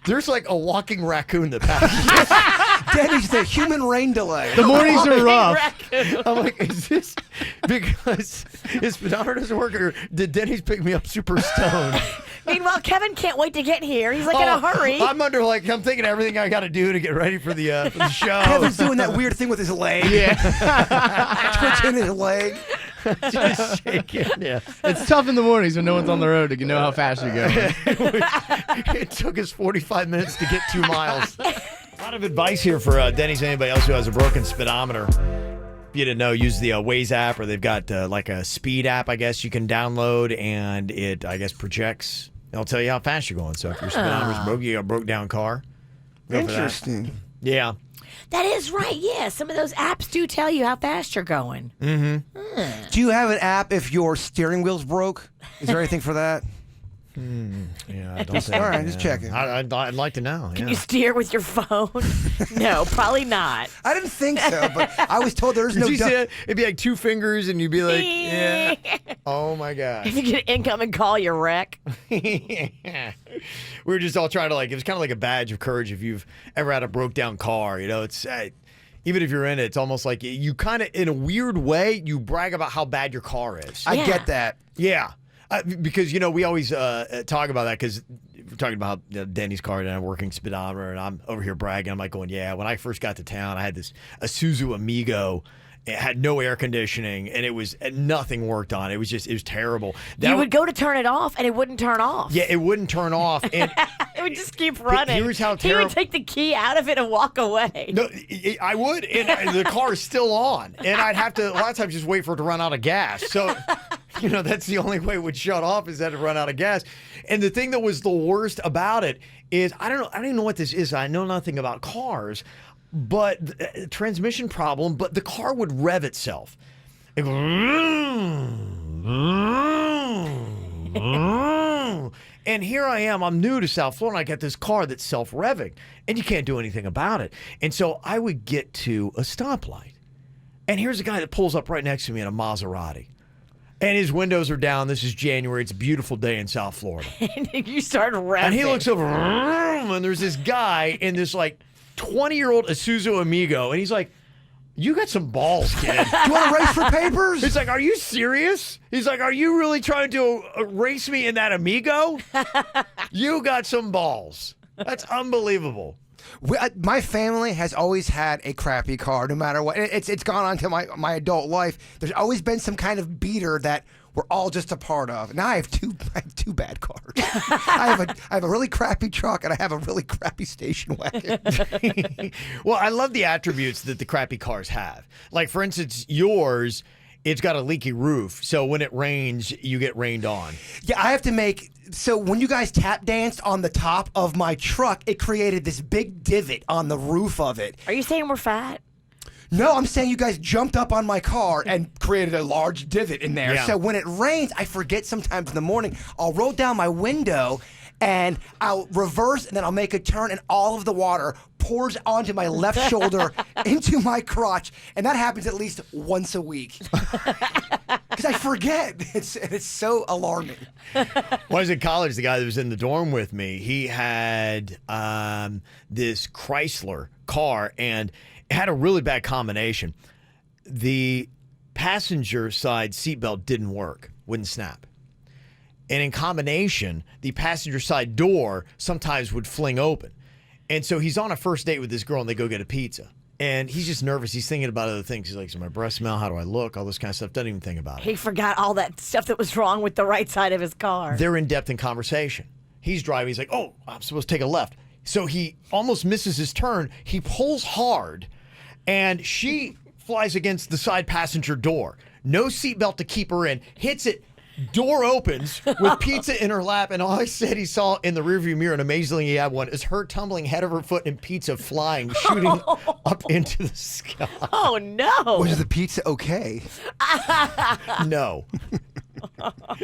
There's like a walking raccoon that passes. Danny's the human rain delay. The mornings are rough. I'm like, is this because his speedometer doesn't work, or did Denny's pick me up super stoned? Meanwhile, Kevin can't wait to get here. He's like in a hurry. I'm thinking everything I got to do to get ready for the show. Kevin's doing that weird thing with his leg. Yeah. Twitching his leg. Just shaking. Yeah. It's tough in the mornings when no one's on the road to know how fast you're going. It took us 45 minutes to get 2 miles. A lot of advice here for Denny's and anybody else who has a broken speedometer. If you didn't know, use the Waze app, or they've got like a speed app, I guess, you can download, and it, I guess, projects. It'll tell you how fast you're going. So if your speedometer's broke, you got a broke down car. Interesting. Yeah. That is right. Yeah, some of those apps do tell you how fast you're going. Mm-hmm. Do you have an app if your steering wheel's broke? Is there anything for that? Yeah, I don't think. All right, just checking. I'd like to know. Can you steer with your phone? No, probably not. I didn't think so, but I was told there's no. Did you see it? It'd be like 2 fingers, and you'd be like, yeah. Oh my god. If you get an incoming call, you wreck. Yeah. We were just all trying to it was kind of like a badge of courage if you've ever had a broke down car. You know, it's even if you're in it, it's almost like you kind of, in a weird way, you brag about how bad your car is. I get that. Yeah. Because, we always talk about that because we're talking about Danny's car and a working speedometer, and I'm over here bragging. I'm like going, yeah, when I first got to town, I had this Isuzu Amigo. It had no air conditioning, and nothing worked on it. It was terrible. You would go to turn it off, and it wouldn't turn off. Yeah, it wouldn't turn off. And it would just keep running. Here's how he would take the key out of it and walk away. No, I would, and the car is still on, and I'd have to a lot of times just wait for it to run out of gas. So, that's the only way it would shut off is that it run out of gas. And the thing that was the worst about it is I don't even know what this is. I know nothing about cars. But transmission problem, but the car would rev itself. It goes, and here I am, I'm new to South Florida, and I got this car that's self-revving, and you can't do anything about it. And so I would get to a stoplight, and here's a guy that pulls up right next to me in a Maserati. And his windows are down. This is January. It's a beautiful day in South Florida. And you start revving. And he looks over, and there's this guy in this, 20-year-old Isuzu Amigo, and he's like, you got some balls, kid. Do you want to race for papers? He's like, are you serious? He's like, are you really trying to race me in that Amigo? You got some balls. That's unbelievable. My family has always had a crappy car, no matter what. It's gone on to my adult life. There's always been some kind of beater that we're all just a part of. Now I have two bad cars. I have a really crappy truck, and I have a really crappy station wagon. Well, I love the attributes that the crappy cars have. Like, for instance, yours, it's got a leaky roof, so when it rains, you get rained on. Yeah, I have to make... So when you guys tap danced on the top of my truck, it created this big divot on the roof of it. Are you saying we're fat? No, I'm saying you guys jumped up on my car and created a large divot in there. Yeah. So when it rains, I forget sometimes in the morning, I'll roll down my window and I'll reverse, and then I'll make a turn, and all of the water pours onto my left shoulder into my crotch. And that happens at least once a week. Because I forget. It's so alarming. When I was in college, the guy that was in the dorm with me, he had this Chrysler car, and it had a really bad combination. The passenger side seatbelt didn't work, wouldn't snap. And in combination, the passenger side door sometimes would fling open. And so he's on a first date with this girl, and they go get a pizza. And he's just nervous. He's thinking about other things. He's like, does my breath smell? How do I look? All this kind of stuff. Doesn't even think about it. He forgot all that stuff that was wrong with the right side of his car. They're in depth in conversation. He's driving. He's like, oh, I'm supposed to take a left. So he almost misses his turn. He pulls hard, and she flies against the side passenger door. No seatbelt to keep her in. Hits it Door opens with pizza in her lap, and all I said he saw in the rearview mirror, and amazingly he had one, is her tumbling head over foot and pizza flying, shooting up into the sky. Oh, no. Was the pizza okay? No.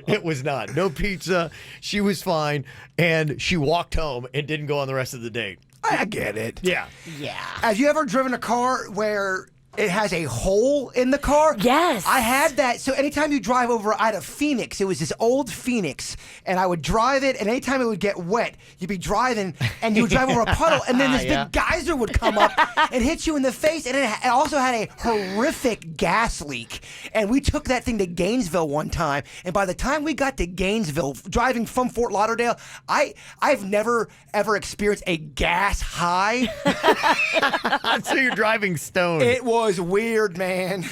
It was not. No pizza. She was fine, and she walked home and didn't go on the rest of the date. I get it. Yeah. Yeah. Have you ever driven a car where it has a hole in the car? Yes. I had that. So anytime you drive over, I had a Phoenix. It was this old Phoenix, and I would drive it, and anytime it would get wet, you'd be driving, and you would drive over a puddle, and then this big geyser would come up and hit you in the face, and it also had a horrific gas leak. And we took that thing to Gainesville one time, and by the time we got to Gainesville, driving from Fort Lauderdale, I've never, ever experienced a gas high. So you're driving stoned. It was weird, man.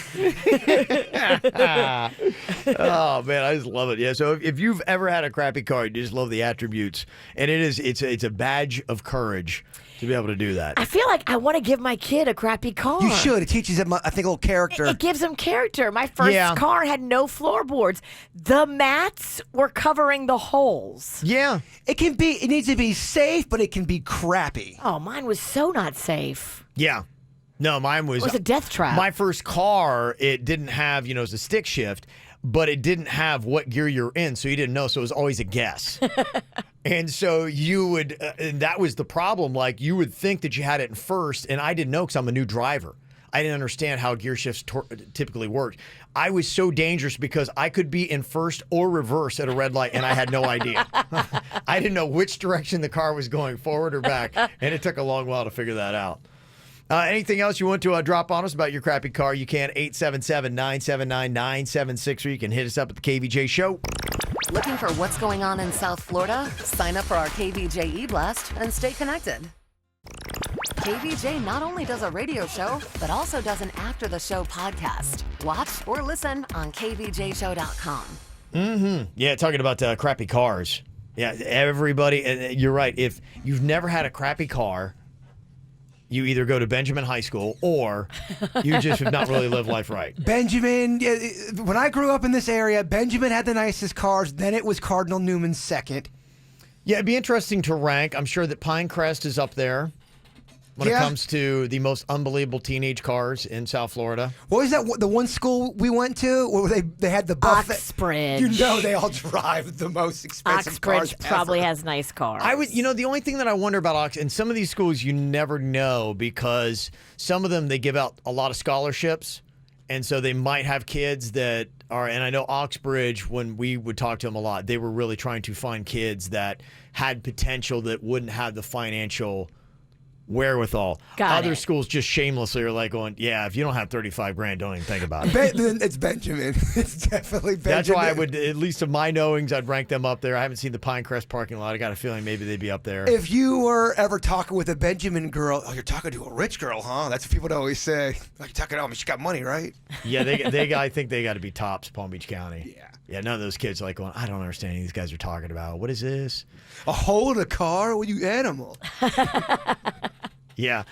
Oh man, I just love it. Yeah. So if you've ever had a crappy car, you just love the attributes, and it's a badge of courage to be able to do that. I feel like I want to give my kid a crappy car. You should. It teaches him, I think, a little character. It gives him character. My first car had no floorboards. The mats were covering the holes. Yeah. It needs to be safe, but it can be crappy. Oh, mine was so not safe. Yeah. No, mine was... It was a death trap. My first car, it didn't have, it was a stick shift, but it didn't have what gear you're in, so you didn't know, so it was always a guess. And so you would, and that was the problem, like you would think that you had it in first, and I didn't know because I'm a new driver. I didn't understand how gear shifts typically worked. I was so dangerous because I could be in first or reverse at a red light, and I had no idea. I didn't know which direction the car was going, forward or back, and it took a long while to figure that out. Anything else you want to drop on us about your crappy car, you can, 877-979-976, or you can hit us up at the KVJ Show. Looking for what's going on in South Florida? Sign up for our KVJ e-blast and stay connected. KVJ not only does a radio show, but also does an after-the-show podcast. Watch or listen on kvjshow.com. Mm-hmm. Yeah, talking about crappy cars. Yeah, everybody, and you're right. If you've never had a crappy car, you either go to Benjamin High School or you just have not really lived life right. Benjamin, when I grew up in this area, Benjamin had the nicest cars. Then it was Cardinal Newman's second. Yeah, it'd be interesting to rank. I'm sure that Pinecrest is up there when it comes to the most unbelievable teenage cars in South Florida. What was that? The one school we went to where they had the buffet? Oxbridge. They all drive the most expensive cars Oxbridge probably ever. has nice cars. I would, the only thing that I wonder about Ox, and some of these schools you never know because some of them they give out a lot of scholarships, and so they might have kids that are. And I know Oxbridge, when we would talk to them a lot, they were really trying to find kids that had potential that wouldn't have the financial wherewithal. Other schools just shamelessly are like going, yeah, if you don't have 35 grand, don't even think about it. It's Benjamin. It's definitely Benjamin. That's why I would, at least of my knowings, I'd rank them up there. I haven't seen the Pinecrest parking lot. I got a feeling maybe they'd be up there. If you were ever talking with a Benjamin girl, you're talking to a rich girl, huh? That's what people would always say. Like, you're talking to she got money, right? Yeah, I think they got to be tops, Palm Beach County. Yeah. Yeah, none of those kids are like going, I don't understand what these guys are talking about. What is this? A hole in a car? What, you animal? Yeah.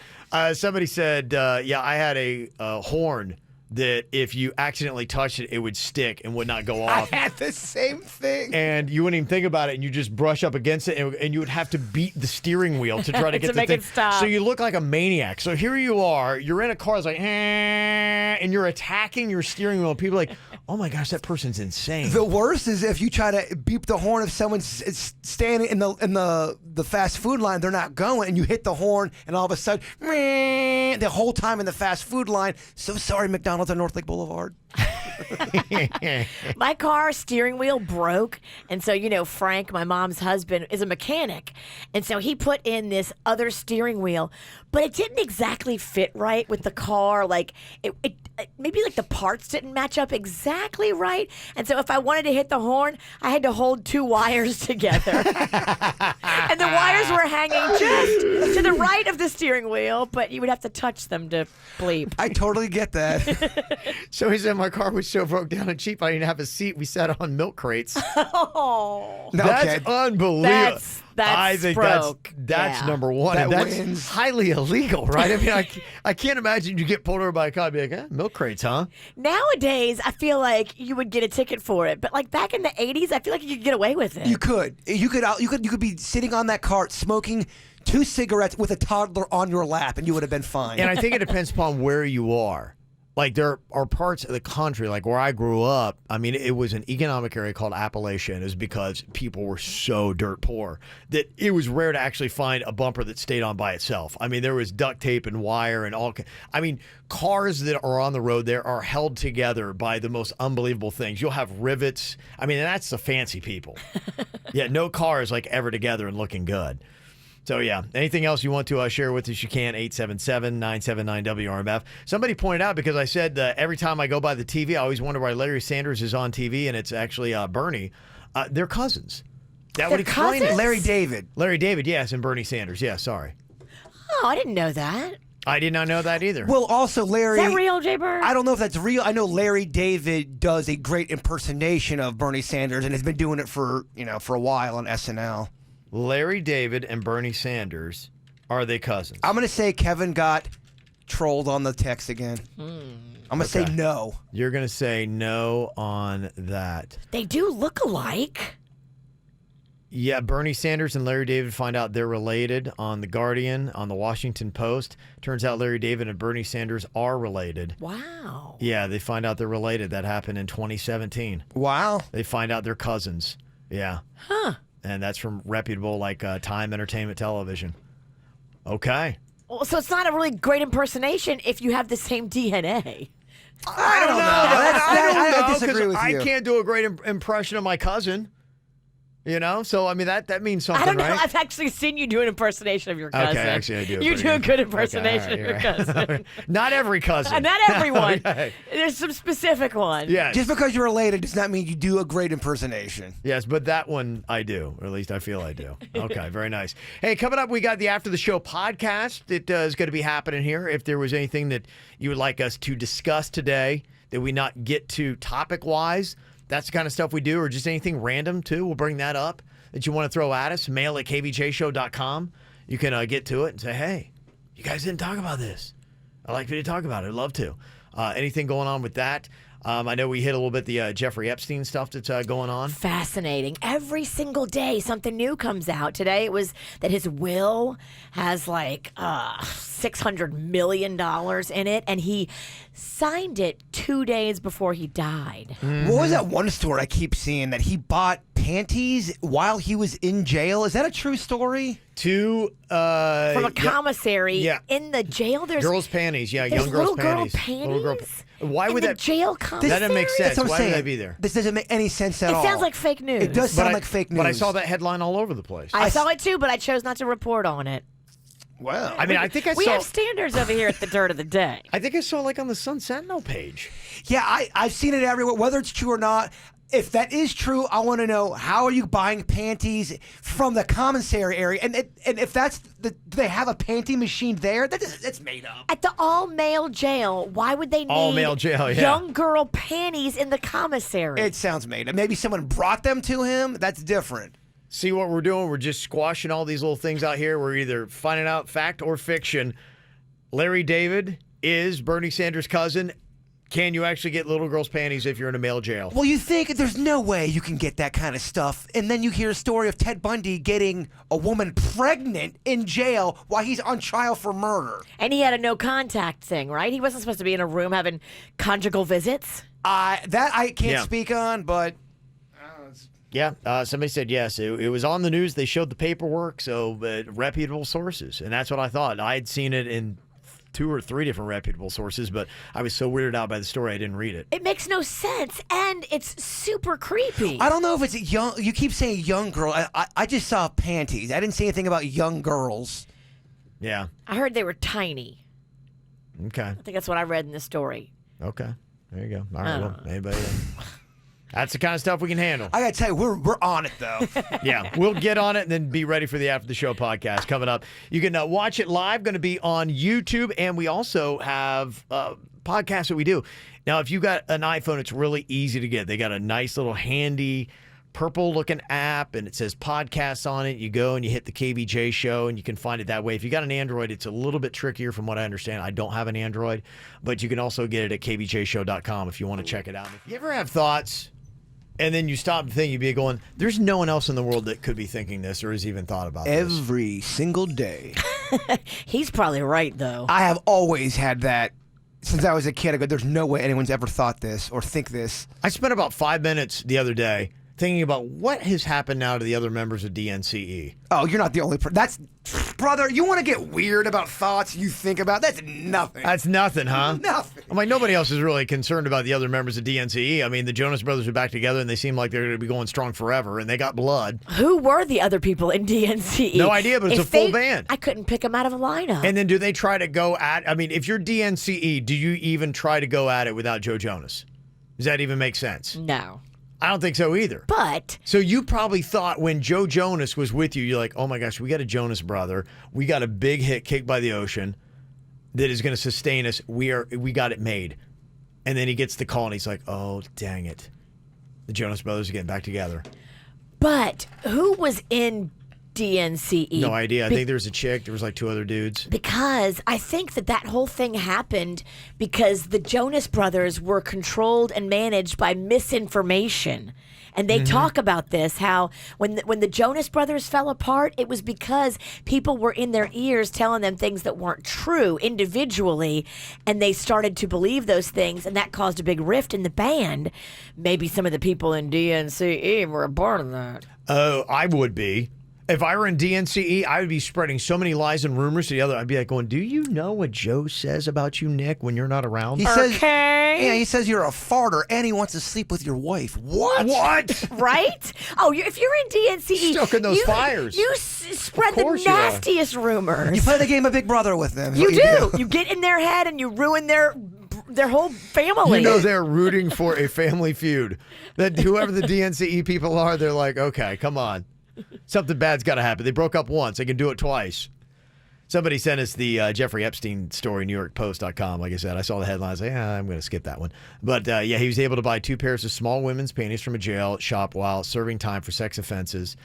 Somebody said, I had a horn that if you accidentally touched it, it would stick and would not go off. I had the same thing. And you wouldn't even think about it, and you just brush up against it, and you would have to beat the steering wheel to try to get the thing. It stop. So you look like a maniac. So here you are, you're in a car, it's like, and you're attacking your steering wheel, and people are like, oh my gosh, that person's insane. The worst is if you try to beep the horn if someone's standing in the fast food line, they're not going, and you hit the horn, and all of a sudden, the whole time in the fast food line, so sorry, McDonald's on North Lake Boulevard. My car steering wheel broke, and so Frank, my mom's husband, is a mechanic, and so he put in this other steering wheel, but it didn't exactly fit right with the car. Like it maybe like the parts didn't match up exactly right, and so if I wanted to hit the horn, I had to hold two wires together, and the wires were hanging just to the right of the steering wheel, but you would have to touch them to bleep. I totally get that. So he said my car was so broke down and cheap, I didn't have a seat. We sat on milk crates. Oh, That's unbelievable. I think broke. that's Yeah. number one. That And that's wins. highly illegal, right? I mean, I can't imagine you get pulled over by a cop and be like, milk crates, huh? Nowadays, I feel like you would get a ticket for it, but like back in the 80s, I feel like you could get away with it. You could be sitting on that cart smoking 2 cigarettes with a toddler on your lap, and you would have been fine. And I think it depends upon where you are. Like, there are parts of the country, like where I grew up, I mean, it was an economic area called Appalachia, and it was because people were so dirt poor that it was rare to actually find a bumper that stayed on by itself. I mean, there was duct tape and wire and all. I mean, cars that are on the road there are held together by the most unbelievable things. You'll have rivets. I mean, that's the fancy people. Yeah, no car is like ever together and looking good. So, yeah, anything else you want to share with us, you can, 877-979-WRMF. Somebody pointed out, because I said every time I go by the TV, I always wonder why Larry Sanders is on TV, and it's actually Bernie. They're cousins. That would explain it. Larry David. Larry David, yes, and Bernie Sanders. Yeah, sorry. Oh, I didn't know that. I did not know that either. Well, also, Larry... Is that real, Jay Bird? I don't know if that's real. I know Larry David does a great impersonation of Bernie Sanders and has been doing it for a while on SNL. Larry David and Bernie Sanders, are they cousins? I'm going to say Kevin got trolled on the text again. I'm going to say no. You're going to say no on that. They do look alike. Yeah, Bernie Sanders and Larry David find out they're related on The Guardian, on the Washington Post. Turns out Larry David and Bernie Sanders are related. Wow. Yeah, they find out they're related. That happened in 2017. Wow. They find out they're cousins. Yeah. Huh. And that's from reputable, like, Time Entertainment Television. Okay. Well, so it's not a really great impersonation if you have the same DNA. I don't know. I disagree with you. I can't do a great impression of my cousin. You know? So, I mean, that means something, I don't know. right? I've actually seen you do an impersonation of your cousin. Okay, actually, I do. You do a good impersonation of your cousin. Not every cousin. Not everyone. Okay. There's some specific ones. Yes. Just because you're related does not mean you do a great impersonation. Yes, but that one I do, or at least I feel I do. Okay, very nice. Hey, coming up, we got the After the Show podcast that is going to be happening here. If there was anything that you would like us to discuss today that we not get to topic-wise, that's the kind of stuff we do, or just anything random, too. We'll bring that up that you want to throw at us. Mail at kvjshow.com. You can get to it and say, hey, you guys didn't talk about this. I'd like for you to talk about it. I'd love to. Anything going on with that? I know we hit a little bit the Jeffrey Epstein stuff that's going on. Fascinating. Every single day, something new comes out. Today, it was that his will has like $600 million in it, and he signed it 2 days before he died. What was that one story I keep seeing that he bought panties while he was in jail? Is that a true story? From a commissary in the jail. There's girls' panties. Yeah, there's young girls' little girl panties. panties. Little girl. Why would in that the jail commissary? That doesn't make sense. That's what I'm Why saying. would that be there? This doesn't make any sense at all. It sounds like fake news. It does sound like fake news. But I saw that headline all over the place. I saw it too, but I chose not to report on it. Well, I mean, I think we have standards over here at the Dirt of the Day. I think I saw like on the Sun Sentinel page. Yeah, I've seen it everywhere. Whether it's true or not, if that is true, I want to know, how are you buying panties from the commissary area? And if that's do they have a panty machine there? That's made up. At the all-male jail, why would they need all-male jail, yeah. young girl panties in the commissary? It sounds made up. Maybe someone brought them to him. That's different. See what we're doing? We're just squashing all these little things out here. We're either finding out fact or fiction. Larry David is Bernie Sanders' cousin. Can you actually get little girls' panties if you're in a male jail? Well, you think there's no way you can get that kind of stuff. And then you hear a story of Ted Bundy getting a woman pregnant in jail while he's on trial for murder. And he had a no-contact thing, right? He wasn't supposed to be in a room having conjugal visits. That I can't speak on, but... Yeah, somebody said yes. It was on the news. They showed the paperwork, so reputable sources. And that's what I thought. I had seen it in 2 or 3 different reputable sources, but I was so weirded out by the story I didn't read it. It makes no sense, and it's super creepy. I don't know if it's young. You keep saying young girl. I just saw panties. I didn't see anything about young girls. Yeah. I heard they were tiny. Okay. I think that's what I read in the story. Okay. There you go. All right. Well, anybody... That's the kind of stuff we can handle. I got to tell you, we're on it, though. Yeah, we'll get on it and then be ready for the After the Show podcast coming up. You can watch it live, going to be on YouTube, and we also have podcasts that we do. Now, if you got an iPhone, it's really easy to get. They got a nice little handy purple-looking app, and it says podcasts on it. You go and you hit the KVJ show, and you can find it that way. If you got an Android, it's a little bit trickier from what I understand. I don't have an Android, but you can also get it at kvjshow.com if you want to check it out. If you ever have thoughts, and then you stop and think, you'd be going, there's no one else in the world that could be thinking this or has even thought about this. Every single day. He's probably right, though. I have always had that. Since I was a kid, I go, there's no way anyone's ever thought this or think this. I spent about 5 minutes the other day thinking about what has happened now to the other members of DNCE. Oh, you're not the only person. Brother, you want to get weird about thoughts you think about? That's nothing. That's nothing, huh? Nothing. I'm like, nobody else is really concerned about the other members of DNCE. I mean, the Jonas Brothers are back together, and they seem like they're going to be going strong forever, and they got blood. Who were the other people in DNCE? No idea, but it's a full band. I couldn't pick them out of a lineup. And then do they try to go at, I mean, if you're DNCE, do you even try to go at it without Joe Jonas? Does that even make sense? No. I don't think so either. But so you probably thought when Joe Jonas was with you, you're like, oh my gosh, we got a Jonas brother. We got a big hit, Cake by the Ocean, that is going to sustain us. We got it made. And then he gets the call and he's like, oh, dang it. The Jonas Brothers are getting back together. But who was in DNCE? No idea. I think there was a chick. There was like 2 other dudes. Because I think that whole thing happened because the Jonas Brothers were controlled and managed by misinformation. And they talk about this, how when the Jonas Brothers fell apart, it was because people were in their ears telling them things that weren't true individually, and they started to believe those things, and that caused a big rift in the band. Maybe some of the people in DNCE were a part of that. Oh, I would be. If I were in DNCE, I would be spreading so many lies and rumors to the other. I'd be like going, do you know what Joe says about you, Nick, when you're not around? He says you're a farter and he wants to sleep with your wife. What? What? Right? Oh, if you're in DNCE, stoking those fires. You spread the nastiest rumors. You play the game of Big Brother with them. You do. You get in their head and you ruin their whole family. You know they're rooting for a family feud. That whoever the DNCE people are, they're like, okay, come on. Something bad's got to happen. They broke up once. They can do it twice. Somebody sent us the Jeffrey Epstein story, NewYorkPost.com. Like I said, I saw the headlines. Like, I'm going to skip that one. But, yeah, he was able to buy 2 pairs of small women's panties from a jail shop while serving time for sex offenses.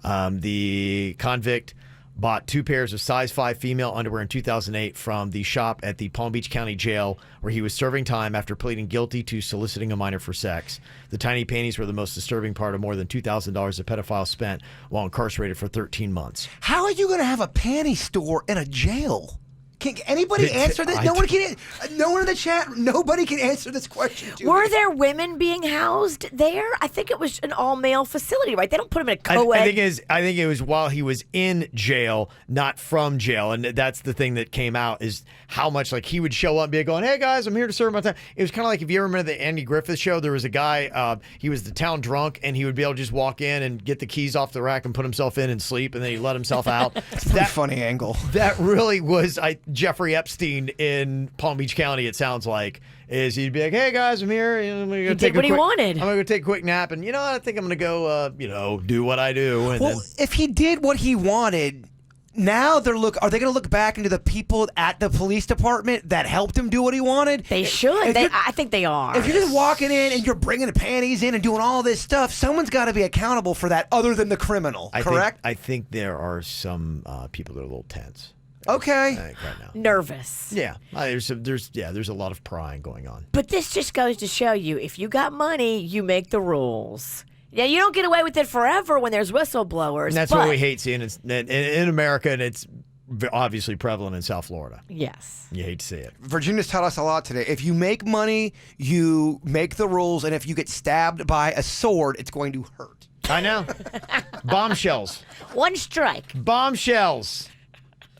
The convict bought 2 pairs of size 5 female underwear in 2008 from the shop at the Palm Beach County Jail where he was serving time after pleading guilty to soliciting a minor for sex. The tiny panties were the most disturbing part of more than $2,000 the pedophile spent while incarcerated for 13 months. How are you going to have a panty store in a jail? Can anybody answer this? No one can. No one in the chat. Nobody can answer this question. Were there women being housed there? I think it was an all-male facility, right? They don't put them in a co-ed. I think it was while he was in jail, not from jail, and that's the thing that came out is how much like he would show up and be going, "Hey guys, I'm here to serve my time." It was kind of like if you ever remember the Andy Griffith show. There was a guy. He was the town drunk, and he would be able to just walk in and get the keys off the rack and put himself in and sleep, and then he let himself out. It's a pretty funny angle. That really was Jeffrey Epstein in Palm Beach County, it sounds like, is he'd be like, hey guys, I'm here. I'm gonna go take what he wanted. I'm going to go take a quick nap. And I think I'm going to go, do what I do. And well, if he did what he wanted, now are they going to look back into the people at the police department that helped him do what he wanted? They should. I think they are. If you're just walking in and you're bringing the panties in and doing all this stuff, someone's got to be accountable for that other than the criminal, correct? I think there are some people that are a little tense. Okay. Right now. Nervous. Yeah. There's a lot of prying going on. But this just goes to show you, if you got money, you make the rules. Yeah, you don't get away with it forever when there's whistleblowers. And that's what we hate seeing in America, and it's obviously prevalent in South Florida. Yes. You hate to see it. Virginia's taught us a lot today. If you make money, you make the rules, and if you get stabbed by a sword, it's going to hurt. I know. Bombshells. One strike. Bombshells.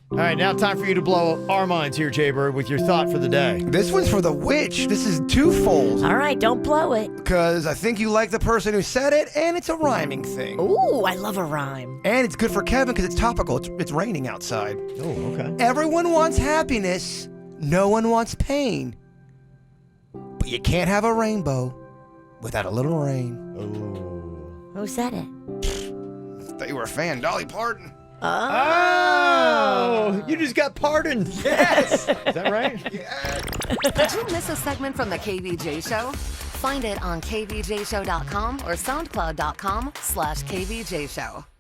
All right, now time for you to blow our minds here, Jaybird, with your thought for the day. This one's for the witch. This is twofold. All right, don't blow it. Because I think you like the person who said it, and it's a rhyming thing. Ooh, I love a rhyme. And it's good for Kevin because it's topical. It's raining outside. Oh, okay. Everyone wants happiness. No one wants pain. But you can't have a rainbow without a little rain. Oh. Who said it? I thought you were a fan. Dolly Parton. Oh, you just got pardoned. Yes. Is that right? Yeah. Did you miss a segment from the KVJ show? Find it on kvjshow.com or soundcloud.com/kvjshow.